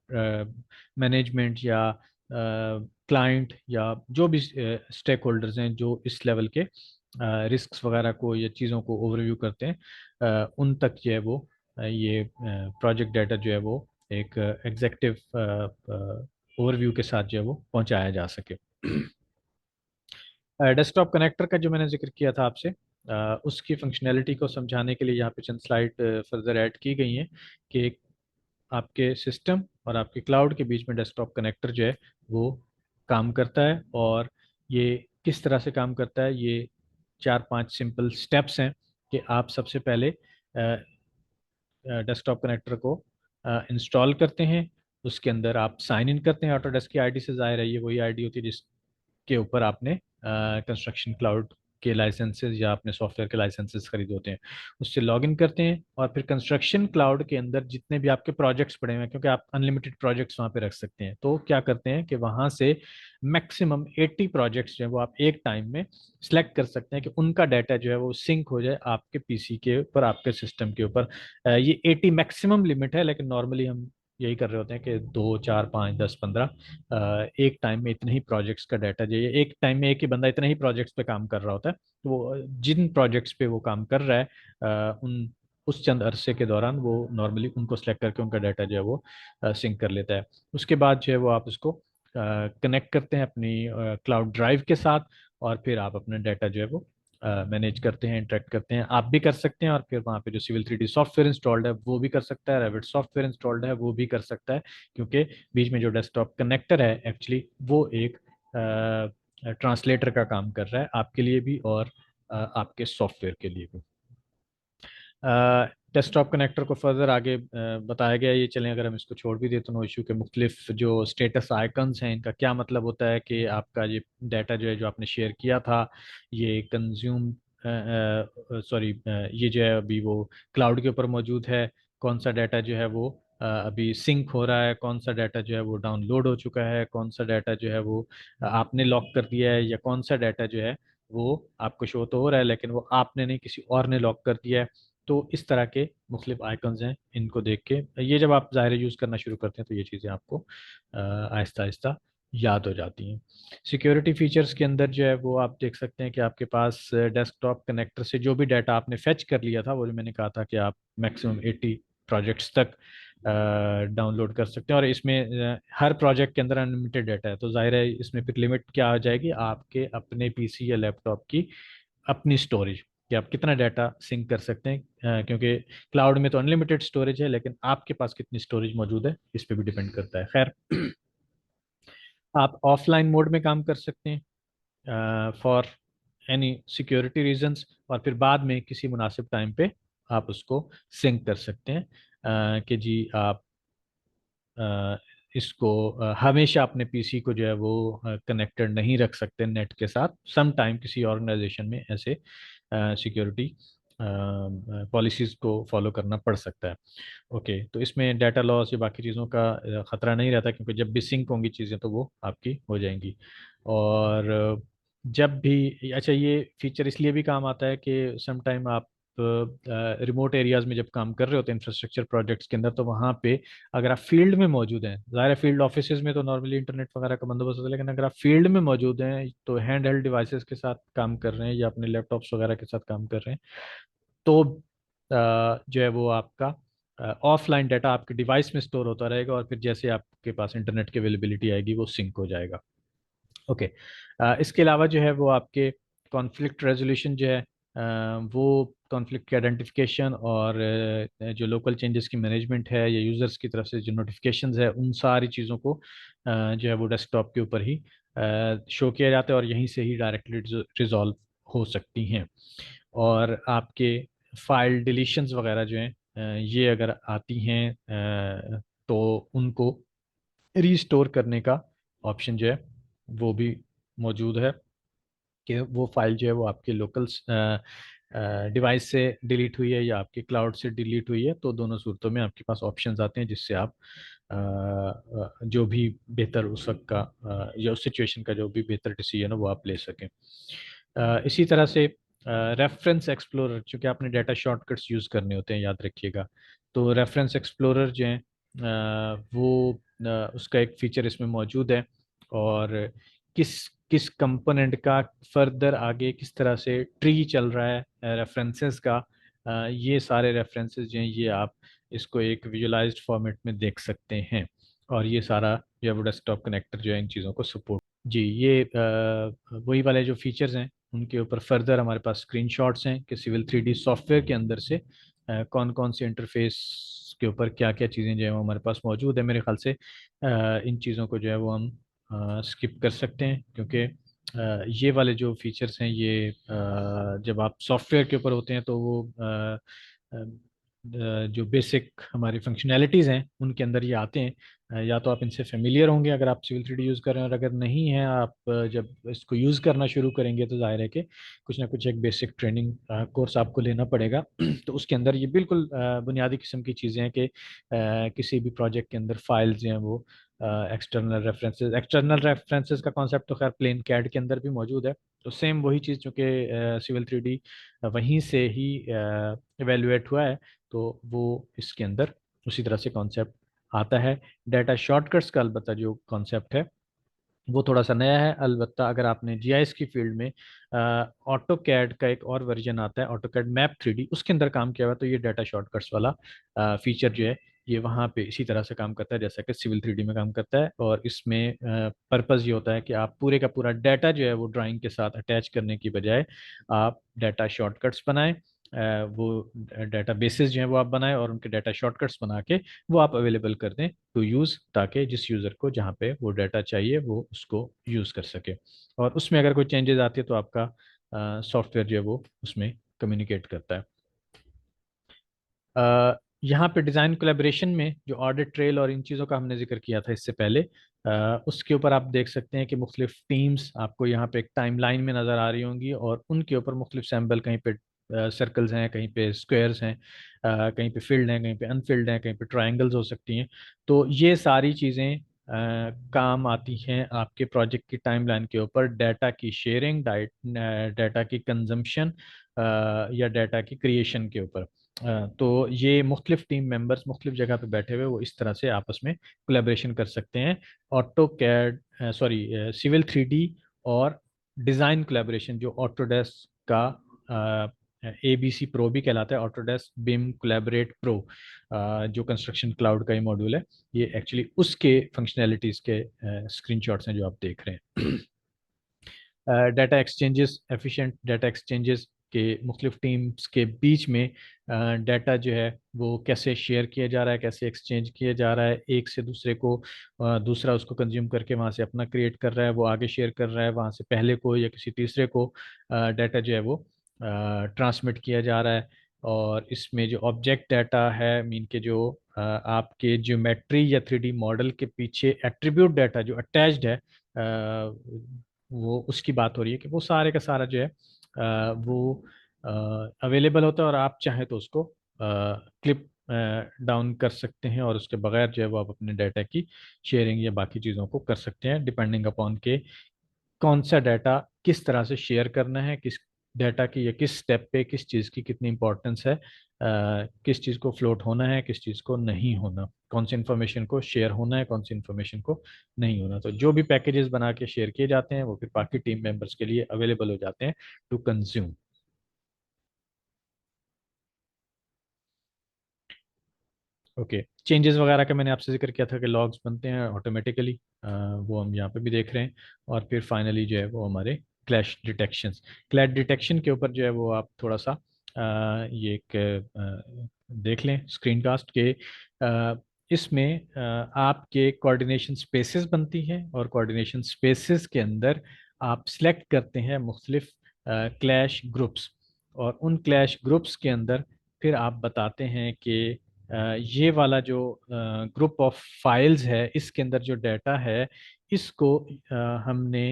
मैनेजमेंट या क्लाइंट या जो भी स्टेक होल्डर्स हैं जो इस लेवल के रिस्क्स वगैरह को या चीज़ों को ओवरव्यू करते हैं, उन तक जो है वो ये प्रोजेक्ट डाटा जो है वो एक एग्जेक्टिव ओवरव्यू के साथ जो है वो पहुंचाया जा सके। डेस्कटॉप कनेक्टर का जो मैंने जिक्र किया था आपसे, उसकी फंक्शनैलिटी को समझाने के लिए यहाँ पे चंद स्लाइड फर्दर ऐड की गई हैं कि आपके सिस्टम और आपके क्लाउड के बीच में डेस्कटॉप कनेक्टर जो है वो काम करता है। और ये किस तरह से काम करता है, ये 4-5 सिंपल स्टेप्स हैं कि आप सबसे पहले डेस्कटॉप कनेक्टर को इंस्टॉल करते हैं। उसके अंदर आप साइन इन करते हैं, ऑटोडेस्क की आईडी से, जाहिर है ये वही आईडी होती है जिसके ऊपर आपने कंस्ट्रक्शन क्लाउड के लाइसेंसेस या अपने सॉफ्टवेयर के लाइसेंसेस खरीदे होते हैं। उससे लॉग इन करते हैं, और फिर कंस्ट्रक्शन क्लाउड के अंदर जितने भी आपके प्रोजेक्ट्स पड़े हुए हैं, क्योंकि आप अनलिमिटेड प्रोजेक्ट्स वहाँ पे रख सकते हैं, तो क्या करते हैं कि वहाँ से मैक्सिमम 80 प्रोजेक्ट्स जो है वो आप एक टाइम में सिलेक्ट कर सकते हैं कि उनका डाटा जो है वो सिंक हो जाए आपके पीसी के ऊपर, आपके सिस्टम के ऊपर। ये 80 मैक्सिमम लिमिट है, लेकिन नॉर्मली हम यही कर रहे होते हैं कि 2, 4, 5, 10, 15 एक टाइम में इतने ही प्रोजेक्ट्स का डाटा चाहिए। एक टाइम में एक ही बंदा इतने ही प्रोजेक्ट्स पे काम कर रहा होता है, तो वो जिन प्रोजेक्ट्स पे वो काम कर रहा है, उन उस चंद अरसे के दौरान वो नॉर्मली उनको सेलेक्ट करके उनका डाटा जो है वो सिंक कर लेता है। उसके बाद जो है वो आप उसको कनेक्ट करते हैं अपनी क्लाउड ड्राइव के साथ, और फिर आप अपना डाटा जो है वो मैनेज करते हैं, इंटरेक्ट करते हैं। आप भी कर सकते हैं, और फिर वहाँ पे जो सिविल 3D सॉफ्टवेयर इंस्टॉल्ड है वो भी कर सकता है, रेविट सॉफ्टवेयर इंस्टॉल्ड है वो भी कर सकता है, क्योंकि बीच में जो डेस्कटॉप कनेक्टर है एक्चुअली वो एक ट्रांसलेटर का काम कर रहा है आपके लिए भी, और आपके सॉफ्टवेयर के लिए भी। डेस्कटॉप कनेक्टर को फर्दर आगे बताया गया, ये चलें अगर हम इसको छोड़ भी दें तो नो इशू, के मुख्तलिफ जो स्टेटस आइकन्स हैं, इनका क्या मतलब होता है कि आपका ये डाटा जो है जो आपने शेयर किया था, ये कंज्यूम, सॉरी, ये जो है अभी वो क्लाउड के ऊपर मौजूद है, कौन सा डाटा जो है वो अभी सिंक हो रहा है, कौन सा डाटा जो है वो डाउनलोड हो चुका है, कौन सा डाटा जो है वो आपने लॉक कर दिया है, या कौन सा डाटा जो है वो आपको शो तो हो रहा है लेकिन वो आपने नहीं किसी और ने लॉक कर दिया है। तो इस तरह के मुख्तलिफ आइकन्स हैं, इनको देख के ये जब आप ज़ाहिर यूज़ करना शुरू करते हैं तो ये चीज़ें आपको आहिस्ता आहिस्ता याद हो जाती हैं। सिक्योरिटी फीचर्स के अंदर जो है वो आप देख सकते हैं कि आपके पास डेस्कटॉप कनेक्टर से जो भी डाटा आपने फेच कर लिया था, वो जो मैंने कहा था कि आप मैक्सिमम 80 प्रोजेक्ट्स तक डाउनलोड कर सकते हैं, और इसमें हर प्रोजेक्ट के अंदर अनलिमिटेड डाटा है, तो जाहिर है इसमें फिर लिमिट क्या आ जाएगी, आपके अपने पीसी या लैपटॉप की अपनी स्टोरेज, कि आप कितना डाटा सिंक कर सकते हैं। क्योंकि क्लाउड में तो अनलिमिटेड स्टोरेज है, लेकिन आपके पास कितनी स्टोरेज मौजूद है इस पे भी डिपेंड करता है। खैर, आप ऑफलाइन मोड में काम कर सकते हैं फॉर एनी सिक्योरिटी रीजंस, और फिर बाद में किसी मुनासिब टाइम पे आप उसको सिंक कर सकते हैं कि जी आप अ, इसको हमेशा अपने पीसी को जो है वो कनेक्टेड नहीं रख सकते नेट के साथ। सम टाइम किसी ऑर्गेनाइजेशन में ऐसे सिक्योरिटी पॉलिसीज को फॉलो करना पड़ सकता है। ओके, तो इसमें डाटा लॉस या बाकी चीज़ों का ख़तरा नहीं रहता, क्योंकि जब भी सिंक होंगी चीज़ें तो वो आपकी हो जाएंगी। और जब भी, अच्छा, ये फीचर इसलिए भी काम आता है कि सम टाइम आप रिमोट एरियाज में जब काम कर रहे होते हैं इंफ्रास्ट्रक्चर प्रोजेक्ट्स के अंदर, तो वहाँ पे अगर आप फील्ड में मौजूद हैं, ज़ाहिर है फील्ड ऑफिसेज में तो नॉर्मली इंटरनेट वगैरह का बंदोबस्त होता है, लेकिन अगर आप फील्ड में मौजूद हैं तो हैंड हेल्ड डिवाइसेस के साथ काम कर रहे हैं या अपने लैपटॉप्स वगैरह के साथ काम कर रहे हैं, तो जो है वो आपका ऑफलाइन डाटा आपके डिवाइस में स्टोर होता रहेगा, और फिर जैसे आपके पास इंटरनेट की अवेलेबिलिटी आएगी वो सिंक हो जाएगा। ओके, इसके अलावा जो है वो आपके कॉन्फ्लिक्ट रेजोल्यूशन जो है, वो कॉन्फ्लिक्ट की आइडेंटिफिकेशन और जो लोकल चेंजेस की मैनेजमेंट है या यूज़र्स की तरफ से जो नोटिफिकेशंस है, उन सारी चीज़ों को जो है वो डेस्कटॉप के ऊपर ही शो किया जाता है, और यहीं से ही डायरेक्टली रिजॉल्व हो सकती हैं। और आपके फाइल डिलीशंस वगैरह जो हैं, ये अगर आती हैं तो उनको रीस्टोर करने का ऑप्शन जो है वो भी मौजूद है, कि वो फाइल जो है वो आपके लोकल डिवाइस से डिलीट हुई है या आपके क्लाउड से डिलीट हुई है, तो दोनों सूरतों में आपके पास ऑप्शंस आते हैं जिससे आप जो भी बेहतर उस वक्त का या उस सिचुएशन का जो भी बेहतर डिसीजन है वो आप ले सकें। इसी तरह से रेफरेंस एक्सप्लोरर, चूँकि आपने डाटा शॉर्टकट्स यूज़ करने होते हैं, याद रखिएगा, तो रेफरेंस एक्सप्लोरर जो है वो उसका एक फ़ीचर इसमें मौजूद है, और किस किस कंपोनेंट का फर्दर आगे किस तरह से ट्री चल रहा है रेफरेंसेस का, ये सारे रेफरेंसेस जो हैं ये आप इसको एक विजुअलाइज्ड फॉर्मेट में देख सकते हैं, और ये सारा जो है वो डेस्कटॉप कनेक्टर जो है इन चीज़ों को सपोर्ट। जी, ये वही वाले जो फीचर्स हैं उनके ऊपर फर्दर हमारे पास स्क्रीनशॉट्स हैं कि सिविल 3D सॉफ्टवेयर के अंदर से कौन कौन से इंटरफेस के ऊपर क्या क्या चीज़ें जो है वो हमारे पास मौजूद है। मेरे ख्याल से इन चीज़ों को जो है वो हम स्किप कर सकते हैं, क्योंकि ये वाले जो फीचर्स हैं ये जब आप सॉफ्टवेयर के ऊपर होते हैं तो वो जो बेसिक हमारी फंक्शनैलिटीज़ हैं उनके अंदर ये आते हैं। या तो आप इनसे फेमिलियर होंगे अगर आप सिविल 3D यूज़ कर रहे हैं, और अगर नहीं है आप जब इसको यूज़ करना शुरू करेंगे तो जाहिर है कि कुछ ना कुछ एक बेसिक ट्रेनिंग कोर्स आपको लेना पड़ेगा। तो उसके अंदर ये बिल्कुल बुनियादी किस्म की चीज़ें हैं कि किसी भी प्रोजेक्ट के अंदर फाइल्स जो हैं वो एक्सटर्नल रेफरेंसेस का कॉन्सेप्ट तो खैर प्लेन कैड के अंदर भी मौजूद है, तो सेम वही चीज़ चूँकि सिविल 3D वहीं से ही एवेलुएट हुआ है, तो वो इसके अंदर उसी तरह से कॉन्सेप्ट आता है। डाटा शॉर्टकट्स का अलबत्ता जो कॉन्सेप्ट है वो थोड़ा सा नया है, अलबत्ता अगर आपने जीआईएस की फील्ड में ऑटो कैड का एक और वर्जन आता है, ऑटो कैड मैप 3D, उसके अंदर काम किया हुआ, तो ये डाटा शॉर्टकट्स वाला फीचर जो है ये वहाँ पे इसी तरह से काम करता है जैसा कि सिविल 3D में काम करता है। और इसमें पर्पज़ ये होता है कि आप पूरे का पूरा डाटा जो है वो ड्राइंग के साथ अटैच करने की बजाय आप डाटा शॉर्टकट्स बनाएं, वो डाटा बेसिस जो है वो आप बनाएं और उनके डाटा शॉर्टकट्स बना के वो आप अवेलेबल कर दें टू यूज़, ताकि जिस यूज़र को जहाँ पे वो डाटा चाहिए वो उसको यूज़ कर सके। और उसमें अगर कोई चेंजेस आती है तो आपका सॉफ्टवेयर जो है वो उसमें कम्युनिकेट करता है। यहाँ पे डिज़ाइन कोलेब्रेशन में जो ऑडिट ट्रेल और इन चीज़ों का हमने जिक्र किया था इससे पहले, उसके ऊपर आप देख सकते हैं कि मुख्तलिफ टीम्स आपको यहाँ पे एक टाइम लाइन में नज़र आ रही होंगी, और उनके ऊपर मुख्तलिफ सैम्पल कहीं पे सर्कल्स हैं, कहीं पे स्क्वायर्स हैं, कहीं पे फील्ड हैं, कहीं पे अनफिल्ड हैं, कहीं पे ट्रायंगल्स हो सकती हैं। तो ये सारी चीज़ें काम आती हैं आपके प्रोजेक्ट की टाइमलाइन के ऊपर, डाटा की शेयरिंग, डाटा की कंजम्पशन या डाटा की क्रिएशन के ऊपर। तो ये मुख्तलिफ टीम मेंबर्स मुख्तलिफ जगह पे बैठे हुए वो इस तरह से आपस में कोलेब्रेशन कर सकते हैं। Auto CAD, sorry, civil 3D और डिज़ाइन कोलेब्रेशन जो ऑटोडेस्क का ABC प्रो भी कहलाता है, ऑटोडेस्क बिम कोलैबोरेट प्रो, जो कंस्ट्रक्शन क्लाउड का ही मॉड्यूल है, ये एक्चुअली उसके फंक्शनैलिटीज़ के स्क्रीनशॉट्स हैं जो आप देख रहे हैं। Data exchanges, efficient data exchanges के मुख्तलिफ टीम्स के बीच में डाटा जो है वो कैसे शेयर किया जा रहा है, कैसे एक्सचेंज किया जा रहा है एक से दूसरे को, दूसरा उसको कंज्यूम करके वहाँ से अपना क्रिएट कर रहा है, वो आगे शेयर कर रहा है, वहाँ से पहले को या किसी तीसरे को डाटा जो है वो ट्रांसमिट किया जा रहा है। और इसमें जो ऑब्जेक्ट डाटा है, मीन के जो आपके ज्योमेट्री या 3D मॉडल के पीछे एट्रीब्यूट डाटा जो अटैच्ड है, वो उसकी बात हो रही है कि वो सारे का सारा जो है वो अवेलेबल होता है, और आप चाहें तो उसको क्लिप डाउन कर सकते हैं, और उसके बगैर जो है वो आप अपने डाटा की शेयरिंग या बाकी चीज़ों को कर सकते हैं, डिपेंडिंग अपॉन के कौन सा डाटा किस तरह से शेयर करना है, किस डाटा की या किस स्टेप पे किस चीज़ की कितनी इंपॉर्टेंस है, किस चीज़ को फ्लोट होना है, किस चीज़ को नहीं होना, कौन सी इन्फॉर्मेशन को शेयर होना है, कौन सी इन्फॉर्मेशन को नहीं होना। तो जो भी पैकेजेस बना के शेयर किए जाते हैं वो फिर बाकी टीम मेंबर्स के लिए अवेलेबल हो जाते हैं टू कंज्यूम। ओके, चेंजेस वगैरह का मैंने आपसे जिक्र किया था कि लॉग्स बनते हैं ऑटोमेटिकली, वो हम यहाँ पे भी देख रहे हैं। और फिर फाइनली जो है वो हमारे क्लैश डिटेक्शंस, क्लैश डिटेक्शन के ऊपर जो है वो आप थोड़ा सा ये एक देख लें स्क्रीन कास्ट के। इसमें आपके कोऑर्डिनेशन स्पेसेस बनती हैं, और कोऑर्डिनेशन स्पेसेस के अंदर आप सिलेक्ट करते हैं मुख्तलिफ क्लैश ग्रुप्स, और उन क्लैश ग्रुप्स के अंदर फिर आप बताते हैं कि ये वाला जो ग्रुप ऑफ फाइल्स है इसके अंदर जो डाटा है इसको हमने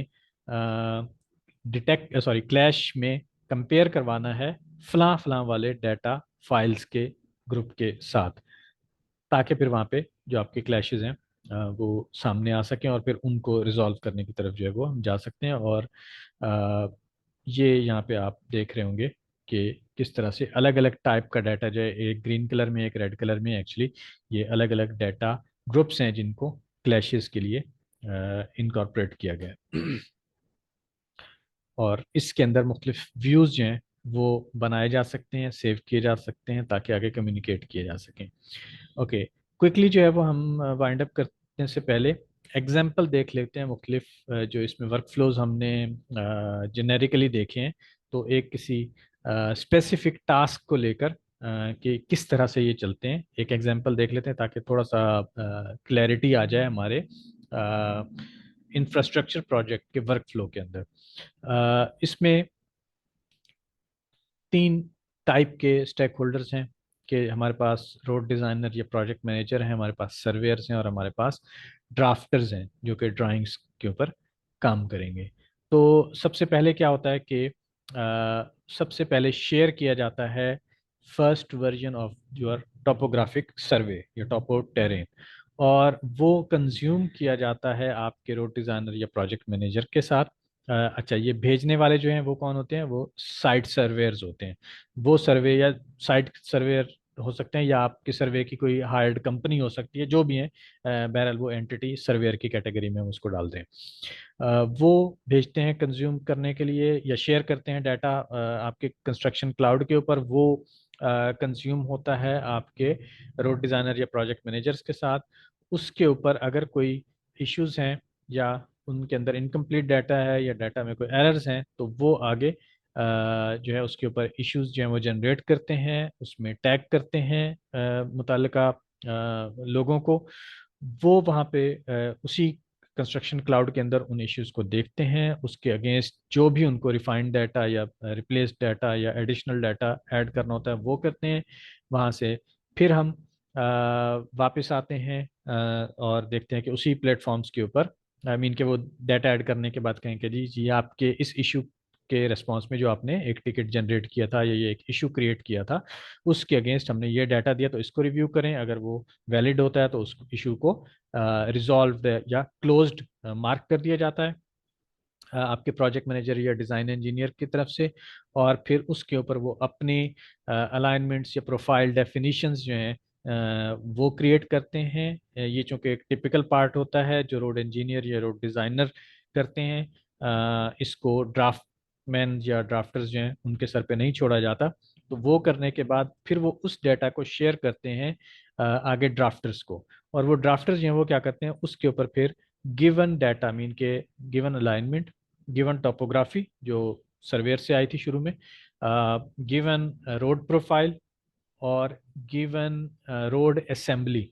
डिटेक्ट, सॉरी, क्लैश में कंपेयर करवाना है फलां फलां वाले डाटा फाइल्स के ग्रुप के साथ, ताकि फिर वहाँ पे जो आपके क्लैशेस हैं वो सामने आ सकें, और फिर उनको रिजॉल्व करने की तरफ जो है वो हम जा सकते हैं। और अ, ये यहाँ पे आप देख रहे होंगे कि किस तरह से अलग अलग टाइप का डाटा जो है, एक ग्रीन कलर में एक रेड कलर में, एक्चुअली ये अलग अलग डाटा ग्रुप्स हैं जिनको क्लैशेस के लिए इनकॉर्पोरेट किया गया है। और इसके अंदर मुख्तलिफ व्यूज़ जो हैं वो बनाए जा सकते हैं, सेव किए जा सकते हैं, ताकि आगे कम्युनिकेट किए जा सकें। ओके, क्विकली जो है वो हम वाइंड अप करने से पहले एग्जाम्पल देख लेते हैं मुख्तलिफ जो इसमें वर्क फ्लोज हमने जेनेरिकली देखे हैं। तो एक किसी स्पेसिफिक टास्क को लेकर कि किस तरह से ये चलते हैं, एक एग्जांपल देख लेते हैं ताकि थोड़ा सा क्लैरिटी आ जाए हमारे इंफ्रास्ट्रक्चर प्रोजेक्ट के वर्क फ्लो के अंदर। इसमें तीन टाइप के स्टेक होल्डर्स हैं कि हमारे पास रोड डिज़ाइनर या प्रोजेक्ट मैनेजर हैं, हमारे पास सर्वेयर्स हैं, और हमारे पास ड्राफ्टर्स हैं जो कि ड्राइंग्स के ऊपर काम करेंगे। तो सबसे पहले क्या होता है कि सबसे पहले शेयर किया जाता है first version of your topographic survey या टोपो टेरेन, और वो कंज्यूम किया जाता है आपके रोड डिज़ाइनर या प्रोजेक्ट मैनेजर के साथ। अच्छा, ये भेजने वाले जो हैं वो कौन होते हैं? वो साइट सर्वेयर्स होते हैं। वो सर्वे या साइट सर्वेयर हो सकते हैं, या आपके सर्वे की कोई हायर्ड कंपनी हो सकती है, जो भी है, बहरहाल वो एंटिटी सर्वेयर की कैटेगरी में हम उसको डाल दें। वो भेजते हैं कंज्यूम करने के लिए या शेयर करते हैं डाटा आपके कंस्ट्रक्शन क्लाउड के ऊपर। वो कंज्यूम होता है आपके रोड डिज़ाइनर या प्रोजेक्ट मैनेजर्स के साथ। उसके ऊपर अगर कोई इश्यूज हैं या उनके अंदर इनकम्प्लीट डाटा है या डाटा में कोई एरर्स हैं, तो वो आगे जो है उसके ऊपर इश्यूज जो हैं वो जनरेट करते हैं, उसमें टैग करते हैं मुतल्लिका लोगों को। वो वहाँ पे उसी कंस्ट्रक्शन क्लाउड के अंदर उन इश्यूज को देखते हैं, उसके अगेंस्ट जो भी उनको रिफाइंड डाटा या रिप्लेस डाटा या एडिशनल डाटा ऐड करना होता है वो करते हैं। वहाँ से फिर हम वापस आते हैं और देखते हैं कि उसी प्लेटफॉर्म्स के ऊपर, आई मीन कि वो डाटा ऐड करने के बाद कहें कि जी जी आपके इस इशू के रेस्पॉन्स में जो आपने एक टिकट जनरेट किया था या ये एक इशू क्रिएट किया था, उसके अगेंस्ट हमने ये डाटा दिया, तो इसको रिव्यू करें। अगर वो वैलिड होता है तो उस इशू को रिजॉल्व या क्लोज्ड मार्क कर दिया जाता है आपके प्रोजेक्ट मैनेजर या डिज़ाइन इंजीनियर की तरफ से। और फिर उसके ऊपर वो अपने अलाइनमेंट्स या प्रोफाइल डेफिनेशंस जो हैं वो क्रिएट करते हैं। ये चूंकि एक टिपिकल पार्ट होता है जो रोड इंजीनियर या रोड डिज़ाइनर करते हैं, इसको ड्राफ्टमैन या ड्राफ्टर्स जो हैं उनके सर पे नहीं छोड़ा जाता। तो वो करने के बाद फिर वो उस डेटा को शेयर करते हैं आगे ड्राफ्टर्स को। और वो ड्राफ्टर्स जो हैं वो क्या करते हैं, उसके ऊपर फिर गिवन डाटा मीन के गिवन अलाइनमेंट, गिवन टोपोग्राफी जो सर्वेयर से आई थी शुरू में, गिवन रोड प्रोफाइल और गिवन रोड असेंबली,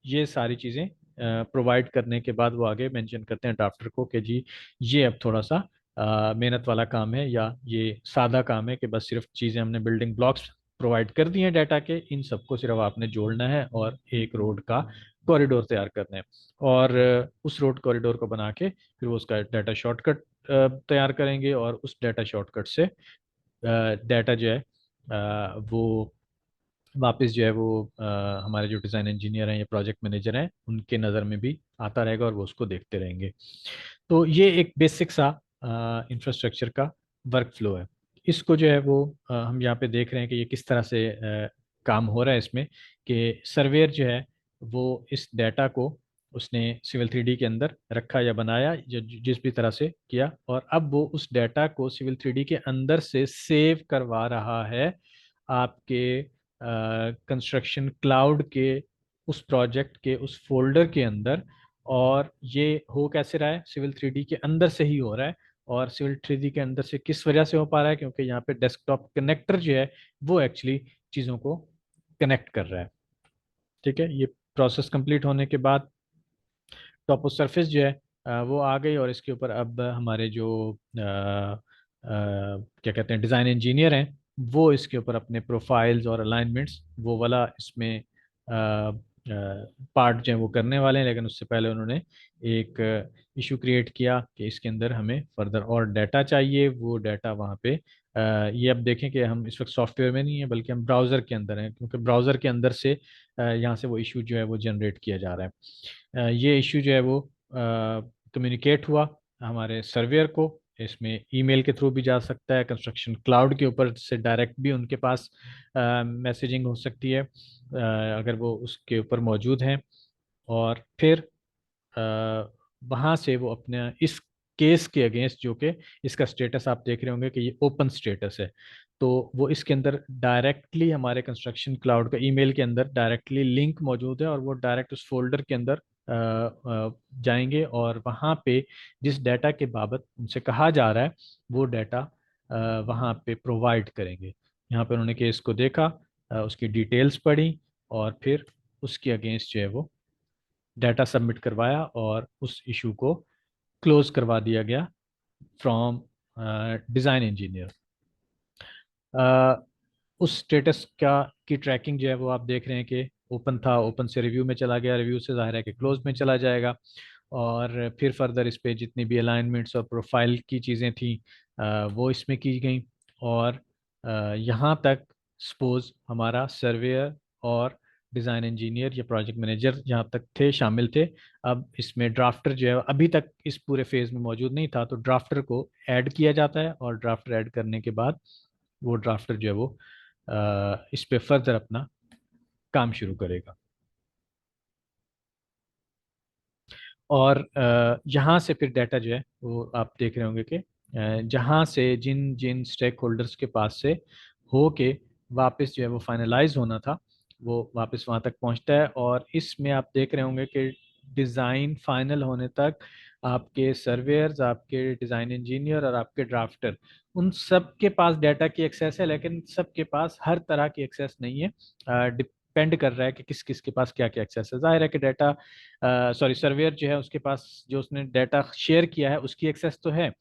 ये सारी चीज़ें प्रोवाइड करने के बाद वो आगे मेंशन करते हैं ड्राफ्टर को कि जी ये अब थोड़ा सा मेहनत वाला काम है, या ये सादा काम है कि बस सिर्फ चीज़ें हमने बिल्डिंग ब्लॉक्स प्रोवाइड कर दिए हैं डाटा के, इन सबको सिर्फ आपने जोड़ना है और एक रोड का कॉरिडोर तैयार करना है। और उस रोड कॉरिडोर को बना के फिर वो उसका डाटा शॉर्टकट तैयार करेंगे, और उस डाटा शॉर्टकट से डाटा जो है वो वापस जो है वो हमारे जो डिज़ाइन इंजीनियर हैं या प्रोजेक्ट मैनेजर हैं उनके नज़र में भी आता रहेगा और वो उसको देखते रहेंगे। तो ये एक बेसिक सा इंफ्रास्ट्रक्चर का वर्क फ्लो है। इसको जो है वो हम यहाँ पे देख रहे हैं कि ये किस तरह से काम हो रहा है इसमें, कि सर्वेयर जो है वो इस डाटा को उसने सिविल 3D के अंदर रखा या बनाया या जिस भी तरह से किया, और अब वो उस डाटा को सिविल 3D के अंदर से सेव करवा रहा है आपके कंस्ट्रक्शन क्लाउड के उस प्रोजेक्ट के उस फोल्डर के अंदर। और ये हो कैसे रहा है, सिविल 3D के अंदर से ही हो रहा है। और सिविल 3D के अंदर से किस वजह से हो पा रहा है, क्योंकि यहाँ पे डेस्कटॉप कनेक्टर जो है वो एक्चुअली चीज़ों को कनेक्ट कर रहा है। ठीक है, ये प्रोसेस कंप्लीट होने के बाद टॉप ऑफ सरफेस जो है वो आ गई, और इसके ऊपर अब हमारे जो क्या कहते हैं डिज़ाइन इंजीनियर हैं वो इसके ऊपर अपने प्रोफाइल्स और अलाइनमेंट्स वो वाला इसमें पार्ट जो है वो करने वाले हैं। लेकिन उससे पहले उन्होंने एक इशू क्रिएट किया कि इसके अंदर हमें फर्दर और डाटा चाहिए। वो डाटा वहाँ पे ये अब देखें कि हम इस वक्त सॉफ्टवेयर में नहीं है बल्कि हम ब्राउज़र के अंदर हैं, क्योंकि ब्राउज़र के अंदर से यहाँ से वो इशू जो है वो जनरेट किया जा रहा है। ये इशू जो है वो कम्युनिकेट हुआ हमारे सर्वेयर को। इसमें ईमेल के थ्रू भी जा सकता है, कंस्ट्रक्शन क्लाउड के ऊपर से डायरेक्ट भी उनके पास मैसेजिंग हो सकती है अगर वो उसके ऊपर मौजूद हैं। और फिर वहाँ से वो अपने इस केस के अगेंस्ट, जो कि इसका स्टेटस आप देख रहे होंगे कि ये ओपन स्टेटस है, तो वो इसके अंदर डायरेक्टली हमारे कंस्ट्रक्शन क्लाउड का ईमेल के अंदर डायरेक्टली लिंक मौजूद है, और वो डायरेक्ट उस फोल्डर के अंदर जाएंगे, और वहाँ पे जिस डाटा के बाबत उनसे कहा जा रहा है वो डाटा वहाँ पे प्रोवाइड करेंगे। यहाँ पे उन्होंने केस को देखा, उसकी डिटेल्स पढ़ी, और फिर उसके अगेंस्ट जो है वो डाटा सबमिट करवाया, और उस इशू को क्लोज करवा दिया गया फ्रॉम डिज़ाइन इंजीनियर। उस स्टेटस का की ट्रैकिंग जो है वो आप देख रहे हैं कि ओपन था, ओपन से रिव्यू में चला गया, रिव्यू से जाहिर है कि क्लोज में चला जाएगा। और फिर फर्दर इस पे जितनी भी अलाइनमेंट्स और प्रोफाइल की चीज़ें थी वो इसमें की गई। और यहाँ तक सपोज हमारा सर्वेयर और डिज़ाइन इंजीनियर या प्रोजेक्ट मैनेजर जहाँ तक थे शामिल थे। अब इसमें ड्राफ्टर जो है अभी तक इस पूरे फेज में मौजूद नहीं था, तो ड्राफ्टर को ऐड किया जाता है, और ड्राफ्टर ऐड करने के बाद वो ड्राफ्टर जो है वो इस पे फर्दर अपना काम शुरू करेगा। और यहाँ से फिर डाटा जो है वो आप देख रहे होंगे कि जहाँ से जिन जिन स्टेक होल्डर्स के पास से हो के वापस जो है वो फाइनलाइज होना था, वो वापस वहाँ तक पहुँचता है। और इसमें आप देख रहे होंगे कि डिज़ाइन फाइनल होने तक आपके सर्वेयर्स, आपके डिज़ाइन इंजीनियर और आपके ड्राफ्टर, उन सब के पास डाटा की एक्सेस है, लेकिन सबके पास हर तरह की एक्सेस नहीं है। डिपेंड कर रहा है कि किस किस के पास क्या क्या एक्सेस है। जाहिर है कि डाटा सॉरी सर्वेयर जो है उसके पास जो उसने डाटा शेयर किया है उसकी एक्सेस तो है,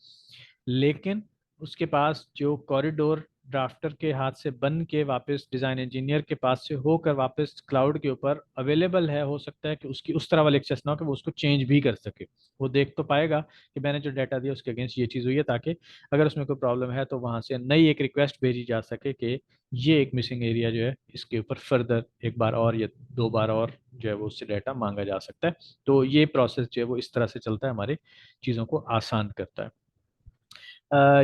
लेकिन उसके पास जो कॉरिडोर ड्राफ्टर के हाथ से बन के वापस डिज़ाइन इंजीनियर के पास से होकर वापस क्लाउड के ऊपर अवेलेबल है, हो सकता है कि उसकी उस तरह वाली एक्सेस ना हो कि वो उसको चेंज भी कर सके। वो देख तो पाएगा कि मैंने जो डाटा दिया उसके अगेंस्ट ये चीज़ हुई है, ताकि अगर उसमें कोई प्रॉब्लम है तो वहाँ से नई एक रिक्वेस्ट भेजी जा सके कि ये एक मिसिंग एरिया जो है इसके ऊपर फर्दर एक बार और या दो बार और जो है वो उससे डाटा मांगा जा सकता है। तो ये प्रोसेस जो है वो इस तरह से चलता है, हमारी चीज़ों को आसान करता है।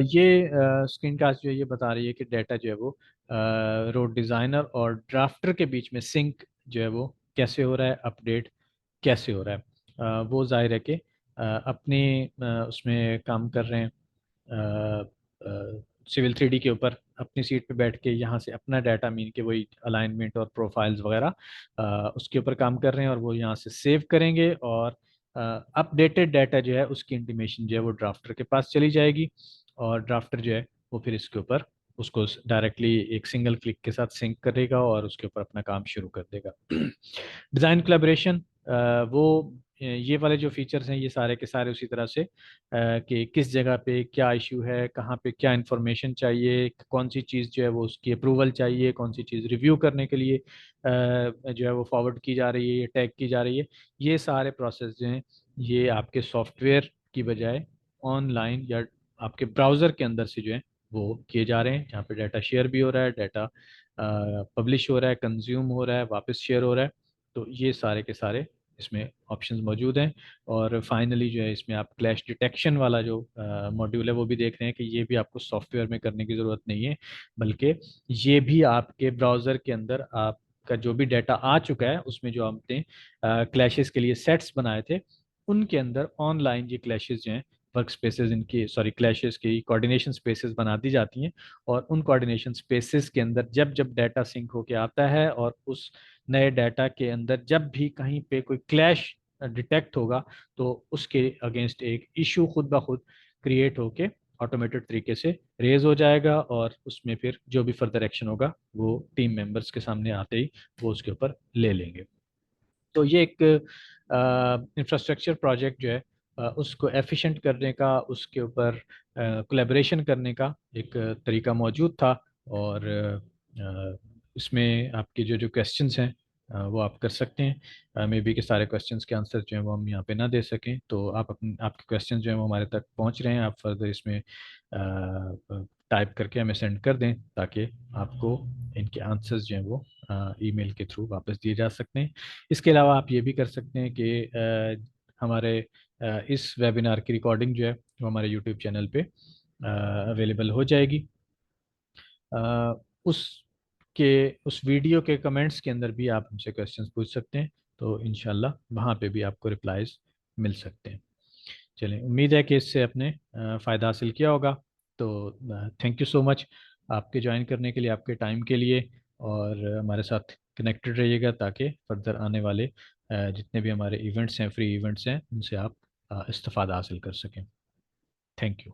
ये स्क्रीन कास्ट जो है ये बता रही है कि डाटा जो है वो रोड डिज़ाइनर और ड्राफ्टर के बीच में सिंक जो है वो कैसे हो रहा है, अपडेट कैसे हो रहा है। वो जाहिर है कि अपने उसमें काम कर रहे हैं, सिविल 3D के ऊपर अपनी सीट पे बैठ के यहाँ से अपना डाटा मीन के वही अलाइनमेंट और प्रोफाइल्स वगैरह उसके ऊपर काम कर रहे हैं, और वो यहाँ से सेव करेंगे, और अपडेटेड डाटा जो है उसकी इंटीमेशन जो है वो ड्राफ्टर के पास चली जाएगी, और ड्राफ्टर जो है वो फिर इसके ऊपर उसको डायरेक्टली एक सिंगल क्लिक के साथ सिंक करेगा और उसके ऊपर अपना काम शुरू कर देगा। डिज़ाइन कोलैबोरेशन, वो ये वाले जो फीचर्स हैं ये सारे के सारे उसी तरह से कि किस जगह पे क्या इशू है, कहाँ पे क्या इंफॉर्मेशन चाहिए, कौन सी चीज़ जो है वो उसकी अप्रूवल चाहिए, कौन सी चीज़ रिव्यू करने के लिए जो है वो फॉरवर्ड की जा रही है, ये टैग की जा रही है, ये सारे प्रोसेस जो हैं ये आपके सॉफ्टवेयर की बजाय ऑनलाइन या आपके ब्राउज़र के अंदर से जो है वो किए जा रहे हैं, जहाँ पे डाटा शेयर भी हो रहा है, डाटा पब्लिश हो रहा है, कंज्यूम हो रहा है, वापस शेयर हो रहा है। तो ये सारे के सारे इसमें ऑप्शंस मौजूद हैं। और फाइनली जो है इसमें आप क्लैश डिटेक्शन वाला जो मॉड्यूल है वो भी देख रहे हैं कि ये भी आपको सॉफ्टवेयर में करने की ज़रूरत नहीं है, बल्कि ये भी आपके ब्राउज़र के अंदर आपका जो भी डाटा आ चुका है उसमें जो आपने क्लैशेस के लिए सेट्स बनाए थे उनके अंदर ऑनलाइन ये क्लैशेस जो हैं वर्क स्पेसेस इनकी सॉरी क्लैशेस की कोऑर्डिनेशन स्पेसेस बना दी जाती हैं, और उन कोऑर्डिनेशन स्पेसेस के अंदर जब जब डाटा सिंक होके आता है और उस नए डाटा के अंदर जब भी कहीं पे कोई क्लैश डिटेक्ट होगा तो उसके अगेंस्ट एक इशू खुद ब खुद क्रिएट होके ऑटोमेटेड तरीके से रेज हो जाएगा, और उसमें फिर जो भी फर्दर एक्शन होगा वो टीम मेंबर्स के सामने आते ही वो उसके ऊपर ले लेंगे। तो ये एक इंफ्रास्ट्रक्चर प्रोजेक्ट जो है उसको एफिशिएंट करने का, उसके ऊपर कोलैबोरेशन करने का एक तरीका मौजूद था। और इसमें आपके जो जो क्वेश्चंस हैं वो आप कर सकते हैं। मे बी के सारे क्वेश्चंस के आंसर जो हैं वो हम यहाँ पे ना दे सकें, तो आप अपने आपके क्वेश्चंस जो हैं वो हमारे तक पहुँच रहे हैं, आप फर्दर इसमें टाइप करके हमें सेंड कर दें ताकि आपको इनके आंसर्स जो हैं वो ईमेल के थ्रू वापस दिए जा सकते हैं। इसके अलावा आप ये भी कर सकते हैं कि हमारे इस वेबिनार की रिकॉर्डिंग जो है वो हमारे यूट्यूब चैनल पे अवेलेबल हो जाएगी। अ, उस उस वीडियो के कमेंट्स के अंदर भी आप हमसे क्वेश्चंस पूछ सकते हैं, तो इंशाल्लाह वहाँ पे भी आपको रिप्लाईज मिल सकते हैं। चलें, उम्मीद है कि इससे आपने फ़ायदा हासिल किया होगा। तो थैंक यू सो मच आपके ज्वाइन करने के लिए, आपके टाइम के लिए, और हमारे साथ कनेक्टेड रहिएगा ताकि फर्दर आने वाले जितने भी हमारे इवेंट्स हैं, फ्री इवेंट्स हैं, उनसे आप इस्तेफ़ादा हासिल कर सकें। Thank you.